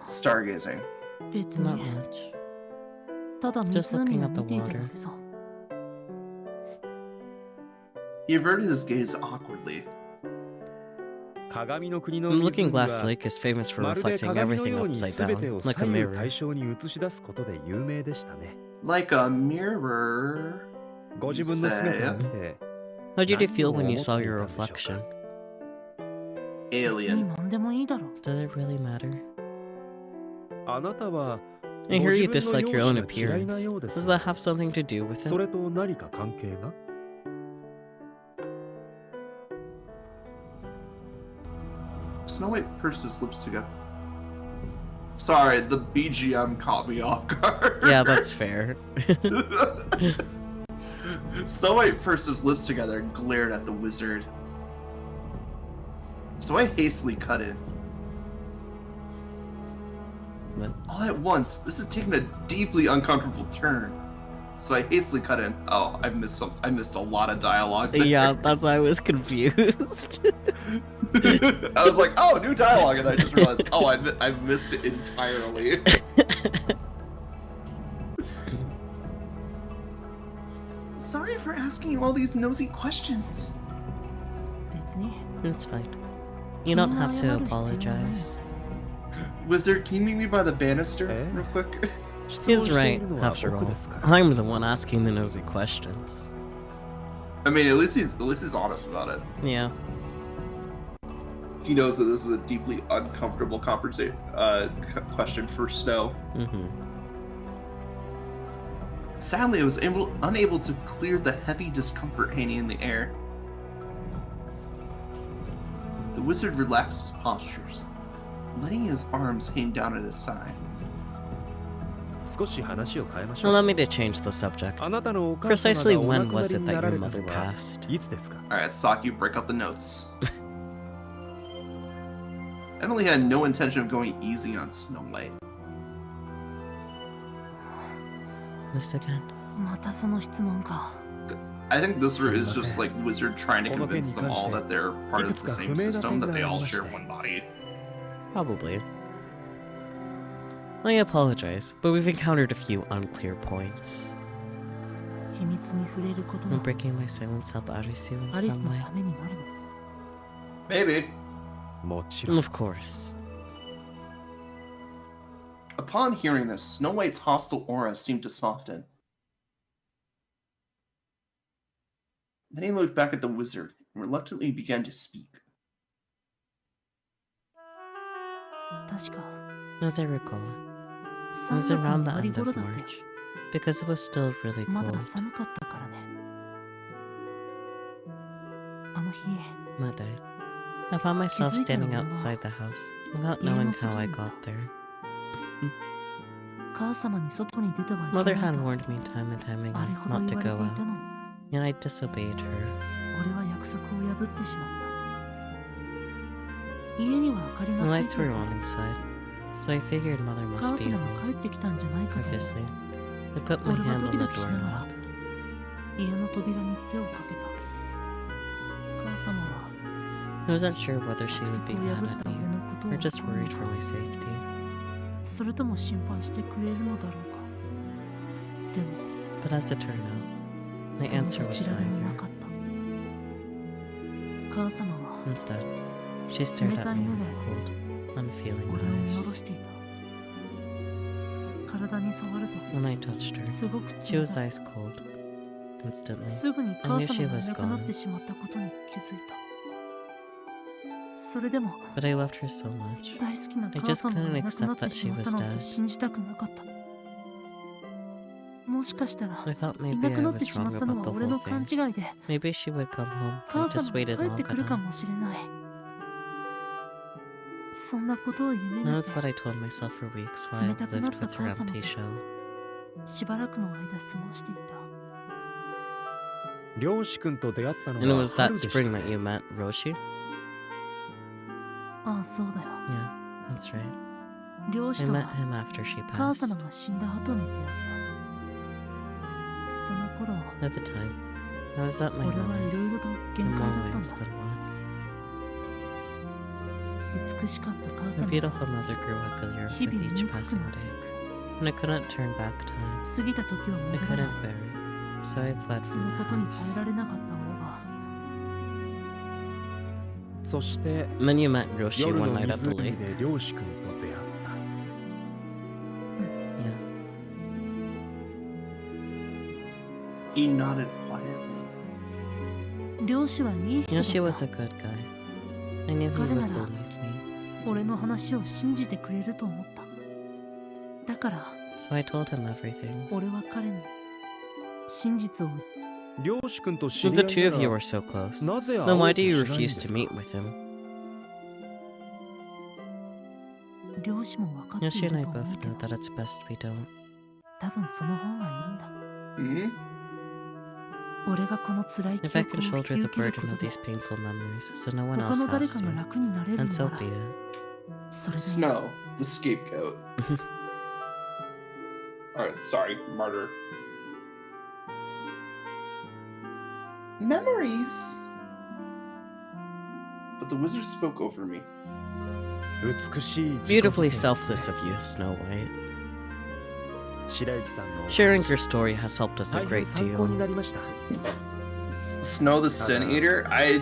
Stargazing. 別 Not に much. ただ Just 湖 looking を at the 見ていただ water. けさ。 He averted his gaze awkwardly. 鏡の国の The 湖 Looking Glass は Lake is famous for まるで reflecting 鏡の everything ように upside 全て down, を like a 左右 mirror. 対称に映し出すことで有名でしたね。 Like a mirror. ご自分の姿を見て、 How did you 何 feel を when 思 you ってい saw た your んでしょうか？ reflection? 別に Alien. 何でもいいだろう。 Does it really matter? あなたは I ご hear 自 you 分の dislike 容 your own 姿が嫌いな appearance. ようで Does す that が、 have something to do with そ it? れと何か関係が？ Snow White pursed his lips together. Sorry, the BGM caught me off guard. Yeah, that's fair. Snow White pursed his lips together and glared at the wizard. So I hastily cut in. What? All at once, this has taken a deeply uncomfortable turn. So I hastily cut in. Oh, I missed a lot of dialogue there. Yeah, that's why I was confused. I was like, oh, new dialogue, and I just realized, oh, I missed it entirely. Sorry for asking you all these nosy questions. 別に It's fine. You don't have to apologize. Wizard, can you meet me by the banister Eh? real quick? 質問 He's してい right, るのは after 僕 all. ですから。 I'm the one asking the nosy questions. I mean, at least he's honest about it. Yeah. He knows that this is a deeply uncomfortable question for Snow. Mm-hmm. Sadly, I was unable to clear the heavy discomfort hanging in the air. The wizard relaxed his postures, letting his arms hang down at his side. 少し話を変えましょ Allow う。 me to change the subject. あなたのお母様 Precisely がお亡 when くな was り it に that なら your れた mother のは passed? いつですか？ Alright, Saki, break up the notes. Emily had no intention of going easy on Snow White. This again. またその質問か。 I think this is just like Wizard trying to convince them all that they're part of the same system, that they all share one body. Probably. I apologize, but we've encountered a few unclear points. 秘密に触れること Will が breaking my silence help Arisu in アリス some の way? ためになるの。 Maybe. もちろん。 Of course. Upon hearing this, Snow White's hostile aura seemed to soften. Then he looked back at the wizard and reluctantly began to speak. 確か As I recall, it 3 was 月の around 終 the わり end 頃 of だったよ。 March, because it was still really まだ cold. 寒かったからね。あの日、 That day, I found myself standing 気づいたのは outside the house without 家の knowing 外 how I にいた。 got there. 母様に外に出てはいけ Mother ない had と warned me time and time あれ again ほど not 言 to われ go ていた out, のに、 yet I disobeyed her. 俺は約束を破ってしまった。家には明かり The がつ lights いてい were た。 on inside, so I figured Mother 母 must be 様 at が home. 帰ってきたんじゃないかと Obviously, I put my 俺は hand ド on キ the ドキしながら doorknob. 家の扉に手をかけた。母様は I wasn't sure whether she 約 would 束 be を mad 破っ at た me 俺のことを or just worried for my safety. それとも心配してくれるのだろうか。でも But as it turned out, my その answer ど was ちらでもな neither. かった。母様は Instead, she stared at me with 冷たい cold, unfeeling 俺を見下ろ eyes. していた。体に触ると When I touched her, すごく she 冷 was たい。 ice cold. Instantly, すぐに I 母 knew she 様がい was なくなっ gone, てしまったことに気づいた。それでも but I loved her so much. 大好きな I 母 just 様が couldn't いなくな accept って that し she まった was なんて dead. 信じたくなかった。もしかしたら I thought い maybe な I くなって was しま wrong ったの about は the 俺 whole の勘 thing. 違いで Maybe she would come home. I 母 just 様が waited 帰って long くるか enough. もしれない。そんなことを夢 That 見 was て what I told myself for weeks while I 冷たくなっ lived た with her 母様 on と Taisho. しばらくの間過ごしていた。漁師君と出会ったの And it は was 春 that でした spring ね that you met Roshi? ああ、そうだよ。 Yeah, that's right. 漁 I 師と met は him after she 母様 passed. が死んだ後に出会った。その頃、 At the time, I was at my 俺はい limit ろいろと in 限界だ more ったん ways だ。 than one. 美しかった母 The 様 beautiful mother grew uglier 日 with 々 each 醜くな passing ってい day, く。 and I couldn't turn back time. 過ぎた時は I 戻ら couldn't ない。 bear it, so I fled そ from の the ことに耐 house. えられなかった俺は、そして And then you met Roshi 夜 one の night at the 湖 lake. で漁師君と出会った Yeah. He nodded quietly. 漁師はいい You 人 know, だ she っ was た a。good guy. I knew he would Karena- believe me. 俺の話を信じてくれると思った。だから So I told him everything. 俺は彼に真実を漁師君と知 If り the 合 two い of な you ら were so close, なぜ会 then おう why と do し you ないんで refuse す to か meet with him? 漁師も分かってい Yoshi る and I と思 both うけ know ど、 that it's best we don't. 多分その方がいいんだ。 Hmm? 俺がこの辛い記 If I 憶 could を引 shoulder き the 受けるこ burden と of で these painful memories so no one 他 else の誰 has かが to, 楽になれる then の so な be ら it. それでいい。 Snow, the scapegoat. Alright, sorry, martyr. Memories? But the wizard spoke over me. 美しい自己犠牲 Beautifully ですね selfless of you, Snow White. 白雪さんのお話 Sharing your story has helped us a 大変 great 参考に deal. なりました Snow the Sin Eater? I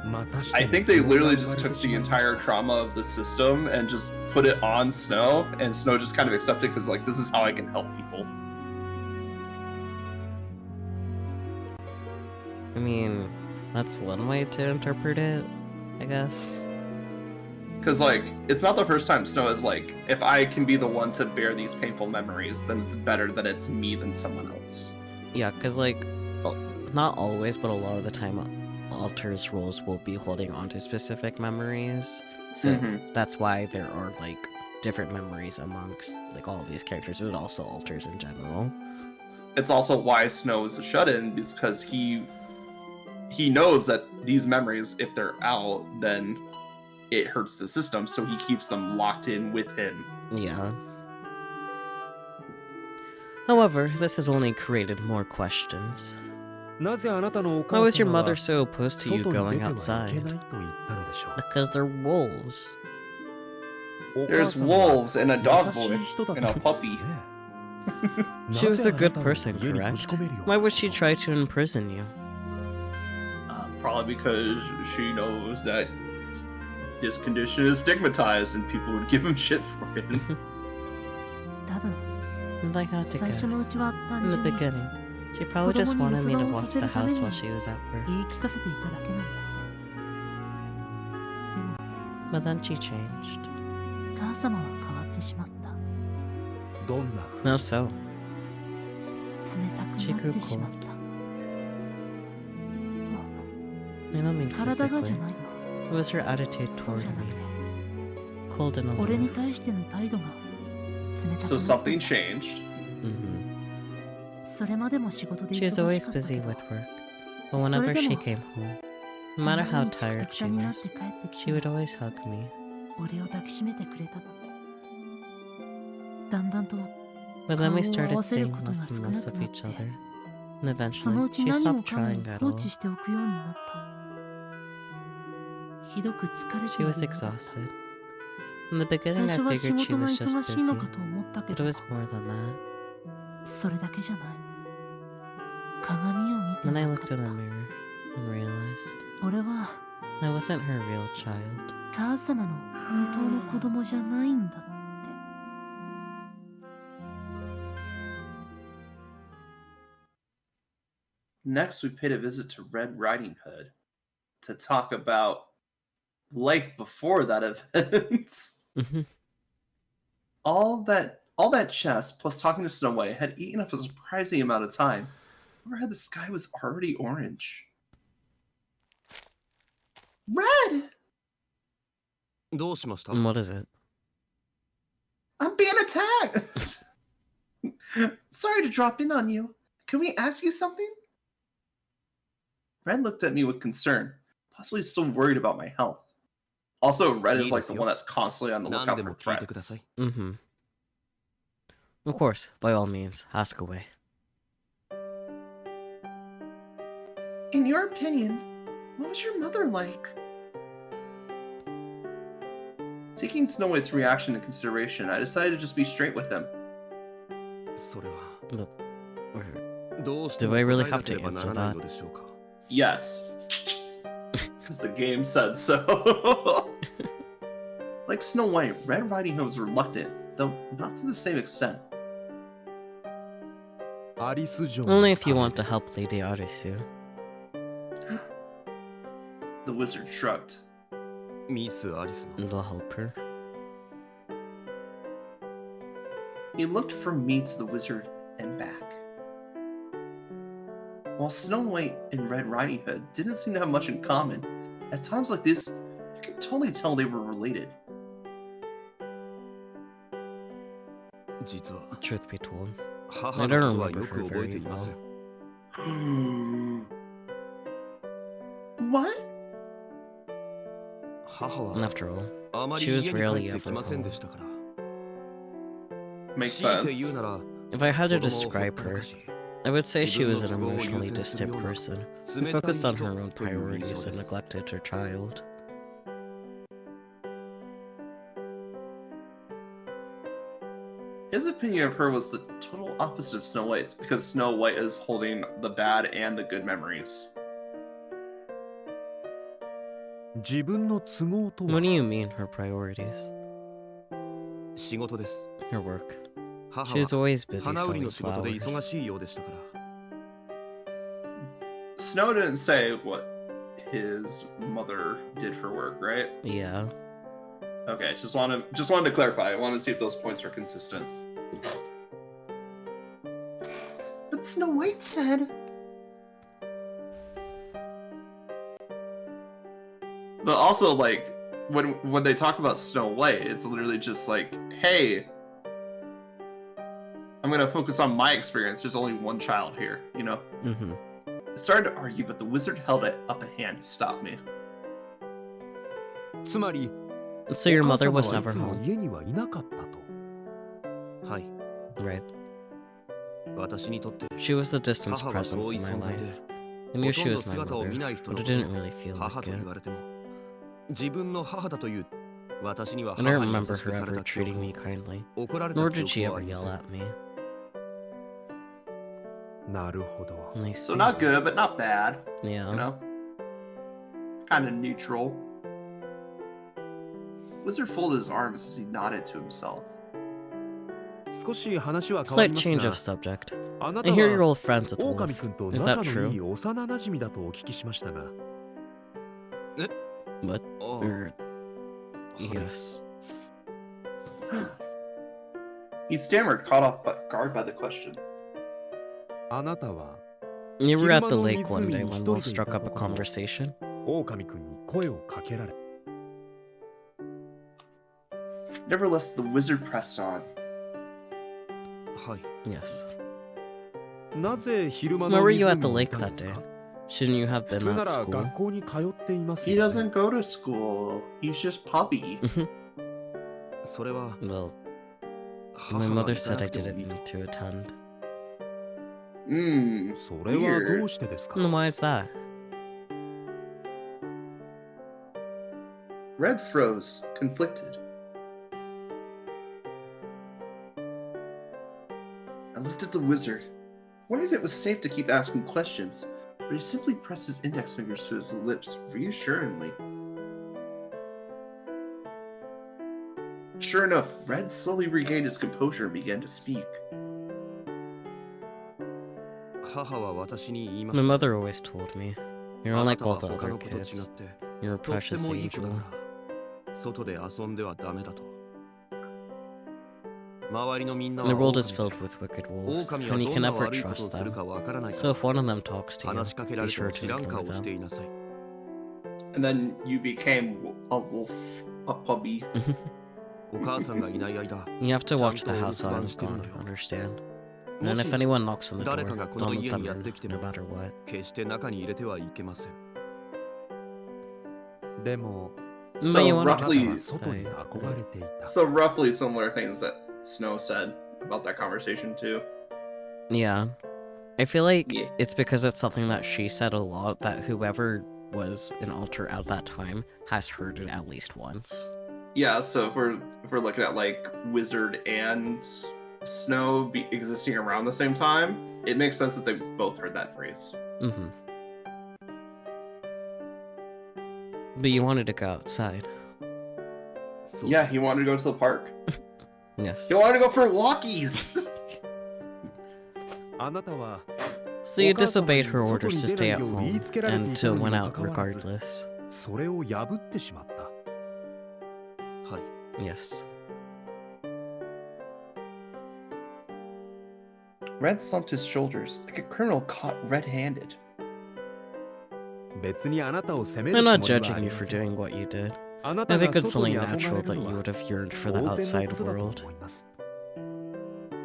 またして I も think they 不安が literally 生ま just れて took し the まいました entire trauma of the system and just put it on Snow, and Snow just kind of accepted because, like, this is how I can help people. I mean, that's one way to interpret it, I guess. Because, like, it's not the first time Snow is like, if I can be the one to bear these painful memories, then it's better that it's me than someone else. Yeah, because, like, not always, but a lot of the time, Alter's roles will be holding on to specific memories. So that's why there are, like, different memories amongst, like, all of these characters, but also Alters in general. It's also why Snow is a shut-in, because he knows that these memories, if they're out, then it hurts the system, so he keeps them locked in with him. Yeah. However, this has only created more questions. なぜあなたのお Why 母 was your 様は mother so opposed to you 外に going 出てはいけ outside? ないと言ったのでしょう。 Because they're wolves. お母 There's 様は wolves and a dog 優し boy い人だっ and た a んですよ puppy. ね。 She was a なぜあな good たを person, 家に閉じ correct? 込めるよう Why に would した she の try to imprison you? Probably because she knows that this condition is stigmatized and people would give him shit for it. 多分 Like how to 最初のう guess. ちは単 In the 純に beginning, she probably just 子供に wanted me to 留守番を watch さ the せるため house に while she was at work. 言い聞かせていただけなんだ。でも But then she changed. 母様は変わってしまった。どんな No, so. 冷たくなってしまった。 I don't mean 体がじ physically. ゃないわ。 It was her attitude そう toward じゃなく me. て、 Cold and 俺に aloof. 対しての態度が冷たく So なった。 something changed. Mm-hmm. それまでも仕事で She 忙 was しか always ったけ busy ど、 with work. But whenever she それでも came home, no matter あんな how にくた tired くた she になって was, 帰ってき she て would always hug me. 俺を抱きしめてくれたの。だんだんと But then we 顔を合わ started せる seeing ことが less 少 and な less く of なっ each て、 other. And その eventually, うち she 何も stopped かも trying at 放 all. 置しておくようになった。ひどく疲れて She いる was ようだった exhausted. In the 最 beginning, I 初は仕 figured she 事が was just 忙しいの busy, かと思ったけ but ど、 it was more than that. それだけじゃない。鏡を見て Then I 分 looked かっ in the た。 mirror and realized 俺は I wasn't her real child. 母様の本当の子供じゃないんだって。 Next, we paid a visit to Red Riding Hood to talk about life before that event. all that chess plus talking to Snow White had eaten up a surprising amount of time. Overhead, the sky was already orange. Red! どうしました And what is it? I'm being attacked! Sorry to drop in on you. Can we ask you something? Red looked at me with concern, possibly still worried about my health. Also, Red is like the one that's constantly on the lookout for threats. Mm-hmm. Of course, by all means, ask away. In your opinion, what was your mother like? Taking Snow White's reaction into consideration, I decided to just be straight with him. それは Look, どうして Do も I really 答えな have け to ればな answer らない that? のでしょうか Yes. Because the game said so. Like Snow White, Red Riding Hood was reluctant, though not to the same extent. アリス城 only if you の want to 壁です help Lady Arisu. The wizard shrugged. ミス・アリスの It'll help her. He looked from me to the wizard and back. While Snow White and Red Riding Hood didn't seem to have much in common, at times like this, you could totally tell they were related. 実は Truth be told. 母 I の don't ことは remember よく her 覚えて very いません What? 母は After all, あまり she 家 was に rarely 帰って ever きません home. でしたから Makes 強いて sense. 言うなら If I had to 子供をほっ describe たら her, かし I would say 自 she 分の was an 都合を優 emotionally 先する distant ような person who 冷たい focused on 人 her own という印 priorities 象 and です neglected her child. His opinion of her was the total opposite of Snow White's, because Snow White is holding the bad and the good memories. 自分の都合とは What do you mean, her priorities? 仕事です Her work. 母 She was は always busy 花売りの selling 仕事で忙 flowers. しいようでしたから Snow didn't say what his mother did for work, right? Yeah. Okay, just wanted to clarify. I want to see if those points were consistent. But Snow White said. But also, like, when they talk about Snow White, it's literally just like, hey, I'm gonna focus on my experience. There's only one child here, you know? Mm-hmm. I started to argue, but the wizard held up a hand to stop me. つまり So your お母 mother 様 was はい never つも home, 家にはいなかったと。はい。 right? 私にとって She was the distant 母は presence 遠い in my 存在 life. で、 I ほ knew と she んど was my 姿を mother, 見ない人 but の it こと didn't を really feel 母 like と言 it. われても、自分の母だという私には I don't 母に優 remember しく her され ever た記憶 treating も me kindly, 怒られ nor た記 did she 憶もあ ever りま yell せん。 at me. なるほど。 And I So see. not good, but not bad. Yeah. You know? Kind of neutral. Wizard folded his arms as he nodded to himself. 少し話は変わり Slight ます change が of subject. あな I た hear you're は old friends with 狼 Wolf. くんと Is 仲 that のいい true? 幼馴染だとお聞きしましたが What? ああ、 Or... Yes. He stammered, caught off guard by the question. あなたは You were at the 昼間の lake one 湖 day に when 一人 Wolf でいた struck up a ところ conversation. 狼くんに声をかけられ Nevertheless, the wizard pressed on. はい。 Yes. なぜ昼間 Why の were you 湖 at the にい lake たん that ですか day? Shouldn't you have 普 been 通な at ら school? 学校に通っています He よね doesn't go to school. He's just puppy. それは Well, 母 my が mother いか said な I くても didn't いいと need to attend. それはど Weird. うしてですか And why is that? Red froze, conflicted. I looked at the wizard. Wondered if it was safe to keep asking questions, but he simply pressed his index fingers to his lips reassuringly. Sure enough, Red slowly regained his composure and began to speak. 母は私に言いま My した mother always told me, you're あな unlike たは all the 他 other の子と違っ kids. て You're a とって precious もいい子だ angel. から外で遊んではダメだと周りのみんな The は world 狼 is で filled with wicked wolves, 狼は and you ど can んな never 悪いことを trust する them. かわからないか So ら if one of them talks to 話しかけ you, ら be れても sure 知 to らん顔 ignore をして them. いなさい And then you became a wolf, a puppy. お母さんがいない間 You have to watch the Chanto house while I'm usuban gone, shiteるのよ。 understand? も And し if anyone knocks on the 誰 door, かがこの don't 家 let に them やってきて in, も no matter what. 決して中に入れてはいけませんでも So you wanna あなた roughly, は外に憧れていた so roughly similar things that Snow said about that conversation too. Yeah. I feel like Yeah. it's because it's something that she said a lot that whoever was an alter at that time has heard it at least once. Yeah, so if we're looking at like Wizard and Snow existing around the same time, it makes sense that they both heard that phrase. Mm-hmm. But you wanted to go outside. そう Yeah, です he wanted to go to the park. Yes. He wanted to go for walkies. あなたは So you お母様に disobeyed her orders to 外に出 stay ない at よう言い home つけられて and いた to のに went も out かかわらず regardless. それを破ってしまったはい Yes. Red slumped his shoulders like a criminal caught red-handed. 別にあなたを責める I'm つも not りはあ judging り you ま for せん doing what you did. あな I たが think it's 外 only に natural 憧れ that る you の would は have yearned for 当 the 然の outside ことだと world. 思います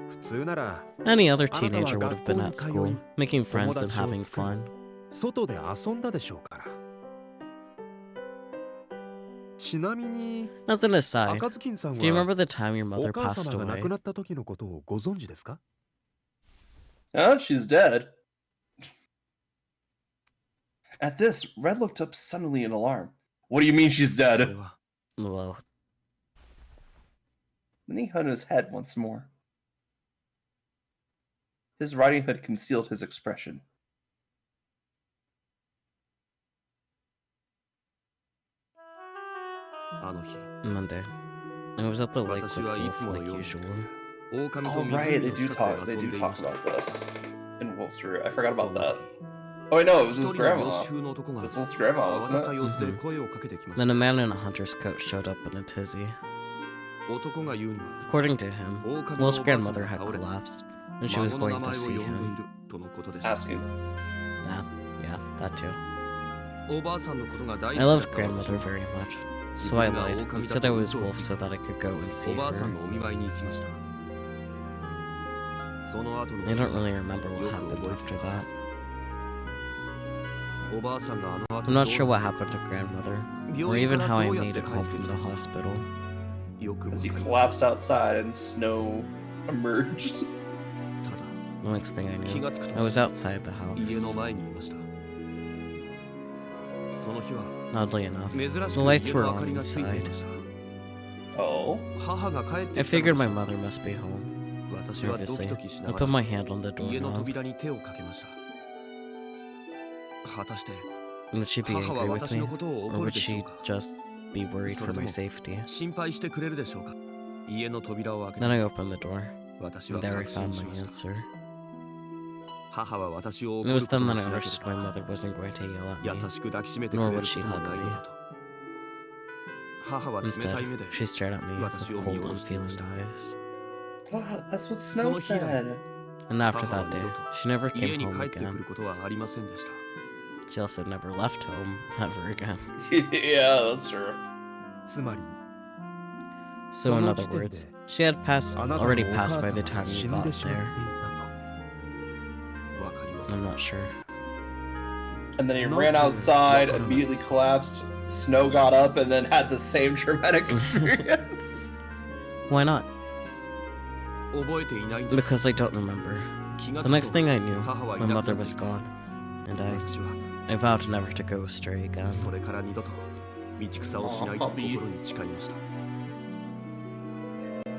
普通なら Any other あなたは teenager would have 学校 been に at 通い school, making 友 friends and 達を having 作り fun. 外で遊んだでしょうからちなみに As an aside, 赤ずきんさん do you は remember the time your お mother 母 passed 様が亡 away? くなった時のことをご存知ですか Oh, she's dead. At this, Red looked up suddenly in alarm. What do you mean she's それ dead? は Well, Then he hung his head once more. His riding hood concealed his expression. あの日 Monday. I was at the lake with 私はい Wolf つもの like ように usual. 狼と Oh right, 湖 they の do 近く talk. で They 遊ん do でいま talk した about this in Wolf's Root. I forgot そ about んな that. 時 Oh, I know, it was 一 his 人の grandma. 領収の男が This one's grandma, 慌 wasn't たった it? 様子で声をかけてきまし Then た a man in a hunter's coat showed up in a tizzy. 男が言うには According to him, 狼のお Will's ばあさん grandmother が had 倒れ collapsed, and she was 孫の名 going 前 to を see 呼んでい him. るとのことでした Asking. Yeah, that too. おばあさんのことが大 I 好きだっ loved た私 grandmother は very much, so I lied and said I was wolf so that I could go and お see ばあさ her. んのお見舞いに行きましたその後の I don't really remember よ what く happened 覚えて after います that. おばあさんがあの後 I'm not sure what happened to grandmother, or 病院 even から how I どうやっ made て it 帰 home ってき from た the hospital. よくわ As か he りま collapsed outside and snow emerged. すただ The next thing I 気 knew, がつく I と was outside the 家の house. 前にいましたその日は Oddly enough, 珍し the く lights 家 were の明か on りがついてい inside. ました Oh? 母が帰って I きた figured の my で mother must be home. 私はドキ Nervously, ドキしな I が put ら my hand on the 家の doorknob. 扉に手をかけました果たして Would she be 母は angry with 私 me? のことを Or 怒る would でしょ she うか just be worried for my それ safety? 心配してくれるでしょうか家の扉を開け Then I て opened the door, 私は and there I 確 found 信し my ました answer. 母は私を It 怒る was こと then も that し I なけれ understood my ば mother wasn't going to yell at 優 me. しく抱きしめてく Nor れ would る she ことも hug ないの me. だと母は冷 Instead, たい目で she stared at me with 私を cold 見下ろ and していまし feeling た eyes. That's what Snow said. And after 母は that 二 day, 度と she never 家 came に home 帰ってくる again. ことはありませんでした She also never left home ever again. Yeah, that's true. つまり So in other その時点で words, she had passed あなたの already お母 passed 様 by が the time 死 you ん got でしまってい there. たとわかりませ I'm ん not sure. And then he No, ran sir. outside, No, no, no. immediately collapsed. Snow got up and then had the same traumatic experience. Why not? 覚えていないんです Because I don't remember. 気が The つ next くと thing I knew, 母はい my なく mother なっ was ていた gone, and 私は I vowed never to go astray again. それから二度と道草をしないと心に誓いました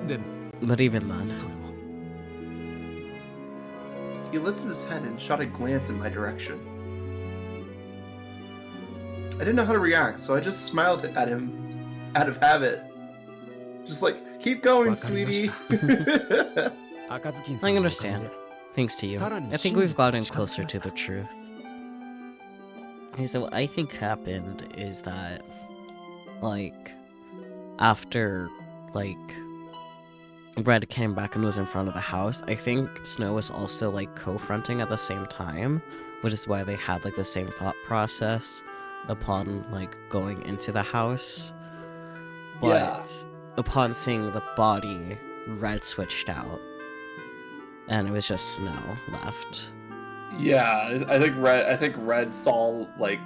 でも But even then, それも He lifted his head and shot a glance in my direction. I didn't know how to react, so I just smiled at him out of habit. Just like, keep going, sweetie. I understand. Thanks to you, I think we've gotten closer to the truth. Okay, so what I think happened is that, like, after, like, Red came back and was in front of the house, I think Snow was also, like, co-fronting at the same time, which is why they had, like, the same thought process upon, like, going into the house. But Yeah. upon seeing the body, Red switched out. And it was just Snow left. Yeah, I think Red saw like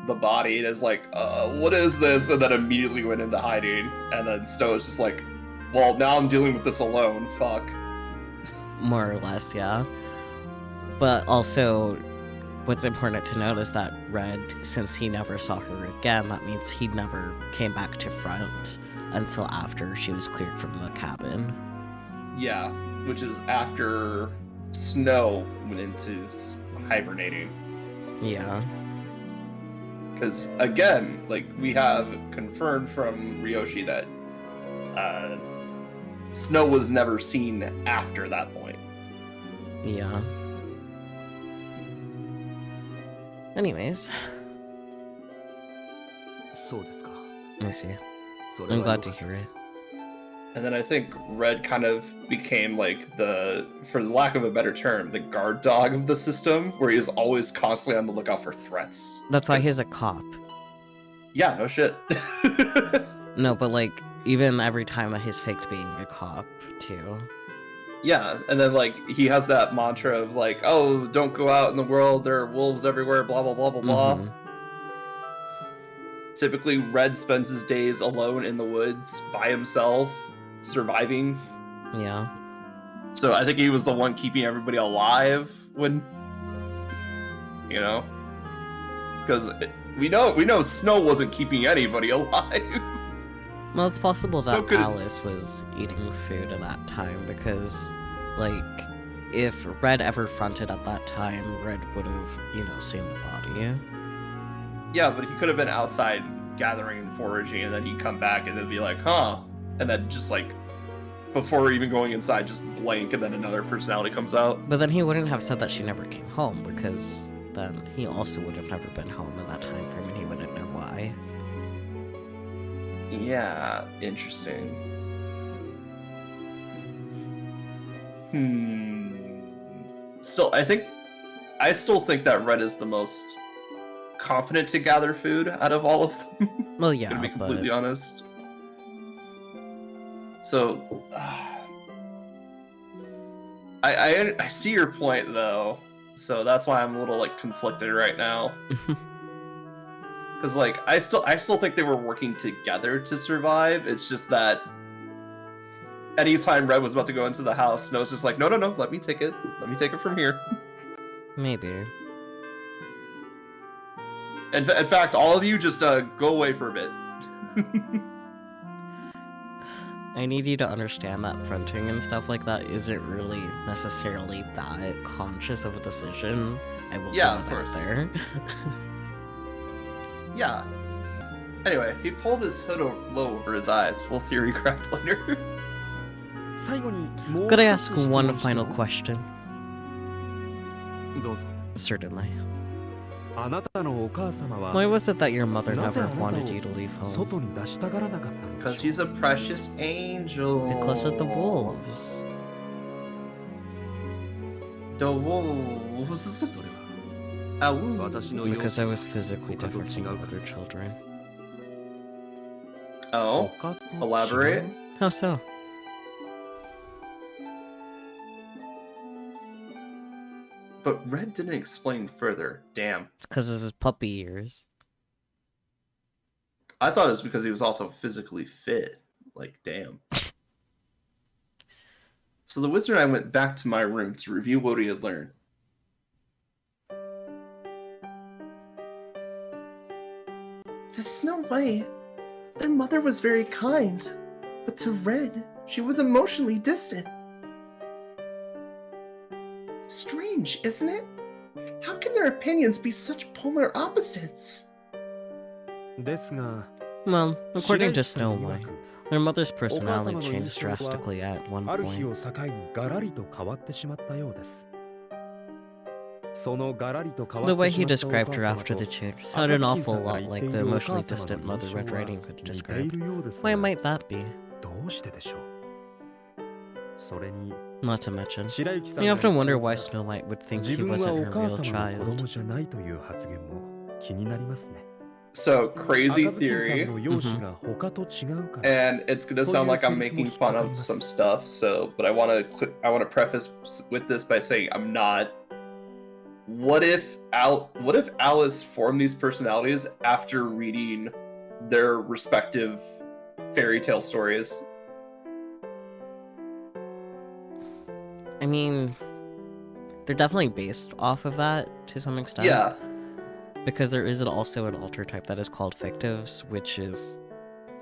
the body and is like, what is this? And then immediately went into hiding. And then Snow is just like, well, now I'm dealing with this alone. Fuck. More or less, yeah. But also, what's important to note is that Red, since he never saw her again, that means he never came back to front until after she was cleared from the cabin. Yeah, which is after Snow went into hibernating. Yeah. Because again, like we have confirmed from Ryoshi that Snow was never seen after that point. Yeah. Anyways, そうですか I see. それは I'm 良 glad か to った hear で it. す And then I think Red kind of became like the, for lack of a better term, the guard dog of the system, where he is always constantly on the lookout for threats. That's why 'Cause- he's a cop. Yeah, no shit. No, but like, even every time that he's faked being a cop, too. Yeah, and then like he has that mantra of like, oh, don't go out in the world, there are wolves everywhere, blah blah blah blah blah. Mhm. Typically, Red spends his days alone in the woods by himself, surviving. Yeah. So I think he was the one keeping everybody alive when, you know, because we know Snow wasn't keeping anybody alive. Well, it's possible So that could- Alice was eating food at that time because, like, if Red ever fronted at that time, Red would have, you know, seen the body. Yeah, but he could have been outside gathering and foraging, and then he'd come back and it'd be like, huh, and then just like before even going inside, just blank, and then another personality comes out. But then he wouldn't have said that she never came home because then he also would have never been home in that time frame and he wouldn't know why. Yeah, interesting. I still think that Red is the most competent to gather food out of all of them. Well, yeah, To be completely but honest. So, I see your point though, so that's why I'm a little like conflicted right now. Because like I still think they were working together to survive. It's just that anytime Red was about to go into the house, Snow's just like, no, let me take it from here. maybe. In fact, all of you just go away for a bit. I need you to understand that fronting and stuff like that isn't really necessarily that conscious of a decision. I will Yeah, put of it course. out there. Yeah. Anyway, he pulled his hood low over his eyes. Full theory cracked later. 最後にもう Could I 一 ask つ質 one 問しても final question? どうぞ。 Certainly. あなたのお母様は Why was it that your mother なぜ never あなた wanted you to leave を home? 外に出したがらなかったので Because しょ he's a precious angel. Because of the wolves. The wolves. それは Ow. 私の Because I 様 was physically 他と different 違 from うから other children. Oh, 他と elaborate. 違う How so? But Red didn't explain further. Damn. It's because of his puppy years. I thought it was because he was also physically fit. Like, damn. So the wizard and I went back to my room to review what we had learned. To Snow White, their mother was very kind, but to Red, she was emotionally distant. Strange, isn't it? How can their opinions be such polar opposites? ですが Well, according 白 to 雪さん Snow 曰 White, く their mother's お母 personality 様の changed 印象は drastically at one ある日 point. を境にガラリと変わってしまったようですそのガラリと変わ The っ way てし he まったお described 母 her 様 after と the change 赤 sounded an ずきん awful さんが lot 言って like い the るお emotionally 母様 distant の mother 印象 Red は Riding Hood 似てい described. るようです Why が might that be? どうしてでしょうそれに Not to mention, 白雪さん you が often 言って wonder い why た Snow White would think 自 he 分は wasn't お her 母 real 様の子 child. 供じゃないという発言も気になりますね So, 赤 crazy ずきんさん theory, の容姿が他と違うから and it's gonna sound like I'm making fun of some stuff. So, but I want to preface with this by saying I'm not. What if Alice formed these personalities after reading their respective fairy tale stories? I mean, they're definitely based off of that to some extent. Yeah. Because there is also an alter type that is called fictives, which is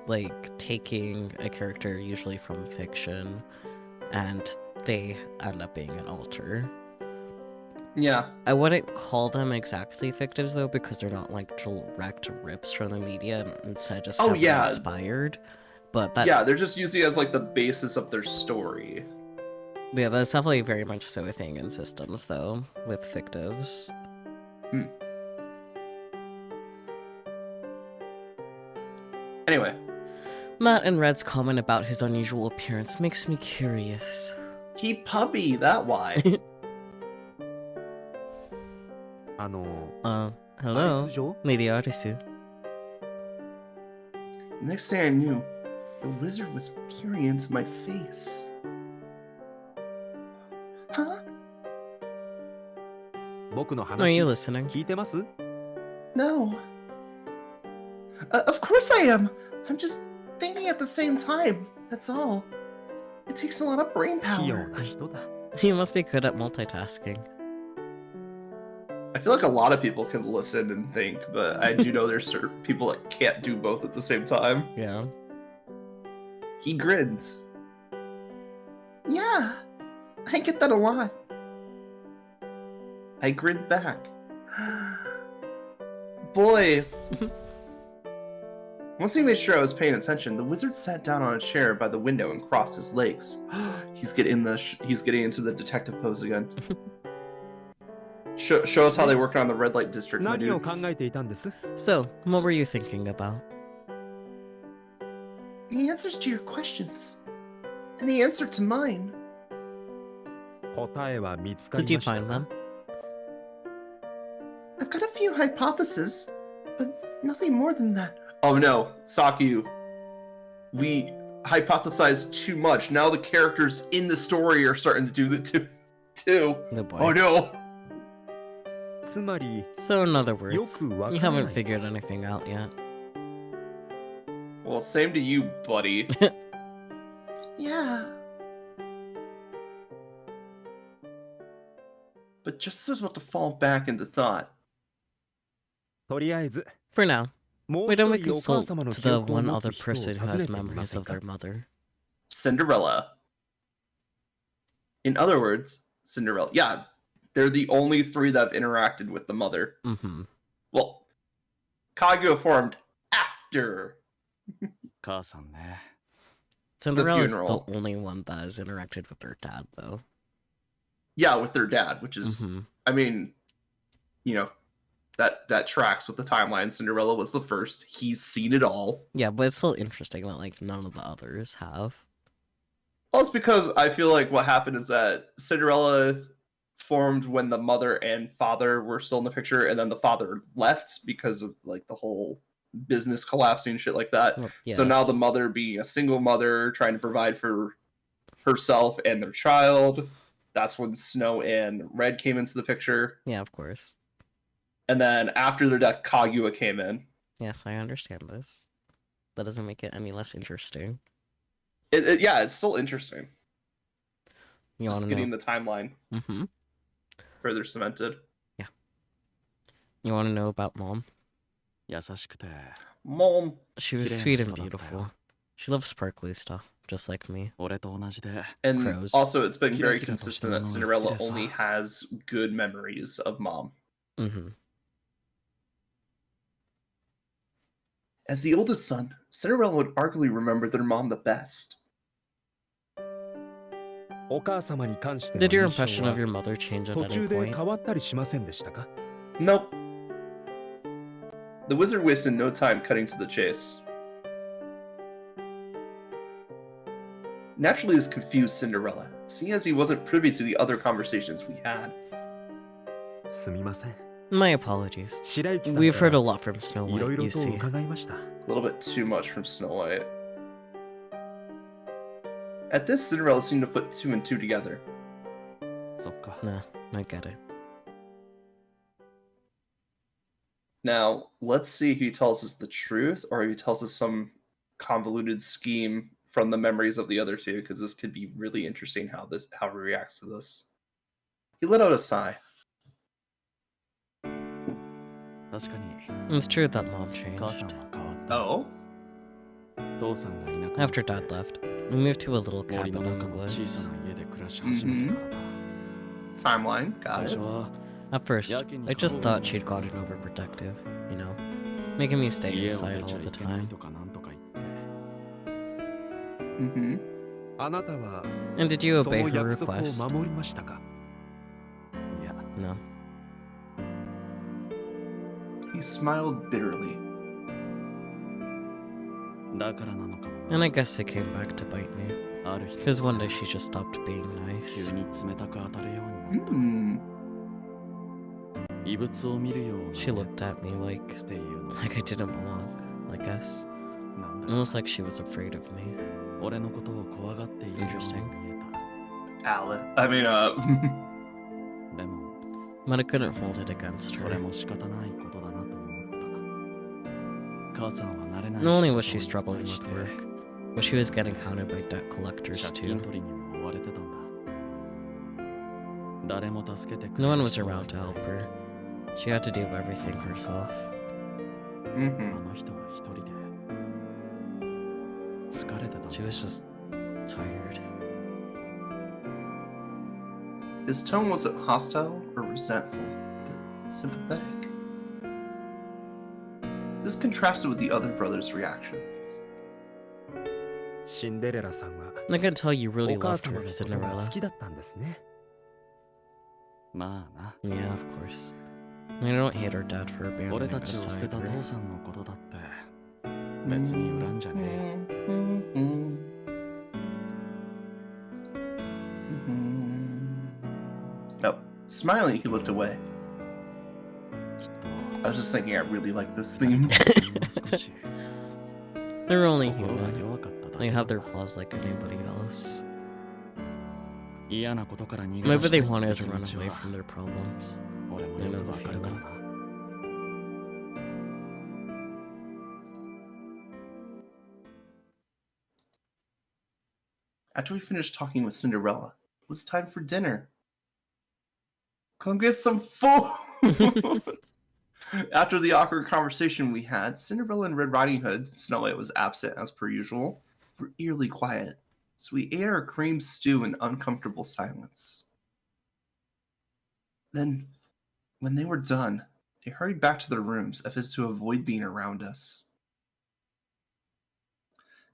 like taking a character usually from fiction and they end up being an alter. Yeah. I wouldn't call them exactly fictives though, because they're not like direct rips from the media and instead just Oh, heavily yeah. inspired. But that Yeah, they're just using it as like the basis of their story. yeah, that's definitely very much so a thing in systems though, with fictives. Anyway, Matt and Red's comment about his unusual appearance makes me curious. he puppy, that why. あの Hello? アイス城 Lady Arisu. Next thing I knew, the wizard was peering into my face. Huh? 僕の Are you 話 listening? 聞いてます No. Of course I am. I'm just thinking at the same time. That's all. It takes a lot of brain 器用 power. な人だ You must be good at multitasking. I feel like a lot of people can listen and think, but I do know there's certain people that can't do both at the same time. Yeah. He grinned. Yeah, I get that a lot. I grinned back. Boys. Once he made sure I was paying attention, the wizard sat down on a chair by the window and crossed his legs. He's getting into the detective pose again. Show us how they work on the red light district. my 何を dude. 考えていたんです？ So, what were you thinking about? The answers to your questions. And the answer to mine. 答えは見つか Did り you ました find か them? I've got a few hypotheses, but nothing more than that. Oh no, Sakyu. We hypothesized too much. Now the characters in the story are starting to do that too. No boy. Oh no. つまり So, in other words, よくわ you から haven't ない。 figured anything out yet. Well, same to you, buddy. Yeah. But just as about to fall back into thought. とりあえず For now, もう why 一 don't we 人お母 consult 様の to 記 the 憶を one 持 other つ人を person who 訪ね has てみま memories せん of か？ their mother? Cinderella. In other words, Cinderella. Yeah, they're the only three that have interacted with the mother. Mm-hmm. Well, Kaguya formed after. 母さんね。 Cinderella's the funeral. only one that has interacted with her dad, though. Yeah, with their dad, which is, Mm-hmm. I mean, you know, that tracks with the timeline. Cinderella was the first. He's seen it all. Yeah, but it's still interesting that, like, none of the others have. Well, it's because I feel like what happened is that Cinderella formed when the mother and father were still in the picture, and then the father left because of like the whole business collapsing and shit like that. Well, So now the yes. mother being a single mother trying to provide for herself and their child. That's when Snow and Red came into the picture. Yeah, of course. And then after their death, Kaguya came in. Yes, I understand this. That doesn't make it any less interesting. Yeah, it's still interesting. You Just want to getting know? the timeline Mm-hmm. further cemented. You want to know about Mom? 優しくて。 Mom. She was Kirei sweet na and hito datta beautiful. yo. She loves sparkly stuff, just like me. 俺と同じで。 And Crows. also, it's been very Kira-kira consistent that とした Cinderella ものが好きでさ。 only has good memories of Mom. Mm-hmm. As the oldest son, Cinderella would arguably remember their mom the best. お母様に関しての Did your 印 impression 象 of は your mother change at 途 any 中で point? 変わったりしませんでしたか？ Nope. The wizard wasted no time cutting to the chase. Naturally, this confused Cinderella, seeing as he wasn't privy to the other conversations we had. すみません。 My apologies. 白雪さん We've か heard a ら lot from Snow いろ White, いろ you と see. 伺いました。 A little bit too much from Snow White. At this, Cinderella seemed to put two and two together. そっか。 Nah, I get it. Now, let's see if he tells us the truth or if he tells us some convoluted scheme from the memories of the other two, because this could be really interesting how he reacts to this. He let out a sigh. 確かに。 It's true that Mom 母さん changed. は変わった。 Oh? 父さんがいなくなって After Dad left, we moved to a little 森 cabin の in the 中の小さ woods. な家で暮らし始めたからだ。 Timeline. 最 Got 初 it. は At first,やけに I just 顔を thought she'd gotten overprotective, you know, making me stay 家を inside 出ちゃ all い the けない time. とかなんとか言って。 Mm-hmm. あなたは And did you そ obey の her 約束を request? 守りましたか？いや、 No. He smiled bitterly. だからなのかも And な。 I guess it came back to bite me. ある日 Because one day she just stopped being 急 nice. に冷たく当たるようになった。 Hmm. 異物を見るような She looked at me like っていうの I didn't belong, I guess. なんだ。 Almost like she was afraid of me. 俺のことを怖がっているように見え Alice. I mean, た。でも、 But I couldn't hold it against それ her. も仕方ないことだなと思った。母さんは慣れない Not only 仕 was 事 she をいっぱい struggling し with て work, but she was getting hounded by debt collectors 借金 too. 取りにも追われてたんだ。誰も助けてくれ No る one was 人は around to help her. She had to do everything herself. あ mm-hmm. の人は一人で疲れてたんだ。 She was just tired. His tone wasn't hostile or resentful, but sympathetic. This contrasted with the other brothers' reactions. シンデレラさんは I can tell you お really 母 loved 様 her, のことが好 Cinderella. きだったんですね。まあな。 Yeah, of course. I don't hate her dad for 俺 abandoning たちを捨て aside た her. 父さんのことだって別に恨んじゃねえよ。 Oh, smiling, he looked away. きっと I was just thinking I really like this 二人 theme. ともほんの少し They're only 心が human. 弱かっただ They け have だ their flaws like anybody else. 嫌なことから逃げ Maybe 出した they いって wanted 気 to 持 run ち away は from their problems. 俺も I よ know く the わかるから feeling. な。 After we finished talking with Cinderella, it was time for dinner. Come get some food! After the awkward conversation we had, Cinderella and Red Riding Hood, Snow White was absent as per usual, were eerily quiet. So we ate our cream stew in uncomfortable silence. Then, when they were done, they hurried back to their rooms as if to avoid being around us.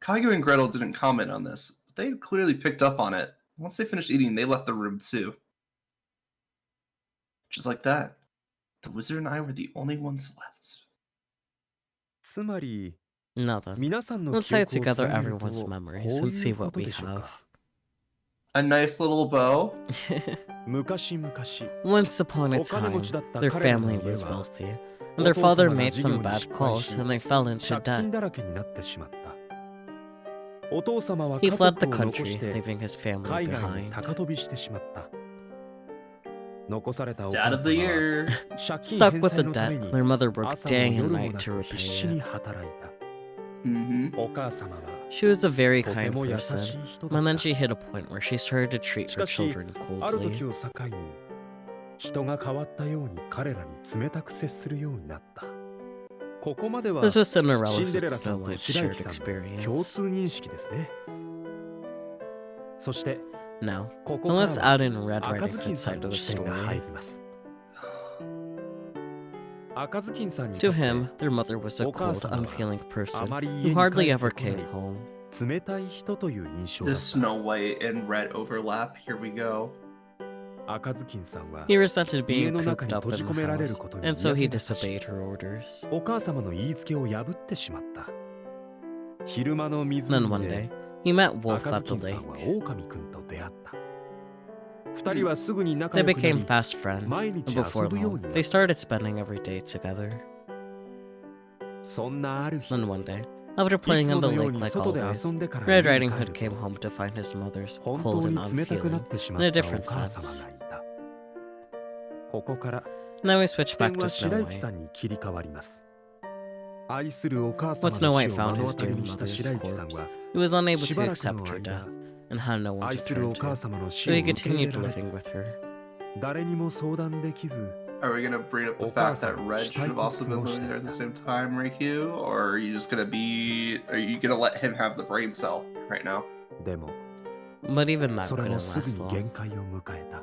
Caillou and Gretel didn't comment on this, but they had clearly picked up on it. Once they finished eating, they left the room too. Just like that, the wizard and I were the only ones left. つまり Nothing. 皆さんの Let's 記 tie 憶を together つなげる everyone's とこ memories う and い see うこ what と we でしょう have. か。 A nice little bow. 昔々 Once upon a お金 time, 持ちだった their 彼らの family 家 was は wealthy, お and their 父 father 様が made 事業 some に bad 失敗 calls し and they fell into 借金 debt. だらけになってしまった。お父様は He 家 fled 族 the を残 country, して leaving his family 海外に behind. 高飛びしてしまった。残されたお Dad 母 of the 様は year. 借金 Stuck 返 with 済 the のため debt, に their mother worked 朝も day and 夜も night な to く必死 repay に it. 働いた。 Mm-hmm. お母様は She was a very とて kind も優 person, しい人だ and っ then た。 she hit a point where she started to treat し her かし children ある coldly. 時を境に人が変わったように彼らに冷たく接するようになった。ここまでは This was シン Cinderella's デレ and ラさ Snow んと White's 白 shared 雪さんの共 experience. 通認識ですね。そして Now, ここ now から let's は add in Red 赤 Riding ずきん Hood's さん side の of the 視点が入 story. ります。赤ずきんさんに To とって him, their mother was a お母 cold, 様は unfeeling あ person まり who 家に hardly 帰っ ever てこな came い home. 冷たい人という印象だ The った。 Snow White and Red overlap. Here we go. 赤ずきんさんは He resented 家 being の中 cooped に up 閉じ in 込 the められる house, ことに and so 嫌 he 気がさし disobeyed her orders. お母様の言いつけを破ってしまった。昼間の Then 湖 one で day, he met Wolf 赤ず at き the んさんは lake. 狼くんと出会った。二人はすぐに仲 They 良くな became り、 fast friends, 毎 and 日 before 遊ぶよう long, になっ they た。 started spending every day together. そんなある日、 Then one day, after い playing つ on も the のよう lake に like 外で always, 遊んでから Red 家に Riding 帰 Hood る came と home to find his mother's 本 cold 当 and に冷たくな unfeeling. ってしま in っ a たお different 母様 sense. がいた。ここから Now we 視 switch 点 back は to 白 Snow 雪さ White. んに切り替わります。愛するお母様 Once の Snow 死 White を found 目の his 当たり dear にした mother's 白雪さん corpse, は he was unable し to ばらく accept の her 間 death and had no one 愛 to する turn お母 to, 様の死 so を he 受け入れ continued られず living with her. 誰にも相談できず Are we gonna bring up the fact that Red should have also been living there at the same time, Riku? Or are you just gonna be... Are you gonna let him have the brain cell right now? でも But even that それ couldn't もすぐ last に long. 限界を迎えた。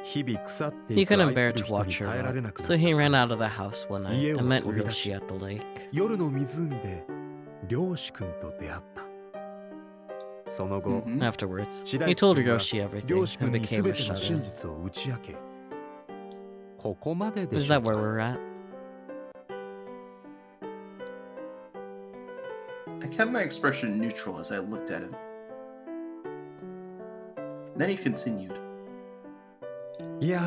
日々腐って He いく couldn't 愛 bear する to 人に watch her 耐えられな rot, くな so った he か ran ら out of the house one night 家を and met 飛び出し Ryoshi at the lake. 夜の湖で漁師くんと出会った。その後、 Mhm. Afterwards, 白 he 雪 told 君は Ryoshi everything 漁師く and んに became 全 a ての真 shut-in. 実を打ち明け、ここまでで Is しょ that うか。 where we're at? I kept my expression neutral as I looked at him. Then he continued. いや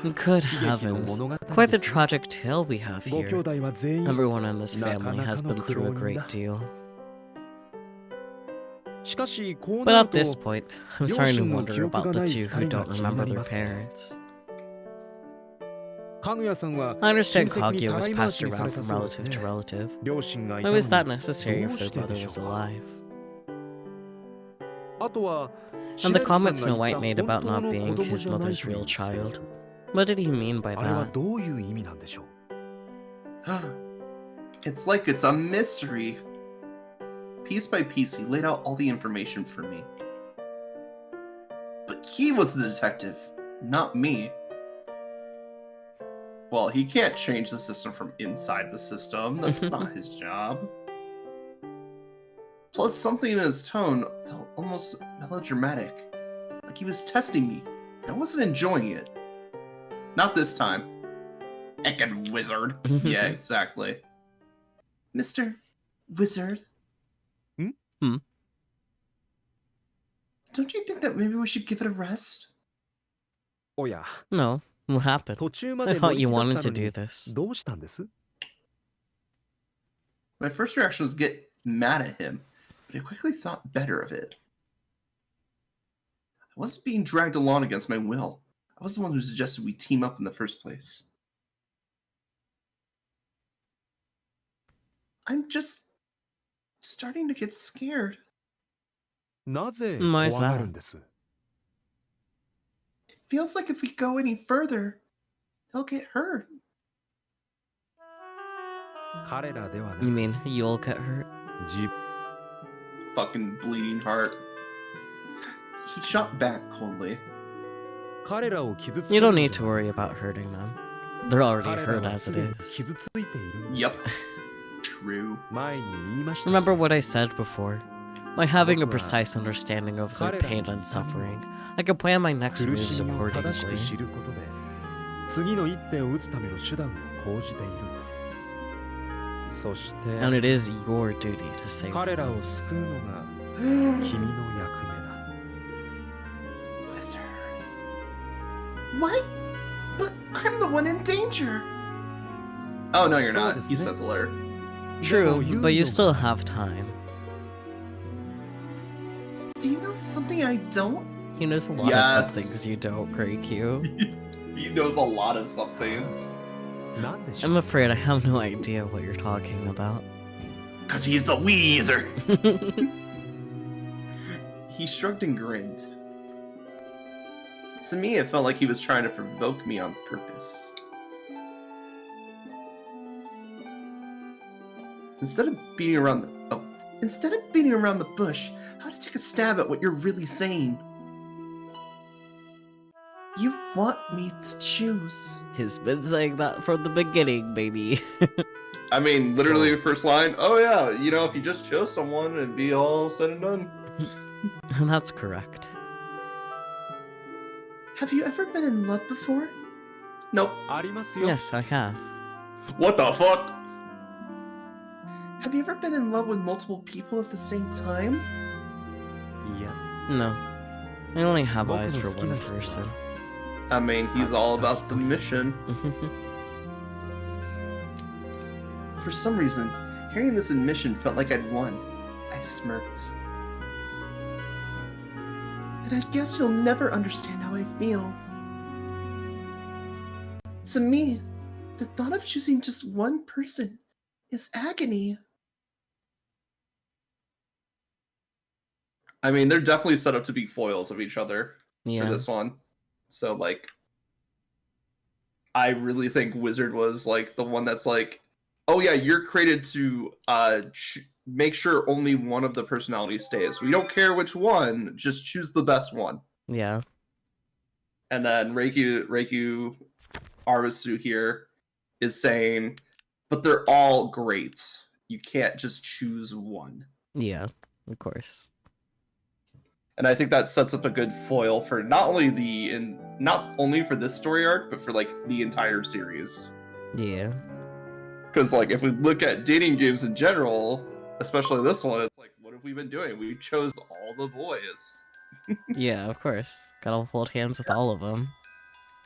Good ー、悲劇の heavens. 物語 Quite で the すね。 tragic tale we have ご兄 here. 弟は全員 Everyone in this なか family なか has の been 苦 through 労 a 人 great だ。 deal. しかしこう But なる at と this point, I'm 両 starting 親 to の記 wonder 憶 about が the ない two 二 who 人が don't 気にな remember り their ますね。 parents. かぐやさんは I 親 understand 戚に Kaguya たら was い回 passed しにさ around れた from そうです relative ね。 to relative. 両親がいた Why の was that に necessary どう if し their て mother でしょ was うか。 alive? あとは And the 白雪 comment さん Snow が White 言っ made た about 本当 not の being 子供 his じゃない mother's という real セリ child. フ。 What did he mean by あれは that? どういう意味なんでしょう。It's like it's a mystery. Piece by piece, he laid out all the information for me. But he was the detective, not me. Well, he can't change the system from inside the system. That's not his job. Plus, something in his tone felt almost melodramatic. Like he was testing me, I wasn't enjoying it. Not this time. Heckin' wizard. Yeah, exactly. Mr. Wizard. Hmm? Don't you think that maybe we should give it a rest? おや、 No. What happened? 途中ま I で乗 thought り you 気だっ wanted た to の do に this. どうしたんです My first reaction was get mad at him, but I quickly thought better of it. I wasn't being dragged along against my will. I was the one who suggested we team up in the first place. I'm just starting to get scared. なぜ Why is 怖が that? るんです It feels like if we go any further, they'll get hurt. 彼らではな You く mean you'll get hurt? 自 Fucking bleeding heart. He shot back coldly. 彼らを傷つけ You る don't の need で to は worry about hurting them. They're already 彼ら hurt は as す it でに is. 傷ついているんです Yep. True. 前に言いました Remember what I said before? By having a 僕は precise understanding of their 彼ら pain の and 痛み suffering, I can plan my next 苦 moves しみを正しく accordingly. 知ることで次の一手を打つための手段を講じているんですそして And it is your duty to save 彼ら them. を救うのが君の役目だ Wizard. What? But I'm the one in danger. Oh, no, you're So not. this You thing- said the letter. True, you but you know still that. have time. Do you know something I don't? He knows a lot of Yes. some things you don't, Grey Q. He knows a lot of some things. なんでしょ I'm う afraid I have no idea what you're talking about. Because he's the Weezer. He shrugged and grinned. To me, it felt like he was trying to provoke me on purpose. Instead of beating around the bush, how to take a stab at what you're really saying? You want me to choose. He's been saying that from the beginning, baby. I mean, literally So- the first line, oh yeah, you know, if you just chose someone, it'd be all said and done. That's correct. Have you ever been in love before? Nope. ありますよ Yes, I have. What the fuck? Have you ever been in love with multiple people at the same time? いや No. I only have Both eyes of for us one skin are- person. I mean, he's all about the mission. For some reason, hearing this admission felt like I'd won. I smirked. And I guess you'll never understand how I feel. To me, the thought of choosing just one person is agony. I mean, they're definitely set up to be foils of each other for Yeah. this one. So, like, I really think Wizard was, like, the one that's like, oh yeah, you're created to make sure only one of the personalities stays. We don't care which one, just choose the best one. Yeah. And then Reikyu Arvasu here is saying, but they're all great. You can't just choose one. Yeah. Of course. And I think that sets up a good foil for not only for this story arc, but for like the entire series. Yeah. Because like if we look at dating games in general, especially this one, it's like, what have we been doing? We chose all the boys. Yeah, of course. Gotta hold hands with all of them.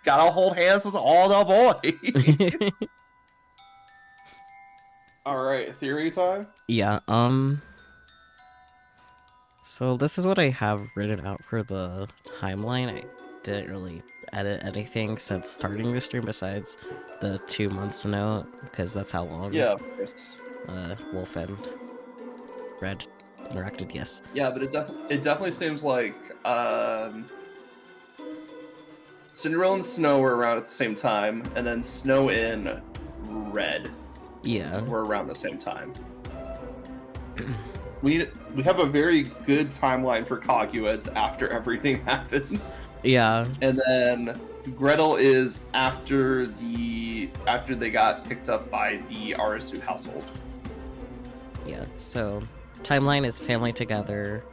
Gotta hold hands with all the boys. All right, theory time. Yeah, so this is what I have written out for the timeline. I didn't really edit anything since starting the stream besides the 2 months note, because that's how long Yeah, of course. Wolf and Red interacted, yes. Yeah, but it definitely seems like Cinderella and Snow were around at the same time, and then Snow and Red Yeah. were around the same time. We have a very good timeline for Kaguya after everything happens, Yeah. and then Gretel is after they got picked up by the Arasu household. Yeah, so timeline is family together,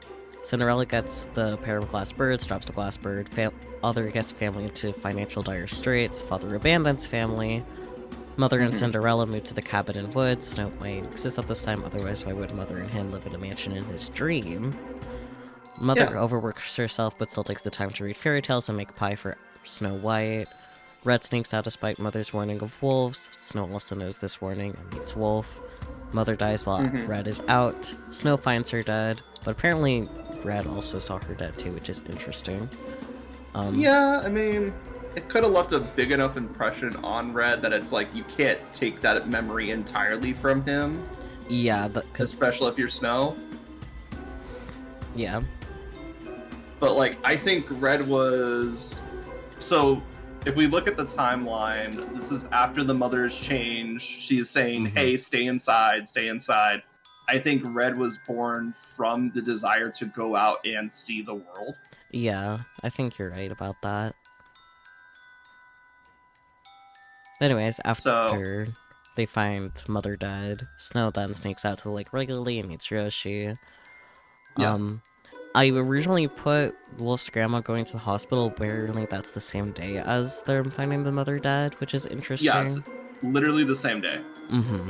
Cinderella gets the pair of glass birds, drops the glass bird. Father gets family into financial dire straits. Father abandons family. Mother and Cinderella move to the cabin in woods. Snow White exists at this time, otherwise why would Mother and him live in a mansion in his dream? Mother Yeah. overworks herself but still takes the time to read fairy tales and make pie for Snow White. Red sneaks out despite Mother's warning of wolves. Snow also knows this warning and meets Wolf. Mother dies while Red is out. Snow finds her dead, but apparently Red also saw her dead too, which is interesting. Yeah, I mean, it could have left a big enough impression on Red that it's like you can't take that memory entirely from him, Yeah, because especially if you're Snow. yeah, But like, I think Red was so. If we look at the timeline, this is after the mother's change. She's saying, "Hey, stay inside, stay inside." I think Red was born from the desire to go out and see the world. yeah, I think you're right about that. Anyways, after they find Mother dead, Snow then sneaks out to the lake regularly and meets Yoshi. Yeah. I originally put Wolf's grandma going to the hospital, but apparently that's the same day as them finding the mother dead, which is interesting. Yeah, it's literally the same day. Mm-hmm.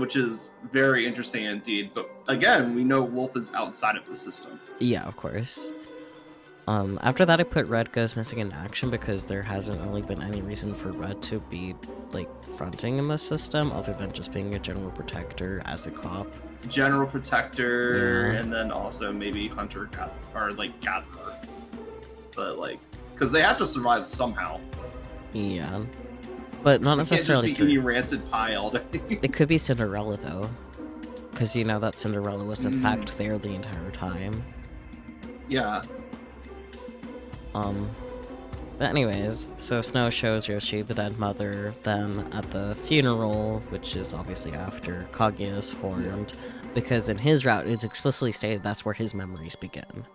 Which is very interesting indeed. But again, we know Wolf is outside of the system. Yeah, of course. After that I put Red goes missing in action because there hasn't really been any reason for Red to be, like, fronting in the system other than just being a general protector as a cop. General protector, Yeah. and then also maybe hunter or like gatherer. But like, because they have to survive somehow. Yeah. But not necessarily Can't just be eating rancid pie all day. It could be Cinderella, though. Because you know that Cinderella was in fact there the entire time. Yeah. But anyways, so Snow shows Yoshi the dead mother, then at the funeral, which is obviously after, Kaguya is formed, because in his route it's explicitly stated that's where his memories begin.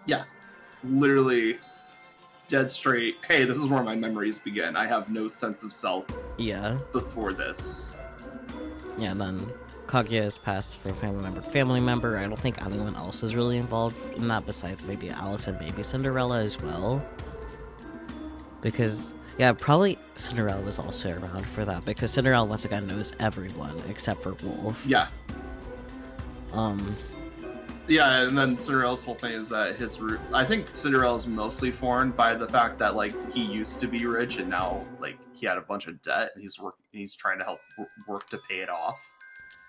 Yeah. Literally dead straight. Hey, this is where my memories begin. I have no sense of self Yeah. before this. Yeah, and then Kaguya is passed from family member to family member. I don't think anyone else is really involved in that besides maybe Alice and maybe Cinderella as well. Because, yeah, probably Cinderella was also around for that, because Cinderella once again knows everyone except for Wolf. Yeah. Yeah, and then Cinderella's whole thing is that his root. I think Cinderella's mostly formed by the fact that like he used to be rich and now like he had a bunch of debt and he's trying to help work to pay it off.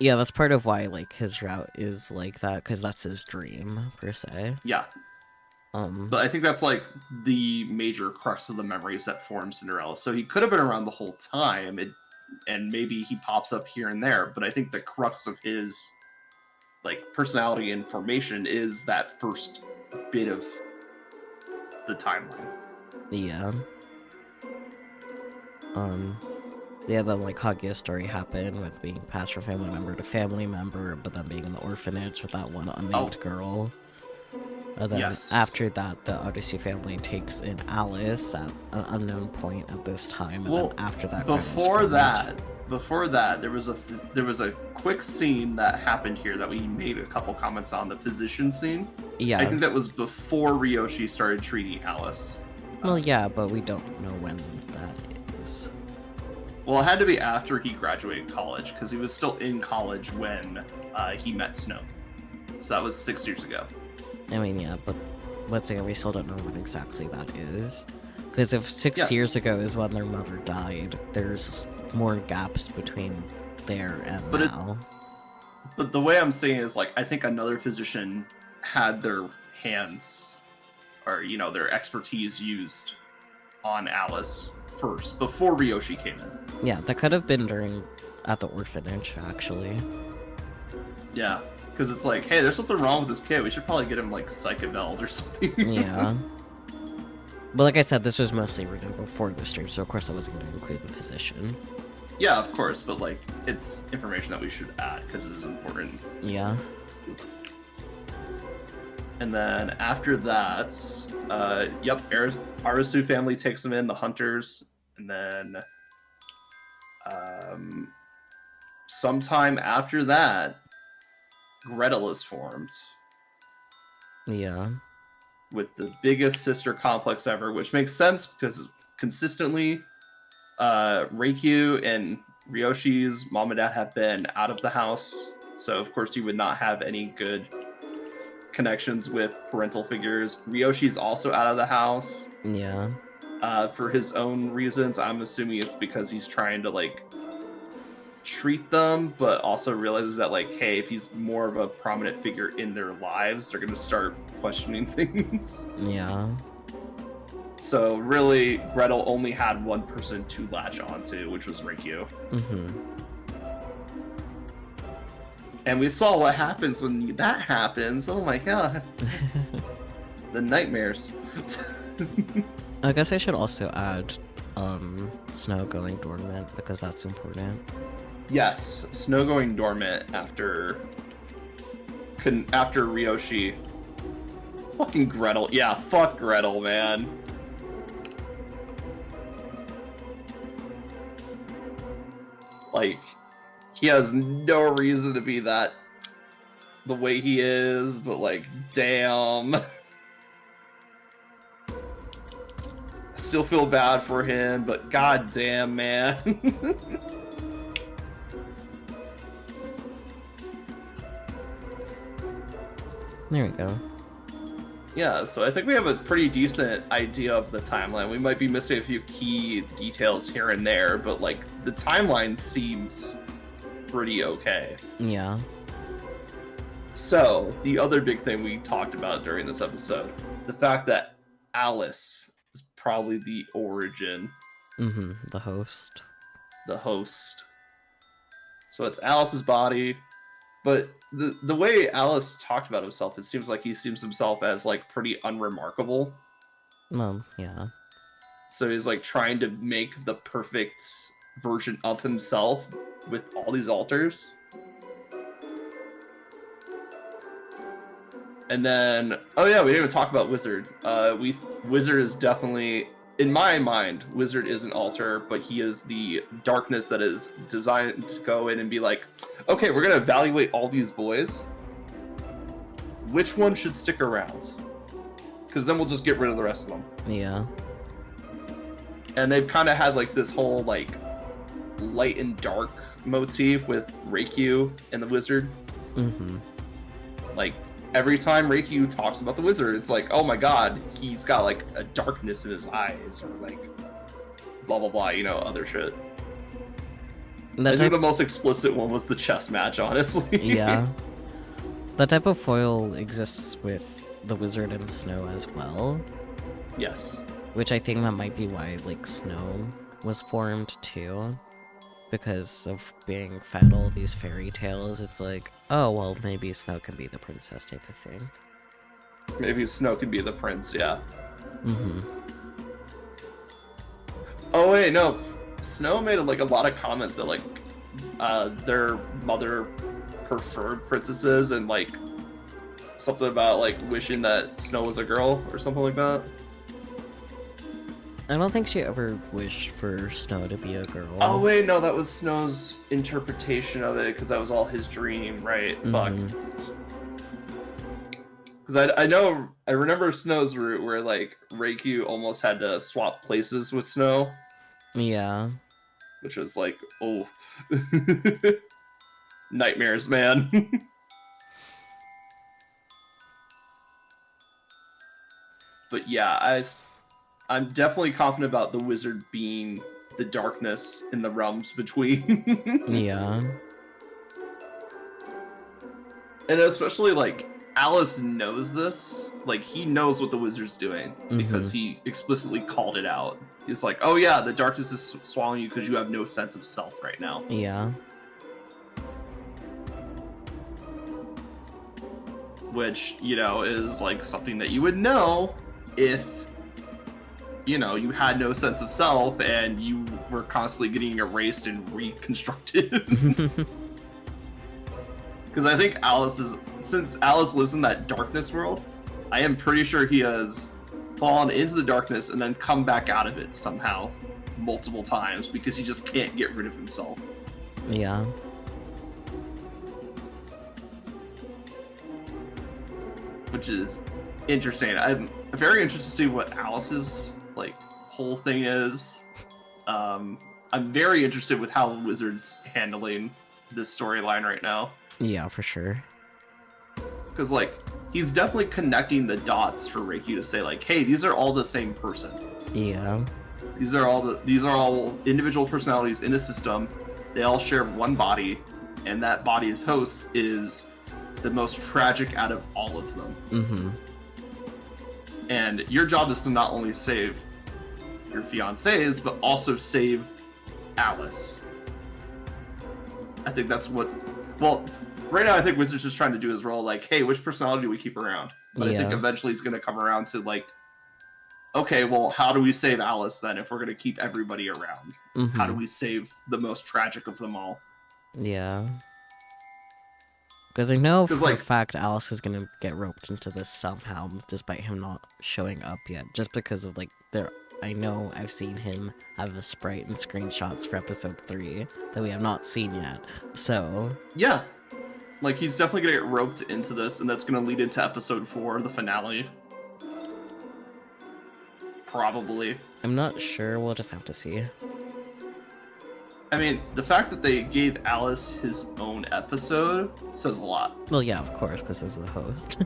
Yeah, that's part of why, like, his route is like that, because that's his dream, per se. Yeah. But I think that's like the major crux of the memories that form Cinderella. So he could have been around the whole time, and maybe he pops up here and there. But I think the crux of his like personality and formation is that first bit of the timeline. Yeah. Yeah, then like Kaguya's story happened with being passed from family member to family member, but then being in the orphanage with that one unnamed girl. And then after that, the Odyssey family takes in Alice at an unknown point at this time, and then after that, before that, there was a quick scene that happened here that we made a couple comments on, the physician scene. Yeah, I think that was before Ryoshi started treating Alice. Well, yeah, but we don't know when that is. Well, it had to be after he graduated college, because he was still in college when he met Snow. So that was 6 years ago. I mean, yeah, but once again, we still don't know when exactly that is. Because if 6 years ago is when their mother died, there's more gaps between there and now. But the way I'm saying is, like, I think another physician had their hands, or, you know, their expertise used on Alice first, before Ryoshi came in. Yeah, that could have been at the orphanage, actually. Yeah. Because it's like, hey, there's something wrong with this kid. We should probably get him, like, psych-evaled or something. Yeah. But like I said, this was mostly written before the stream, so of course I wasn't going to include the physician. Yeah, of course, but, like, it's information that we should add, because it's important. Yeah. And then after that, Arasu family takes him in, the hunters, and then sometime after that, Gretel is formed. Yeah. with the biggest sister complex ever, which makes sense because consistently, Reikyu and Ryoshi's mom and dad have been out of the house, so of course you would not have any good connections with parental figures. Ryoshi's also out of the house Yeah. for his own reasons. I'm assuming it's because he's trying to like treat them, but also realizes that like, hey, if he's more of a prominent figure in their lives, they're gonna start questioning things. Yeah. So really, Gretel only had one person to latch onto, which was Reikyu. Mm-hmm. And we saw what happens when that happens. Oh my god. The nightmares. I guess I should also add Snow going dormant because that's important. Yes, Snow going dormant after Ryoshi. Fucking Gretel. Yeah, fuck Gretel, man. Like, he has no reason to be that the way he is, but like, damn. I still feel bad for him, but god damn, man. There we go. Yeah, so I think we have a pretty decent idea of the timeline. We might be missing a few key details here and there, but like the timeline seems pretty okay. Yeah. So, the other big thing we talked about during this episode, the fact that Alice is probably the origin, Mm-hmm. The host. the host. So it's Alice's body, but the way Alice talked about himself, it seems like he sees himself as like pretty unremarkable. Well, yeah. So he's like trying to make the perfect version of himself with all these altars. And then, oh yeah, we didn't even talk about Wizard. Wizard is definitely, in my mind, Wizard is an altar, but he is the darkness that is designed to go in and be like, okay, we're gonna evaluate all these boys. Which one should stick around? Because then we'll just get rid of the rest of them. Yeah. And they've kind of had like this whole like light and dark motif with Reikyu and the Wizard. Mm-hmm. Like every time Reikyu talks about the Wizard, it's like, oh my god, he's got like a darkness in his eyes, or like blah blah blah, you know, other shit. I think the most explicit one was the chess match, honestly. Yeah. That type of foil exists with the Wizard and Snow as well. Yes. Which I think that might be why, like, Snow was formed too. Because of being fed all these fairy tales, it's like, oh, well, maybe Snow can be the princess type of thing. Maybe Snow can be the prince, yeah. Mm-hmm. Oh wait, no. Snow made like a lot of comments that like their mother preferred princesses, and like something about like wishing that Snow was a girl or something like that. I don't think she ever wished for Snow to be a girl. Oh wait, no, that was Snow's interpretation of it because that was all his dream, right? Fuck. Because I remember Snow's route where like Reikyu almost had to swap places with Snow. Yeah. Which was like, oh. Nightmares, man. But yeah, I'm definitely confident about the Wizard being the darkness in the realms between. Yeah. And especially, like, Alice knows this. Like, he knows what the Wizard's doing because he explicitly called it out. He's like, oh yeah, the darkness is swallowing you because you have no sense of self right now. Yeah. Which, you know, is like something that you would know if, you know, you had no sense of self and you were constantly getting erased and reconstructed. Because I think since Alice lives in that darkness world, I am pretty sure he has fallen into the darkness and then come back out of it somehow multiple times because he just can't get rid of himself. Yeah. which is interesting. I'm very interested to see what Alice's like whole thing is. I'm very interested with how Wizard's handling this storyline right now, Yeah, for sure. because like he's definitely connecting the dots for Reiki to say like, hey, these are all the same person. Yeah. These are all individual personalities in a system. They all share one body, and that body's host is the most tragic out of all of them. Mm-hmm. And your job is to not only save your fiancés, but also save Alice. I think that's what... Well, right now I think Wizard's just trying to do his role like, hey, which personality do we keep around? But I think Yeah. eventually he's going to come around to like, okay, well, how do we save Alice then if we're going to keep everybody around? Mm-hmm. How do we save the most tragic of them all? Yeah. Because I know 'Cause, for a like- fact Alice is gonna get roped into this somehow, despite him not showing up yet. Just because of, like, I know I've seen him have a sprite and screenshots for episode 3 that we have not seen yet. So, Yeah. Like, he's definitely going to get roped into this, and that's going to lead into episode 4, the finale. Probably. I'm not sure, we'll just have to see. I mean, the fact that they gave Alice his own episode says a lot. Well, yeah, of course, because he's the host.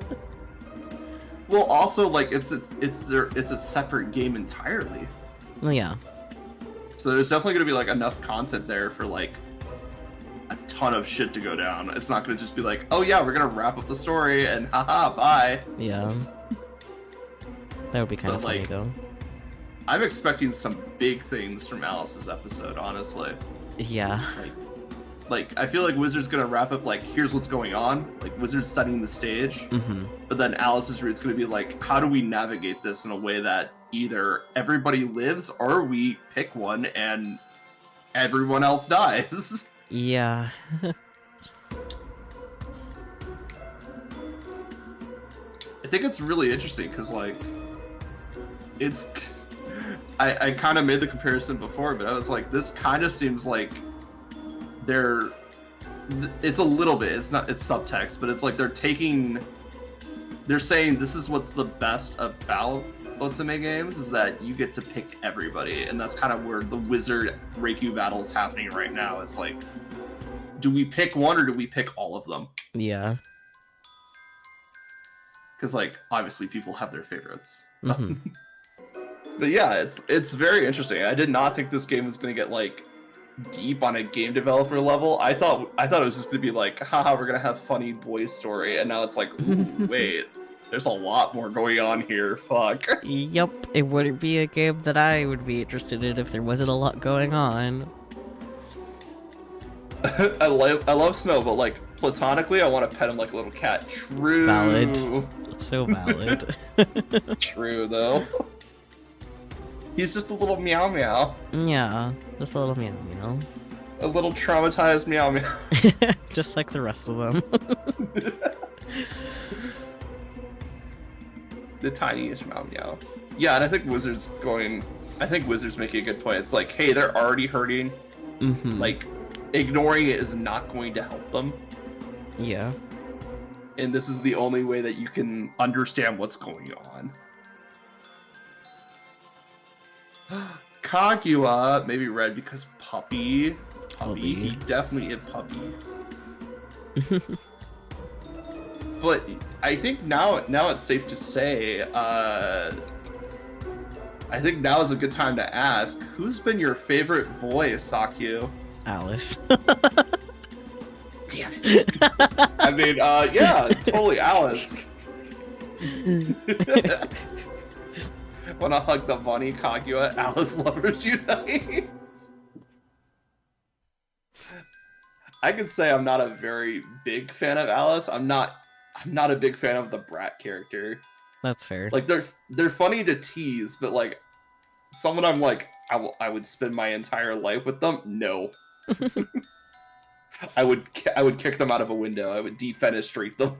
Well, also, like, it's a separate game entirely. Well, yeah. So there's definitely going to be, like, enough content there for, like, a ton of shit to go down. It's not going to just be like, oh yeah, we're going to wrap up the story and haha, bye. Yeah. That would be kind So, of funny, like, though. I'm expecting some big things from Alice's episode, honestly. Yeah. Like, I feel like Wizard's gonna wrap up like, here's what's going on. Like, Wizard's setting the stage. Mm-hmm. But then Alice's route's gonna be like, how do we navigate this in a way that either everybody lives or we pick one and everyone else dies? Yeah. I think it's really interesting because, like, it's... I kind of made the comparison before, but I was like, this kind of seems like they're... It's a little bit, it's subtext, but it's like they're saying this is what's the best about Otome games, is that you get to pick everybody, and that's kind of where the Wizard Reikyu battle is happening right now. It's like, do we pick one or do we pick all of them? Yeah. Because, like, obviously people have their favorites. Mm-hmm. But yeah, it's very interesting. I did not think this game was going to get, like, deep on a game developer level. I thought it was just going to be like, haha, we're going to have funny boy story, and now it's like, ooh, wait, there's a lot more going on here, fuck. Yup, it wouldn't be a game that I would be interested in if there wasn't a lot going on. I love Snow, but, like, platonically, I want to pet him like a little cat. True. Valid. So valid. True, though. He's just a little meow meow. Yeah, just a little meow meow. A little traumatized meow meow. Just like the rest of them. The tiniest meow meow. Yeah, and I think Wizard's making a good point. It's like, hey, they're already hurting. Mm-hmm. Like, ignoring it is not going to help them. Yeah. And this is the only way that you can understand what's going on. Kaguya, maybe red because puppy. Puppy. He definitely is puppy. But I think now it's safe to say, I think now is a good time to ask, who's been your favorite boy, Sakyu? Alice. Damn it. I mean, yeah, totally Alice. Wanna hug the bunny, Kaguya, Alice lovers unite? I could say I'm not a very big fan of Alice. I'm not a big fan of the brat character. That's fair. Like, they're funny to tease, but like, someone I'm like, I would spend my entire life with them? No. I would kick them out of a window. I would defenestrate them.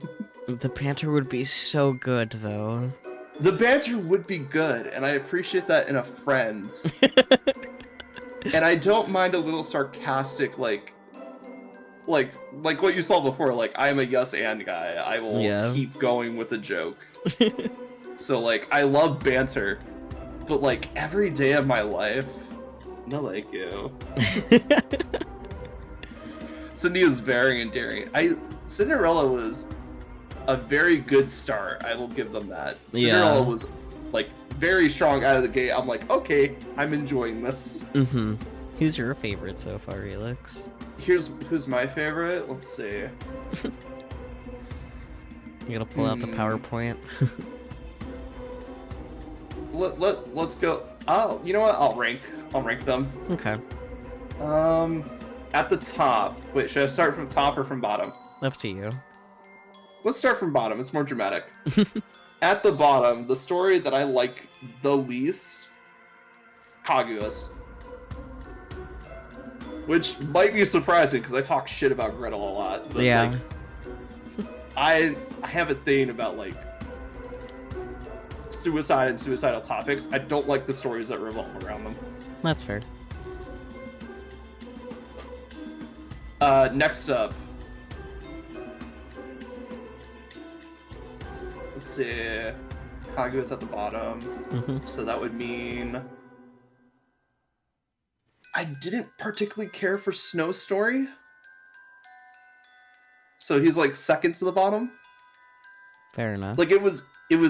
The banter would be so good, though. The banter would be good, and I appreciate that in a friend. And I don't mind a little sarcastic, like, like what you saw before, like I'm a yes and guy. I will Yeah. keep going with a joke. So like I love banter, but like every day of my life, no like you. Cindy is very endearing. Cinderella was a very good start. I will give them that. Cinderella was like very strong out of the gate. I'm like, okay, I'm enjoying this. Mm-hmm. Who's your favorite so far, Elix? Who's my favorite? Let's see. You gotta pull out the PowerPoint. Let's go. You know what? I'll rank them. Okay. At the top. Wait, should I start from top or from bottom? Up to you. Let's start from bottom. It's more dramatic. At the bottom, the story that I like the least, Kaguya's. Which might be surprising because I talk shit about Gretel a lot. But Yeah. Like, I have a thing about like suicide and suicidal topics. I don't like the stories that revolve around them. That's fair. Next up. Let's see. Kaguya's at the bottom. Mm-hmm. So that would mean I didn't particularly care for Snow Story. So he's like second to the bottom. Fair enough. Like it was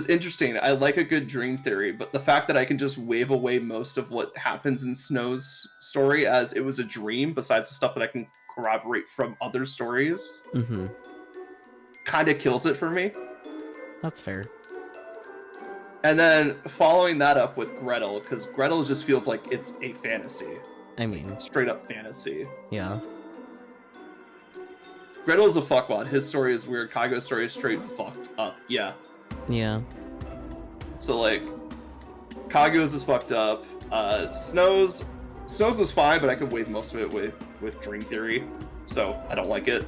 interesting. I like a good dream theory, but the fact that I can just wave away most of what happens in Snow's story as it was a dream, besides the stuff that I can corroborate from other stories, Mm-hmm. kind of kills it for me. That's fair. And then following that up with Gretel, because Gretel just feels like it's a fantasy. I mean, Straight up fantasy. yeah. Gretel's a fuckwad. His story is weird. Kaguya's story is straight fucked up. Yeah. Yeah. So like, Kaguya's is fucked up. Snow's was fine, but I could wave most of it with Dream Theory, so I don't like it.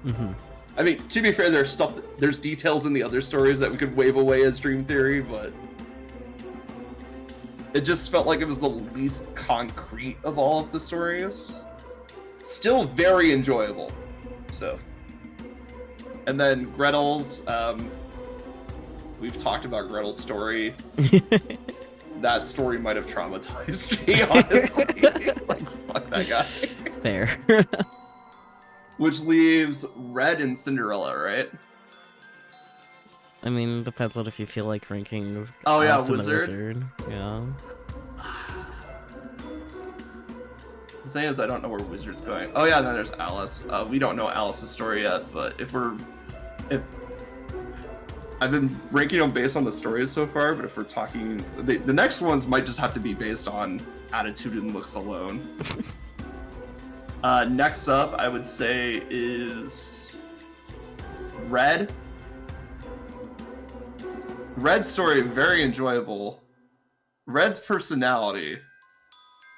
Mm-hmm. I mean, to be fair, there's details in the other stories that we could wave away as Dream Theory, but it just felt like it was the least concrete of all of the stories. Still very enjoyable. So, and then Gretel's, we've talked about Gretel's story. That story might have traumatized me, honestly. Like, fuck that guy. Fair. Which leaves Red and Cinderella, right? I mean, depends on if you feel like ranking. Oh yeah, Alice and the Wizard. Yeah. The thing is, I don't know where Wizard's going. Oh yeah, then there's Alice. We don't know Alice's story yet, but if I've been ranking them based on the stories so far, but if we're talking, the next ones might just have to be based on attitude and looks alone. Next up, I would say is Red. Red's story, very enjoyable. Red's personality,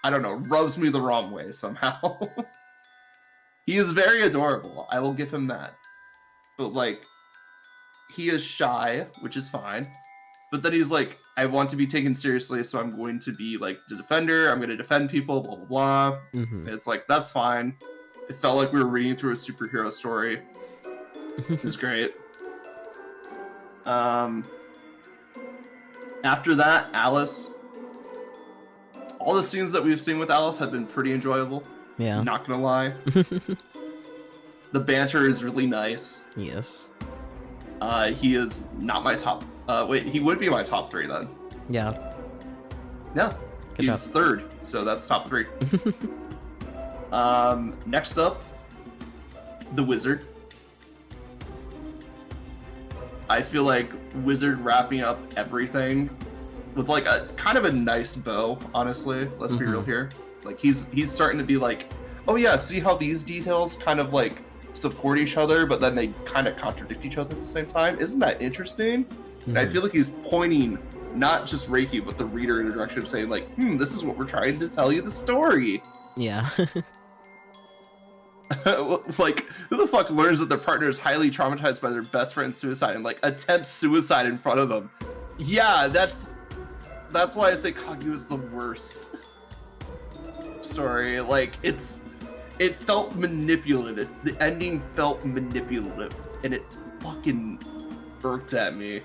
I don't know, rubs me the wrong way somehow. He is very adorable, I will give him that. But like, he is shy, which is fine. But then he's like, I want to be taken seriously, so I'm going to be like the defender, I'm going to defend people, blah, blah, blah. Mm-hmm. It's like, that's fine. It felt like we were reading through a superhero story. It was great. After that, Alice. All the scenes that we've seen with Alice have been pretty enjoyable. Yeah. Not gonna lie. The banter is really nice. Yes. He is not my top. Wait, he would be my top 3 then. Yeah. Yeah. Good He's job. third, so that's top 3. Next up, the Wizard. I feel like Wizard wrapping up everything with like a kind of a nice bow, honestly. Let's be real here. Like he's starting to be like, oh yeah, see how these details kind of like support each other, but then they kind of contradict each other at the same time. Isn't that interesting? And I feel like he's pointing not just Reiki, but the reader in the direction of saying like, this is what we're trying to tell you the story. Yeah. Like, who the fuck learns that their partner is highly traumatized by their best friend's suicide and like attempts suicide in front of them? Yeah, that's why I say Kaguya is the worst story. Like, it's it felt manipulative. The ending felt manipulative, and it fucking irked at me.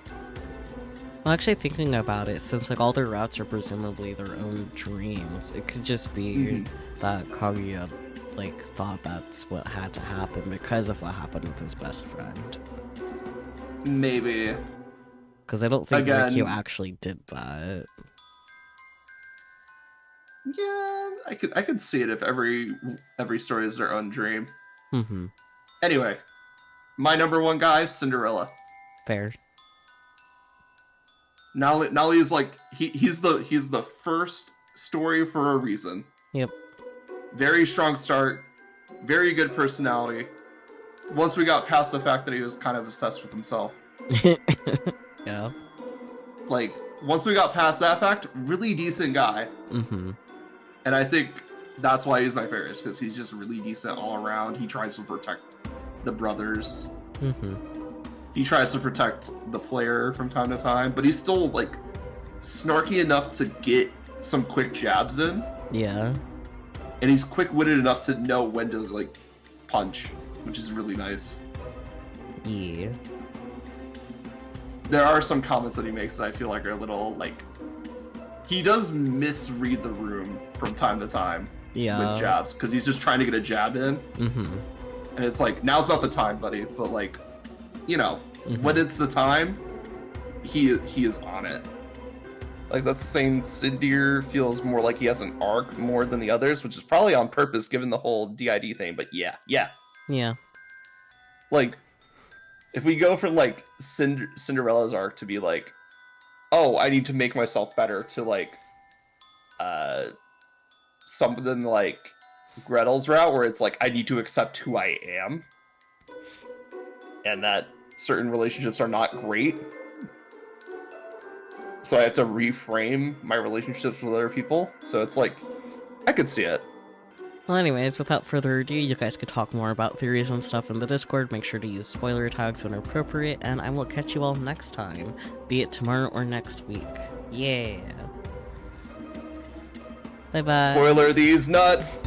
Well, actually thinking about it, since like all their routes are presumably their own dreams, it could just be that Kaguya like thought that's what had to happen because of what happened with his best friend. Maybe. Because I don't think Again- Rikyu actually did that. Yeah, I could see it if every story is their own dream. Mm-hmm. Anyway, my number one guy, Cinderella. Fair. Nali is like he's the first story for a reason. Yep. Very strong start, very good personality. Once we got past the fact that he was kind of obsessed with himself, Yeah. like once we got past that fact, really decent guy. Mm-hmm. And I think that's why he's my favorite, because he's just really decent all around. He tries to protect the brothers. Mm-hmm. He tries to protect the player from time to time, but he's still like snarky enough to get some quick jabs in, Yeah. and he's quick-witted enough to know when to like punch, which is really nice. Yeah. There are some comments that he makes that I feel like are a little like he does misread the room from time to time Yeah. with jabs, because he's just trying to get a jab in, Mm-hmm. and it's like, now's not the time, buddy. But like, you know, when it's the time, he is on it. Like, that's saying Sindir feels more like he has an arc more than the others, which is probably on purpose given the whole DID thing. But yeah. Yeah. Like, if we go from like Cinderella's arc to be like, oh, I need to make myself better, to like something like Gretel's route, where it's like, I need to accept who I am, and that certain relationships are not great, so I have to reframe my relationships with other people. So it's like, I could see it. Well, anyways, without further ado, you guys could talk more about theories and stuff in the Discord. Make sure to use spoiler tags when appropriate, and I will catch you all next time, be it tomorrow or next week. Yeah. Bye-bye. Spoiler these nuts.